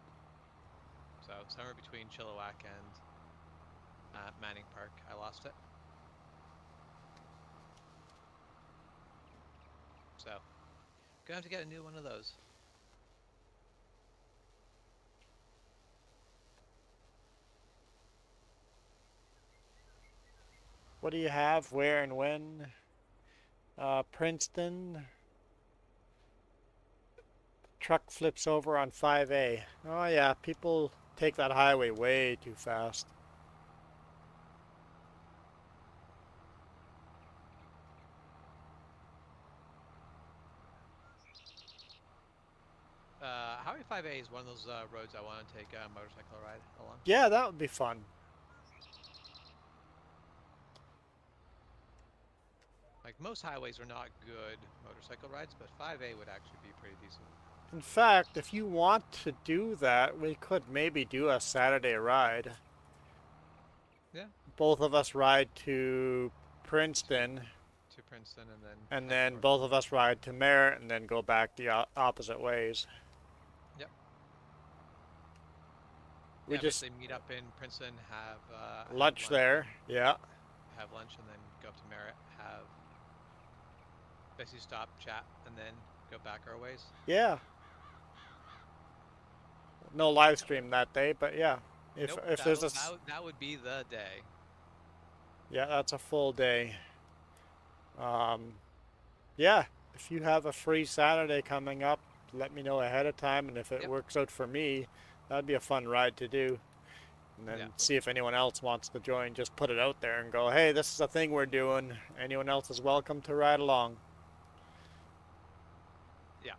So somewhere between Chilliwack and Manning Park, I lost it. So, gonna have to get a new one of those. What do you have? Where and when? Princeton. Truck flips over on 5A. Oh yeah, people take that highway way too fast. Highway 5A is one of those roads I want to take a motorcycle ride along. Yeah, that would be fun. Like most highways are not good motorcycle rides, but 5A would actually be pretty decent. In fact, if you want to do that, we could maybe do a Saturday ride. Yeah. Both of us ride to Princeton, To Princeton and and head then north. both of us ride to Merritt, and then go back the opposite ways. Yep. We Yeah, just basically meet up in Princeton, have lunch there. Yeah. have lunch, and then go up to Merritt, have basically stop, chat, and then go back our ways. Yeah. No live stream that day, but yeah. Nope, If there's a that would be the day. yeah, that's a full day. Yeah, if you have a free Saturday coming up, let me know ahead of time, and if it Yep. works out for me, that'd be a fun ride to do. And then Yeah. see if anyone else wants to join. Just put it out there and go, hey, this is a thing we're doing. Anyone else is welcome to ride along. Yeah.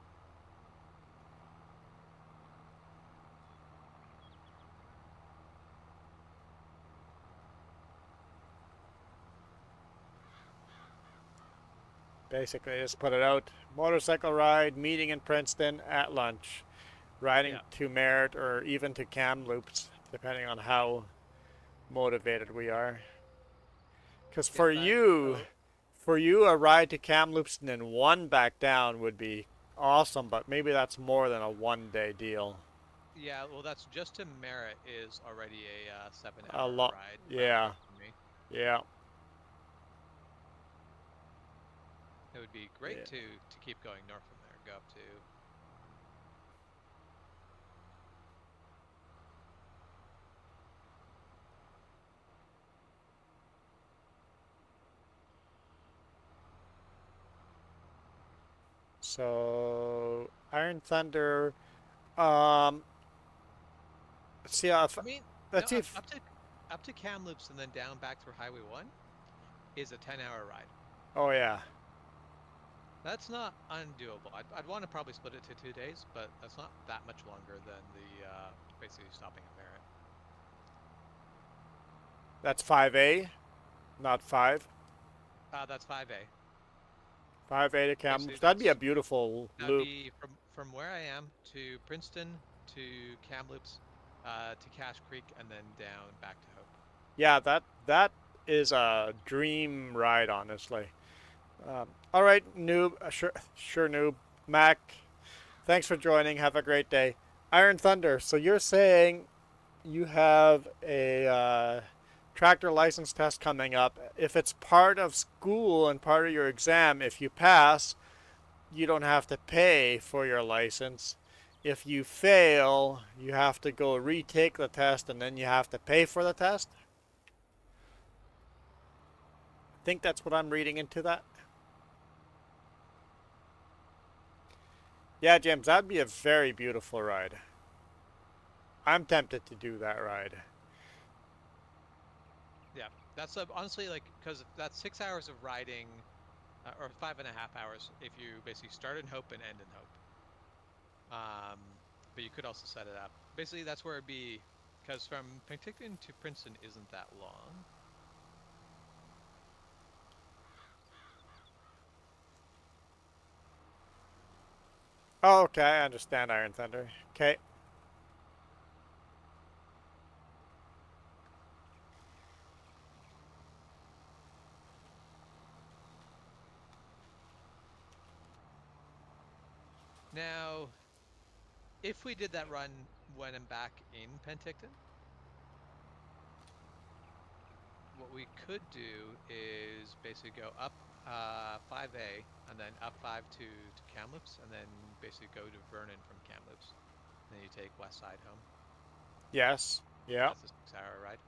Basically, just put it out. Motorcycle ride, meeting in Princeton at lunch. Riding Yeah. to Merritt or even to Kamloops, depending on how motivated we are. Because Yeah. for you, a ride to Kamloops and then one back down would be awesome, but maybe that's more than a 1 day deal. Yeah. Well, that's just to Merritt is already a A 7-hour lot, ride round yeah, trip for me. yeah, It would be great yeah. to keep going north from there. Go up to. So Iron Thunder. Um, see if I mean, no, let's see if. up to Kamloops and then down back through Highway 1 is a 10-hour ride. Oh yeah, That's not undoable. I'd want to probably split it to 2 days, but that's not that much longer than the basically stopping at Merritt. that's 5A, not 5. That's 5A. 5A to Basically, Kamloops. That'd be a beautiful that'd loop. be from where I am to Princeton to Kamloops, to Cache Creek, and then down back to Hope. Yeah, that is a dream ride, honestly. All right, noob, sure, noob, Mac. Thanks for joining. Have a great day. Iron Thunder. So you're saying you have a tractor license test coming up. If it's part of school and part of your exam, if you pass, you don't have to pay for your license. If you fail, you have to go retake the test and then you have to pay for the test. I think that's what I'm reading into that. Yeah, James, that'd be a very beautiful ride. I'm tempted to do that ride. Yeah, that's honestly like because that's 6 hours of riding, or 5.5 hours if you basically start in Hope and end in Hope. But you could also set it up. Basically, that's where it'd be, because from Penticton to Princeton isn't that long. Oh, okay, I understand Iron Thunder. Okay. Now, if we did that run when I'm back in Penticton, what we could do is basically go up 5A and then up 5 to Kamloops, and then basically go to Vernon from Kamloops. And then you take West Side home. Yes. Yeah. That's a 6-hour ride.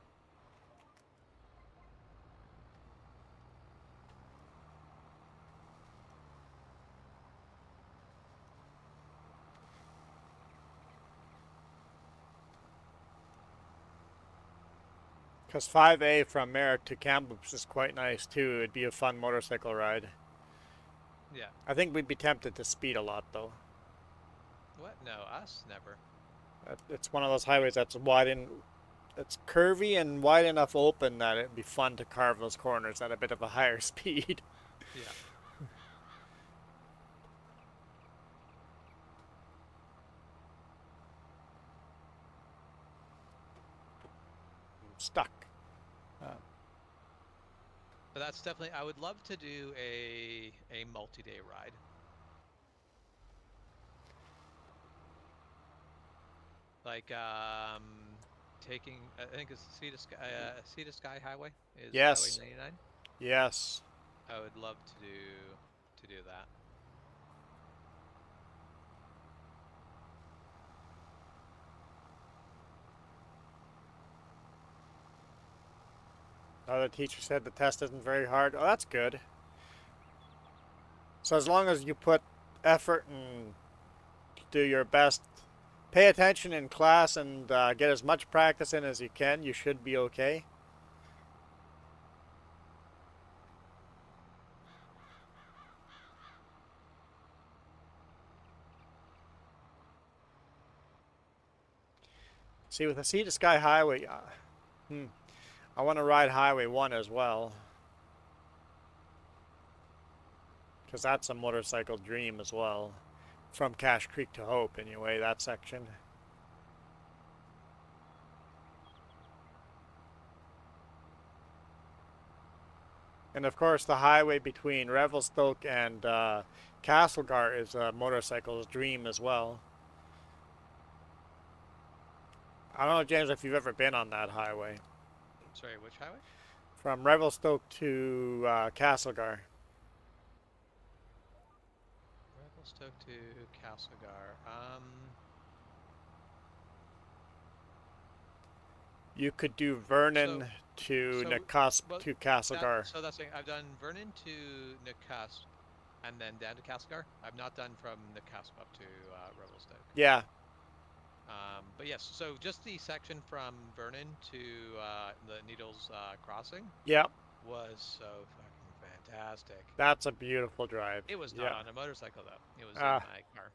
Because 5A from Merritt to Kamloops is quite nice too. It'd be a fun motorcycle ride. Yeah. I think we'd be tempted to speed a lot though. What? No, us? Never. It's one of those highways that's wide and it's curvy and wide enough open that it'd be fun to carve those corners at a bit of a higher speed. Yeah. Stuck. But that's definitely, I would love to do a multi-day ride. Like taking, I think it's the Sea to Sky Highway is Highway Yes. 99. Yes. I would love to do that. Another teacher said the test isn't very hard. Oh, that's good. So as long as you put effort and do your best, pay attention in class and get as much practice in as you can, you should be okay. See, with the Sea to Sky Highway, I want to ride Highway 1 as well. because that's a motorcycle dream as well. From Cache Creek to Hope, anyway, that section. And of course, the highway between Revelstoke and Castlegar is a motorcycle's dream as well. I don't know, James, if you've ever been on that highway. Sorry, which highway? From Revelstoke to Castlegar. Revelstoke to Castlegar. You could do Vernon to Nakusp to Castlegar. So that's saying I've done Vernon to Nakusp, and then down to Castlegar. I've not done from Nakusp up to Revelstoke. Yeah. But yes, so just the section from Vernon to the Needles Crossing. Yep. Was so fucking fantastic. That's a beautiful drive. It was not on a motorcycle though. It was in my car.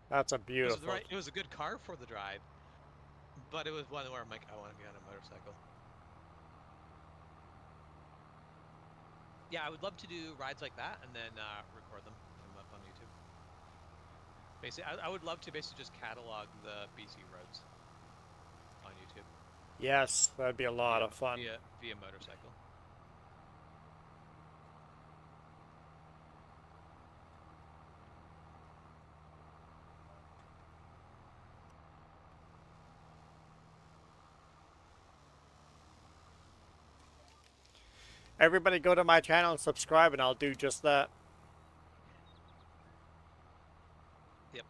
That's a beautiful. It was a good car for the drive, but it was one where I'm like, I want to be on a motorcycle. Yeah, I would love to do rides like that and then record them and put them up on YouTube. Basically, I would love to basically just catalog the BC roads on YouTube. Yes, that'd be a lot of fun. Via motorcycle. Everybody go to my channel and subscribe, and I'll do just that. Yep.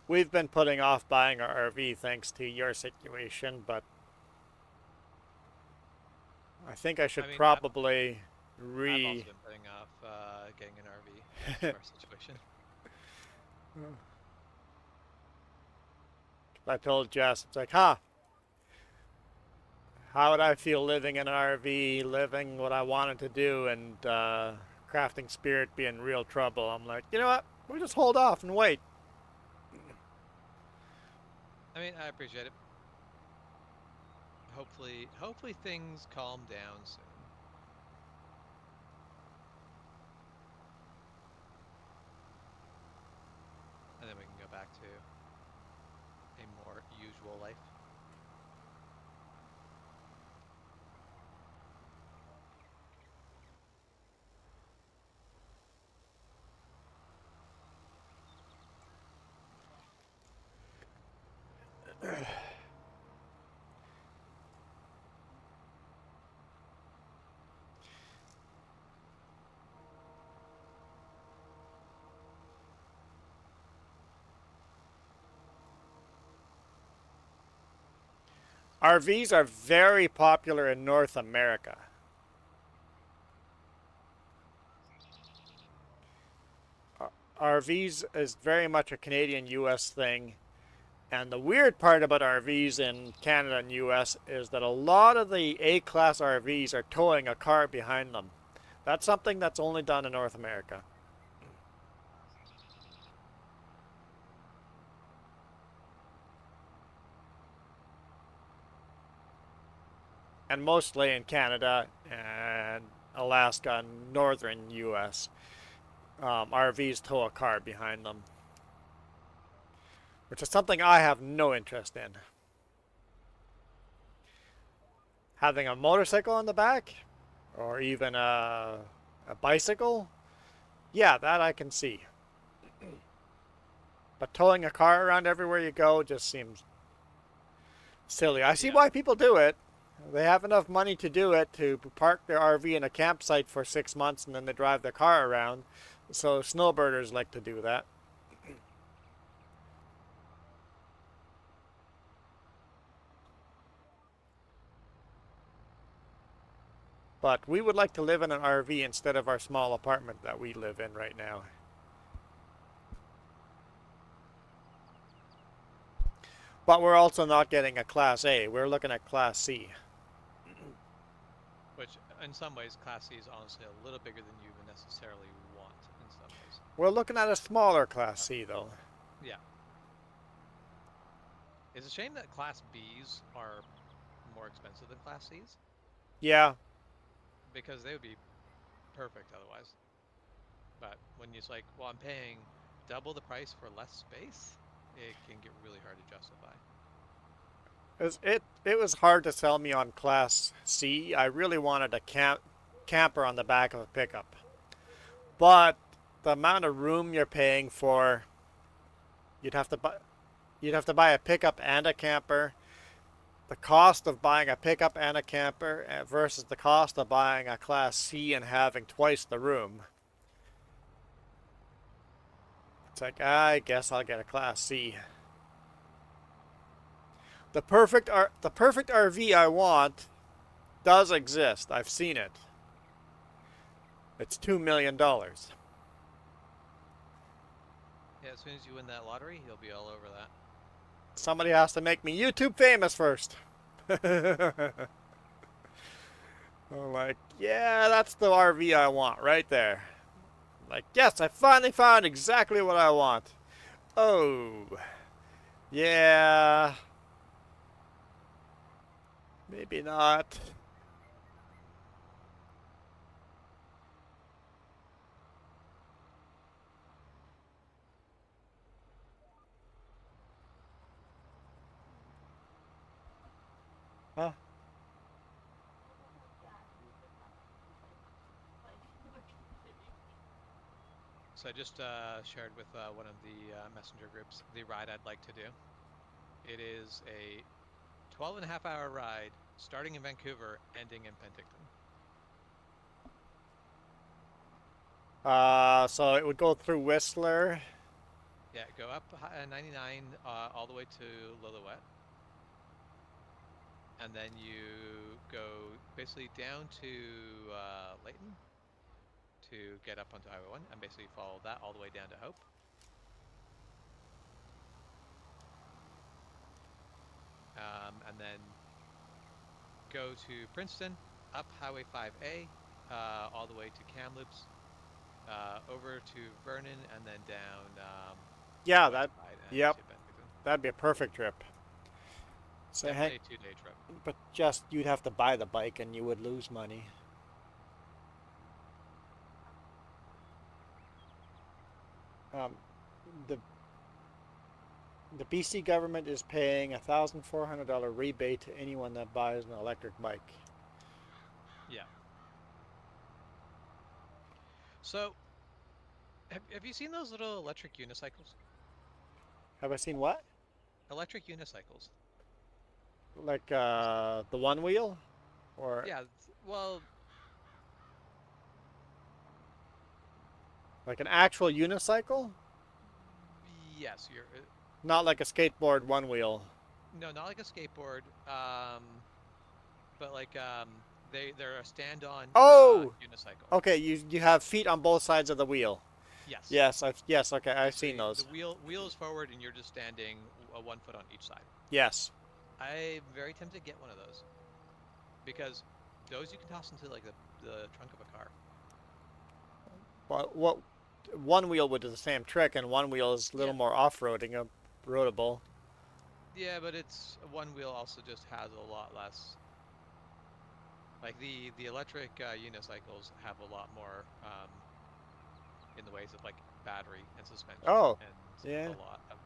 We've been putting off buying our RV thanks to your situation, but I think I should probably I've also been putting off getting an RV for our situation. I told Jess, it's like, how would I feel living in an RV, living what I wanted to do, and Crafting Spirit be in real trouble? I'm like, you know what? We'll just hold off and wait. I mean, I appreciate it. Hopefully things calm down soon. And then we can go back to a more usual life. RVs are very popular in North America. RVs is very much a Canadian-US thing. And the weird part about RVs in Canada and US is that a lot of the A-class RVs are towing a car behind them. That's something that's only done in North America. And mostly in Canada and Alaska and northern US, RVs tow a car behind them, which is something I have no interest in. Having a motorcycle on the back, or even a bicycle, yeah, that I can see. But towing a car around everywhere you go just seems silly. I see why people do it. They have enough money to do it, to park their RV in a campsite for 6 months and then they drive their car around. So snowbirders like to do that. But we would like to live in an RV instead of our small apartment that we live in right now. But we're also not getting a Class A. We're looking at Class C. Which, in some ways, Class C is honestly a little bigger than you would necessarily want, in some ways. We're looking at a smaller Class C, though. Yeah. It's a shame that Class Bs are more expensive than Class Cs. Yeah. because they would be perfect otherwise. But when it's like, well, I'm paying double the price for less space, it can get really hard to justify. It was hard to sell me on Class C. I really wanted a camper on the back of a pickup. But the amount of room you're paying for, you'd have to buy a pickup and a camper. The cost of buying a pickup and a camper versus the cost of buying a Class C and having twice the room. It's like, I guess I'll get a Class C. The perfect RV I want does exist. I've seen it. It's $2 million. Yeah, as soon as you win that lottery, he'll be all over that. Somebody has to make me YouTube famous first. I'm like, yeah, that's the RV I want right there. Like, yes, I finally found exactly what I want. Oh, yeah, maybe not. Huh? So I just shared with one of the messenger groups the ride I'd like to do. It is a 12.5 hour ride starting in Vancouver, ending in Penticton. So it would go through Whistler. Yeah, go up 99 all the way to Lillooet, and then you go basically down to Layton to get up onto Highway 1, and basically follow that all the way down to Hope. And then go to Princeton, up Highway 5A, all the way to Kamloops, over to Vernon, and then down Yeah, the west that. side and Yep, to Penticton. that'd be a perfect trip. So hey, Definitely a 2 day trip. but just you'd have to buy the bike and you would lose money. Um, the the BC government is paying $1,400 rebate to anyone that buys an electric bike. Yeah. So, have you seen those little electric unicycles? Have I seen what? Electric unicycles. Like Just- the one wheel, or Yeah, well, like an actual unicycle? yes, Not like a skateboard one wheel. no, not like a skateboard, but like they're a stand-on Oh, unicycle. okay. You have feet on both sides of the wheel. Yes. Yes. Okay, I've seen Basically, the those. wheel is forward, and you're just standing 1 foot on each side. Yes. I'm very tempted to get one of those because those you can toss into like the trunk of a car. Well, what one wheel would do the same trick, and one wheel is a little Yeah. more off-roading, roadable. Yeah, but it's one wheel also just has a lot less. Like the electric unicycles have a lot more in the ways of like battery and suspension Oh, and a yeah. lot of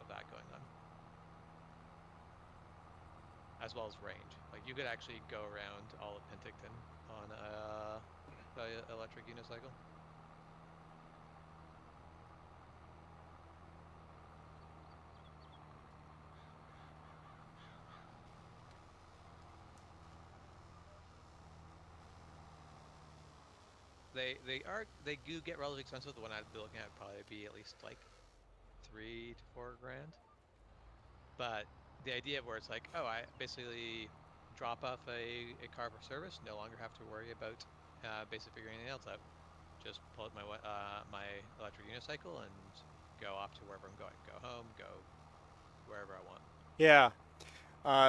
that going on, as well as range. Like you could actually go around all of Penticton on a electric unicycle. They do get relatively expensive. The one I'd be looking at would probably be at least like 3 to 4 grand. But the idea where it's like, oh, I basically drop off a car for service, no longer have to worry about basically figuring anything else out. Just pull out my electric unicycle and go off to wherever I'm going. Go home, go wherever I want. Yeah.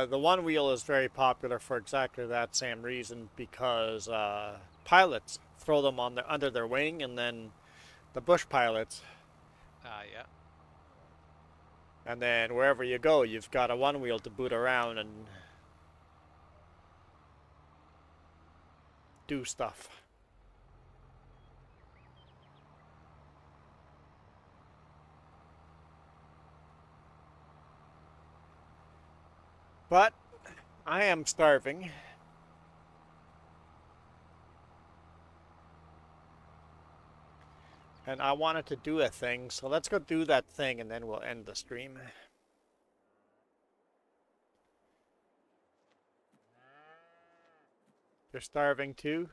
The one wheel is very popular for exactly that same reason because pilots throw them on under their wing, and then the bush pilots, Yeah. and then wherever you go, you've got a one wheel to boot around, and do stuff. But I am starving. And I wanted to do a thing, so let's go do that thing and then we'll end the stream. You're starving too?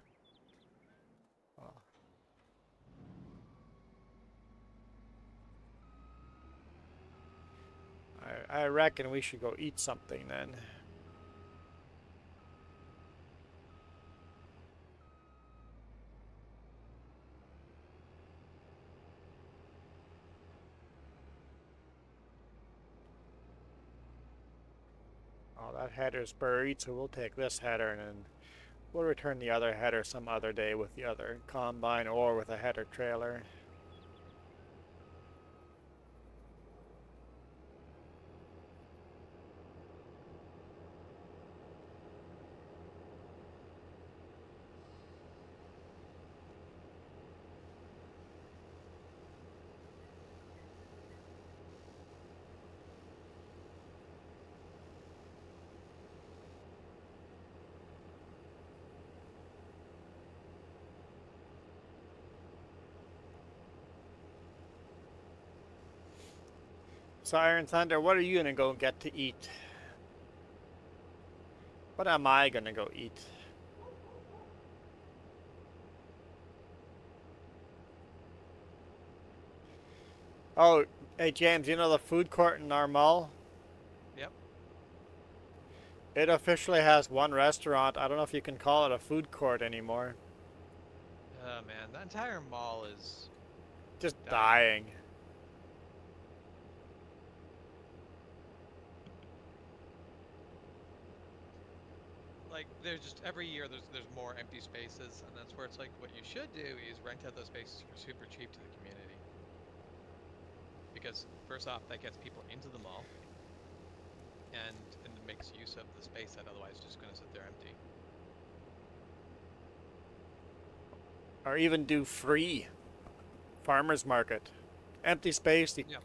Oh. I reckon we should go eat something then. Oh, that header's buried, so we'll take this header and then we'll return the other header some other day with the other combine or with a header trailer. So Iron Thunder, what are you gonna go get to eat? What am I gonna go eat? Oh, hey James, you know the food court in our mall? Yep. It officially has one restaurant. I don't know if you can call it a food court anymore. Oh man, the entire mall is Just dying. dying. Like there's just every year there's more empty spaces, and that's where it's like what you should do is rent out those spaces for super cheap to the community. Because first off, that gets people into the mall, and makes use of the space that otherwise is just going to sit there empty. Or even do free farmers market. Empty space, Yeah.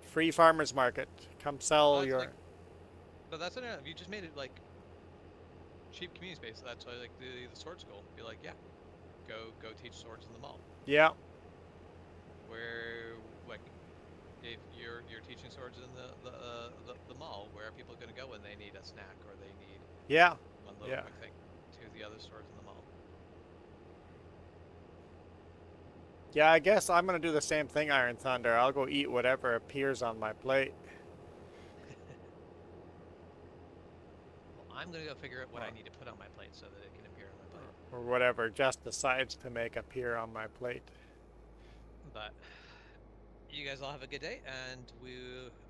free farmers market. Come sell your... Like, but that's enough. You just made it like cheap community space. So that's why like the sword school. Be like, yeah, go teach swords in the mall. Yeah. Where like if you're teaching swords in the mall, where are people going to go when they need a snack or they need one little quick thing? To the other stores in the mall. Yeah, I guess I'm gonna do the same thing, Iron Thunder. I'll go eat whatever appears on my plate. Well, I'm gonna go figure out what I need to put on my plate so that it can appear on my plate. Or whatever just decides to make appear on my plate. But you guys all have a good day, and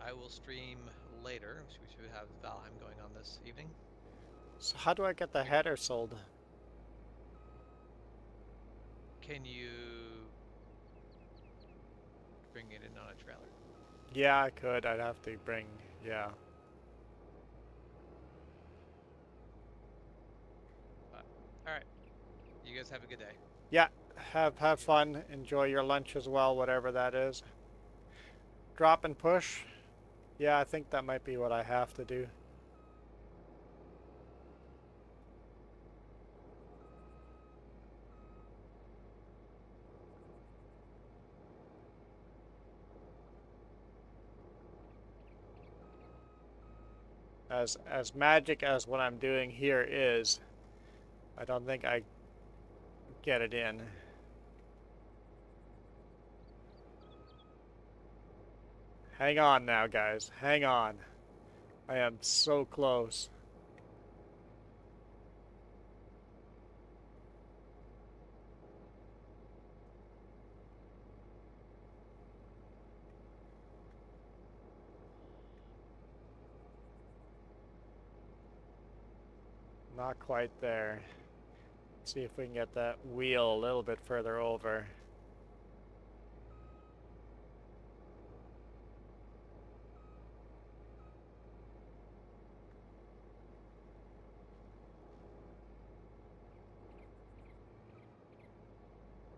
I will stream later. We should have Valheim going on this evening. So how do I get the header sold? Can you bring it in on a trailer? Yeah, I could. I'd have to bring... yeah. Alright. You guys have a good day. Yeah, have fun. Enjoy your lunch as well, whatever that is. Drop and push. Yeah, I think that might be what I have to do. As magic as what I'm doing here is, I don't think I get it in. Hang on now, guys. Hang on. I am so close. Not quite there. Let's see if we can get that wheel a little bit further over.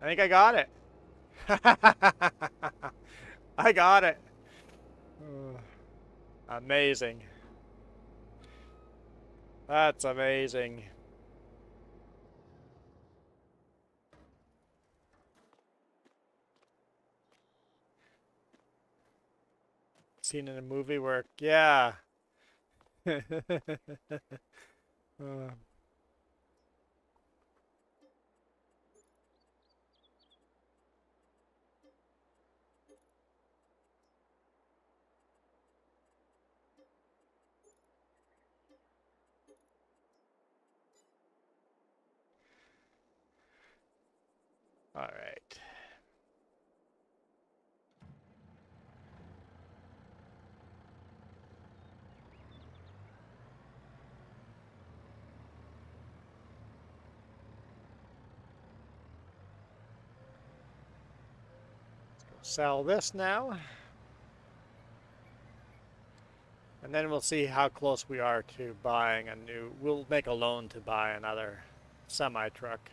think I got it. I got it. Amazing. That's amazing. Seen in a movie where, yeah. Uh, all right. Sell this now. And then we'll see how close we are to buying a new, we'll make a loan to buy another semi-truck.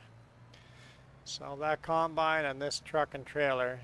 Sell that combine and this truck and trailer.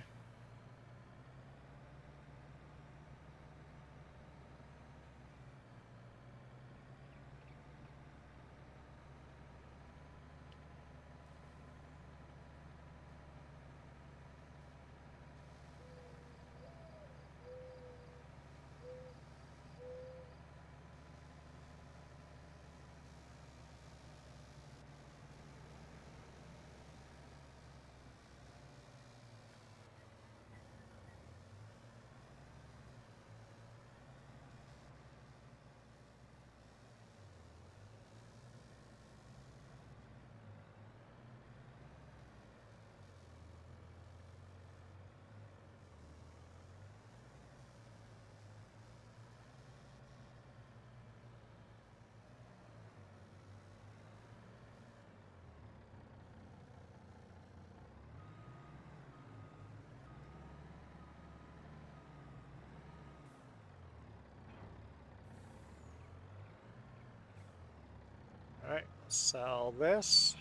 All right, sell this.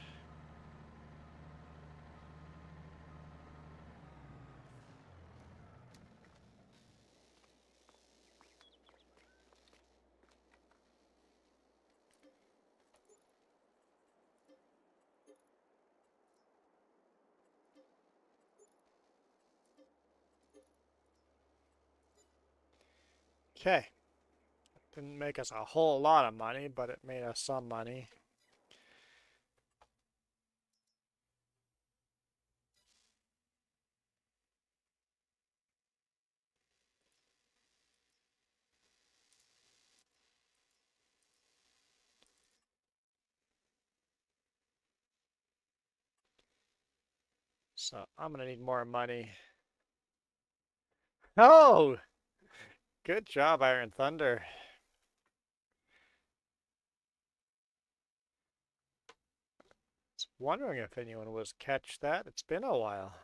Okay. Didn't make us a whole lot of money, but it made us some money. So I'm gonna need more money. Oh, good job, Iron Thunder. I was wondering if anyone was catch that. It's been a while.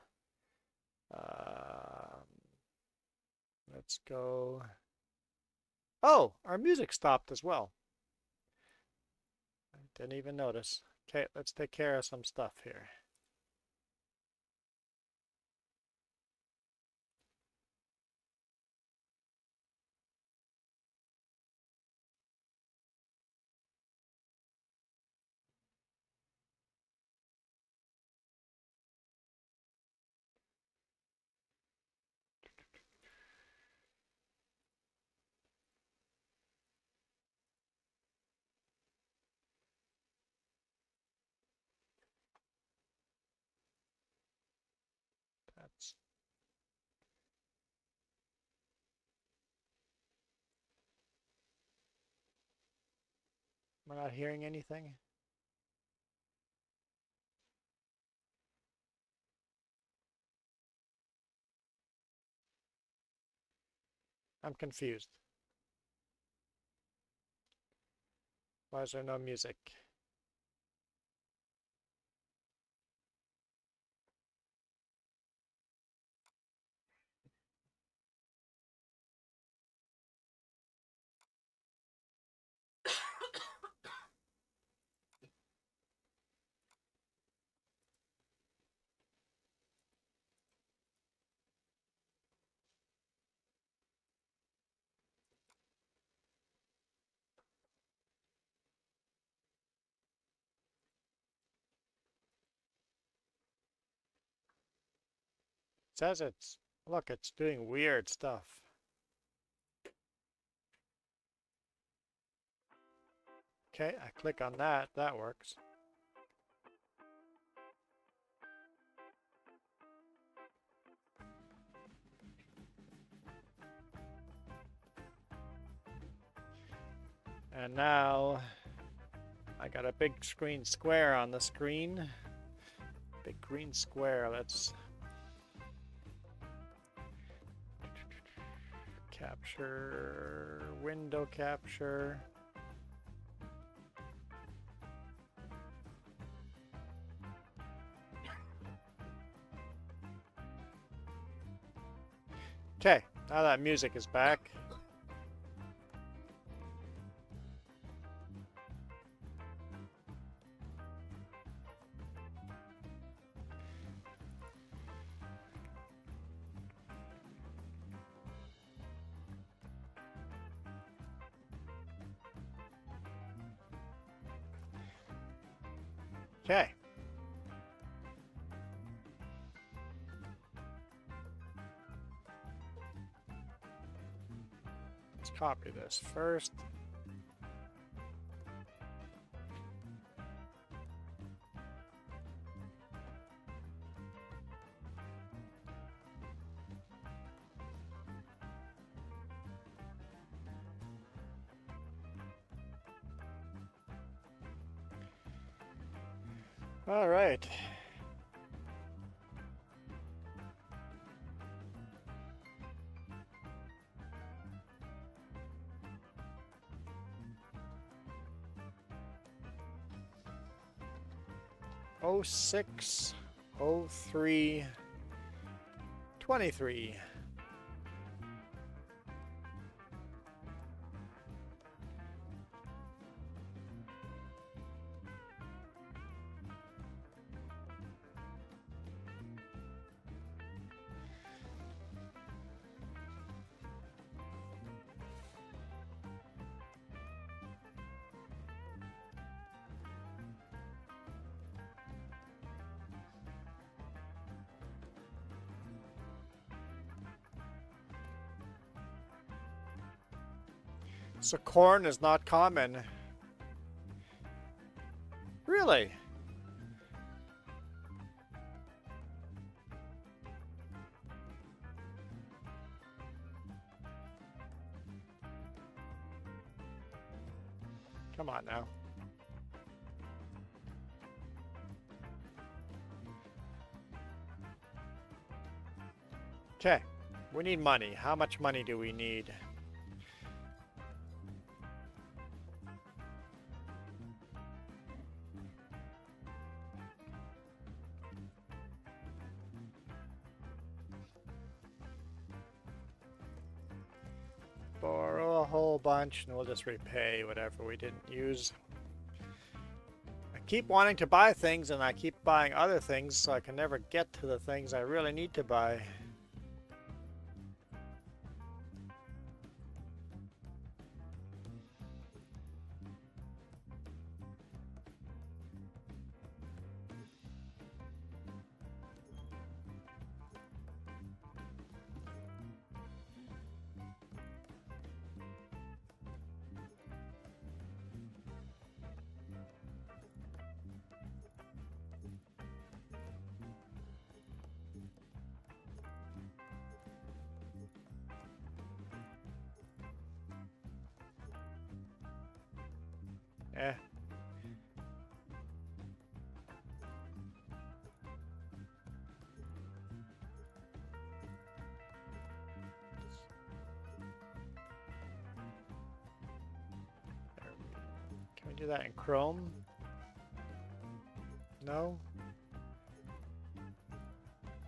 Um, let's go. Oh, our music stopped as well. I didn't even notice. Okay, let's take care of some stuff here. That's Am I not hearing anything? I'm confused. Why is there no music? says it's, look, it's doing weird stuff. Okay, I click on that, that works. And now I got a big screen square on the screen. Big green square, let's capture, window capture. Okay, now that music is back. Okay. Let's copy this first. All right. Oh 06, 03, 23. So corn is not common. Really? Come on now. Okay, we need money. How much money do we need? Borrow a whole bunch and we'll just repay whatever we didn't use. I keep wanting to buy things and I keep buying other things, so I can never get to the things I really need to buy. Eh. Can we do that in Chrome? No?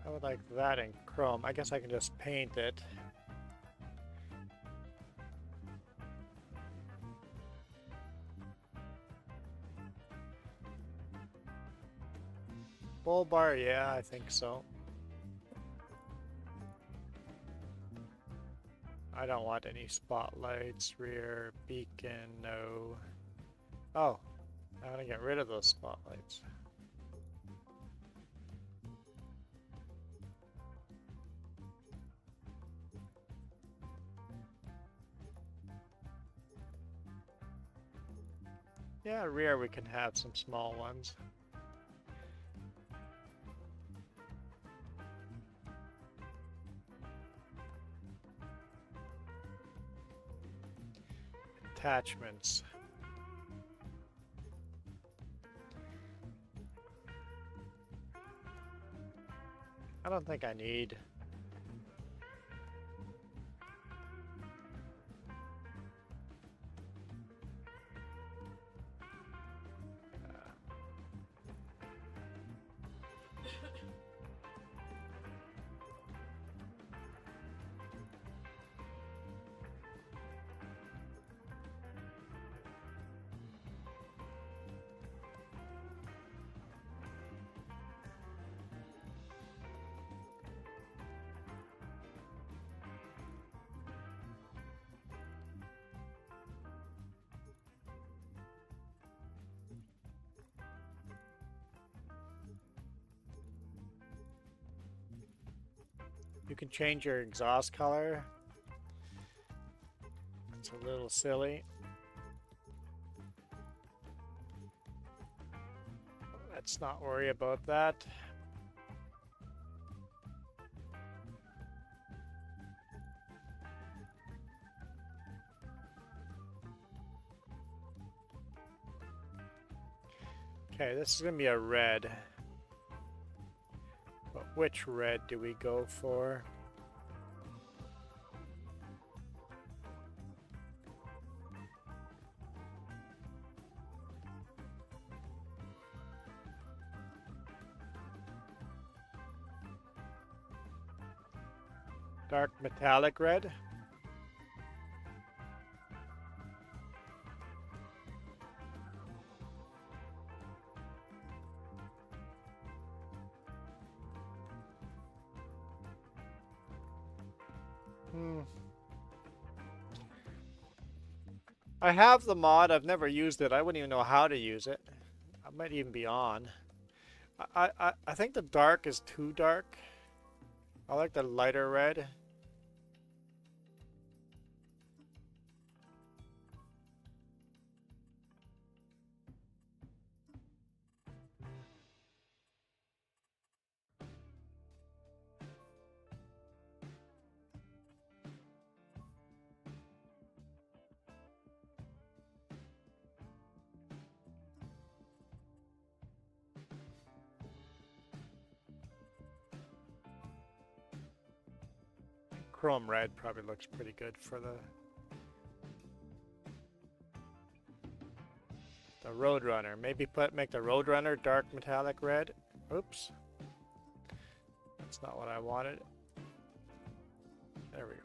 I would like that in Chrome. I guess I can just paint it. Bull bar, yeah, I think so. I don't want any spotlights, rear, beacon, no. Oh, I want to get rid of those spotlights. Yeah, rear we can have some small ones. Attachments. I don't think I need. You can change your exhaust color. It's a little silly. Let's not worry about that. Okay, this is going to be a red. But which red do we go for? Dark metallic red. I have the mod. I've never used it. I wouldn't even know how to use it. I might even be on. I think the dark is too dark. I like the lighter red. Chrome red probably looks pretty good for the Roadrunner. Maybe make the Roadrunner dark metallic red. Oops. That's not what I wanted. There we go.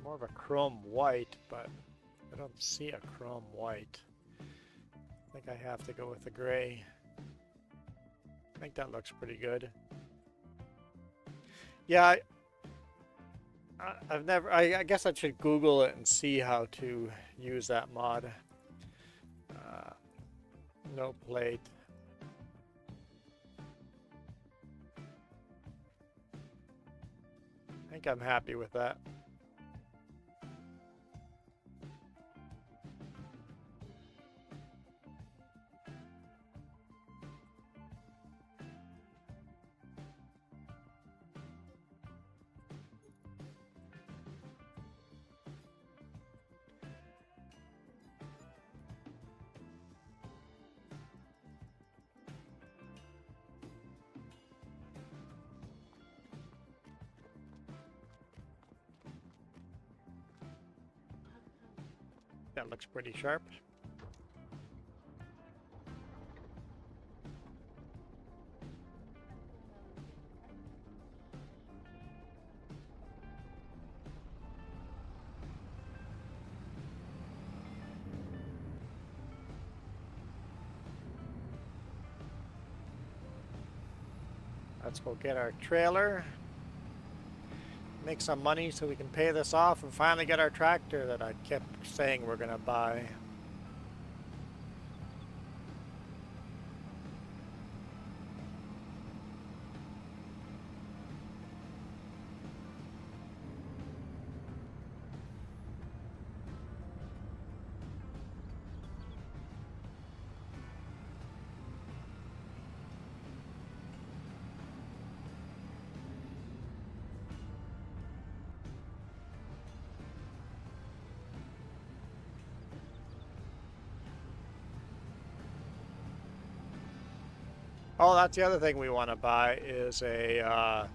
More of a chrome white, but I don't see a chrome white. I think I have to go with the gray. I think that looks pretty good. Yeah, I've never. I guess I should Google it and see how to use that mod. No plate. I think I'm happy with that. That looks pretty sharp. Let's go get our trailer. Make some money so we can pay this off and finally get our tractor that I kept saying we're gonna buy. Oh, that's the other thing we want to buy is a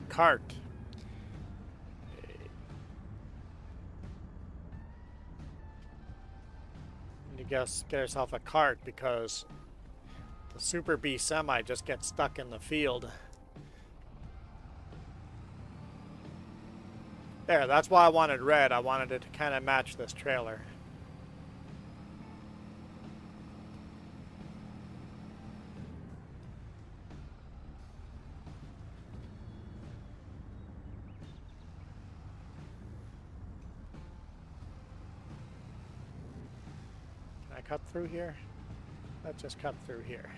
cart. You guess get yourself a cart because the Super B semi just gets stuck in the field. There, that's why I wanted red. I wanted it to kind of match this trailer. Cut through here? Let's just cut through here.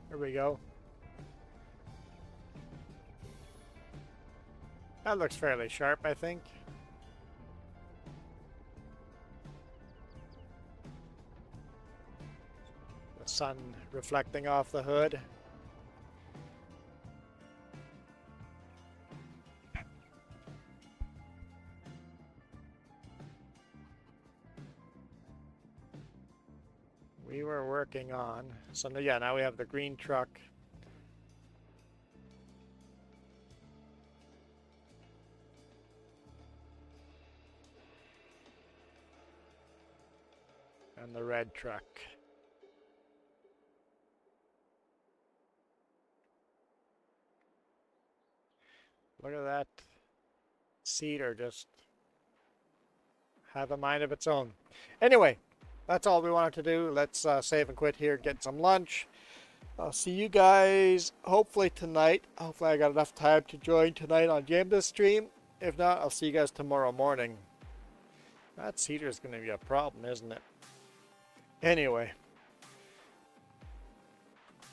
There we go. That looks fairly sharp, I think. Sun reflecting off the hood. We were working on, so yeah, now we have the green truck. And the red truck. Look at that cedar just have a mind of its own. Anyway, that's all we wanted to do. Let's save and quit here, get some lunch. I'll see you guys hopefully tonight. Hopefully I got enough time to join tonight on Jamda's stream. If not, I'll see you guys tomorrow morning. That cedar is going to be a problem, isn't it? Anyway,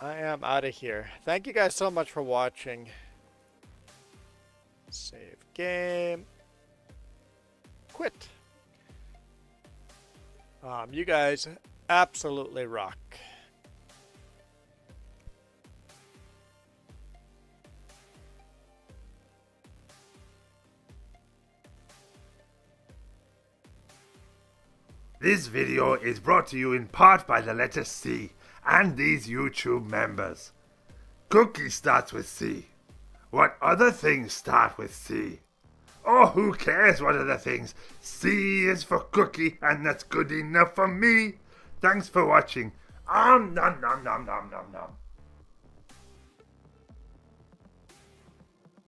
I am out of here. Thank you guys so much for watching. Save game. Quit. You guys absolutely rock. This video is brought to you in part by the letter C and these YouTube members. Cookie starts with C. What other things start with C? Oh, who cares what other things? C is for cookie, and that's good enough for me. Thanks for watching. Nom nom nom nom nom nom.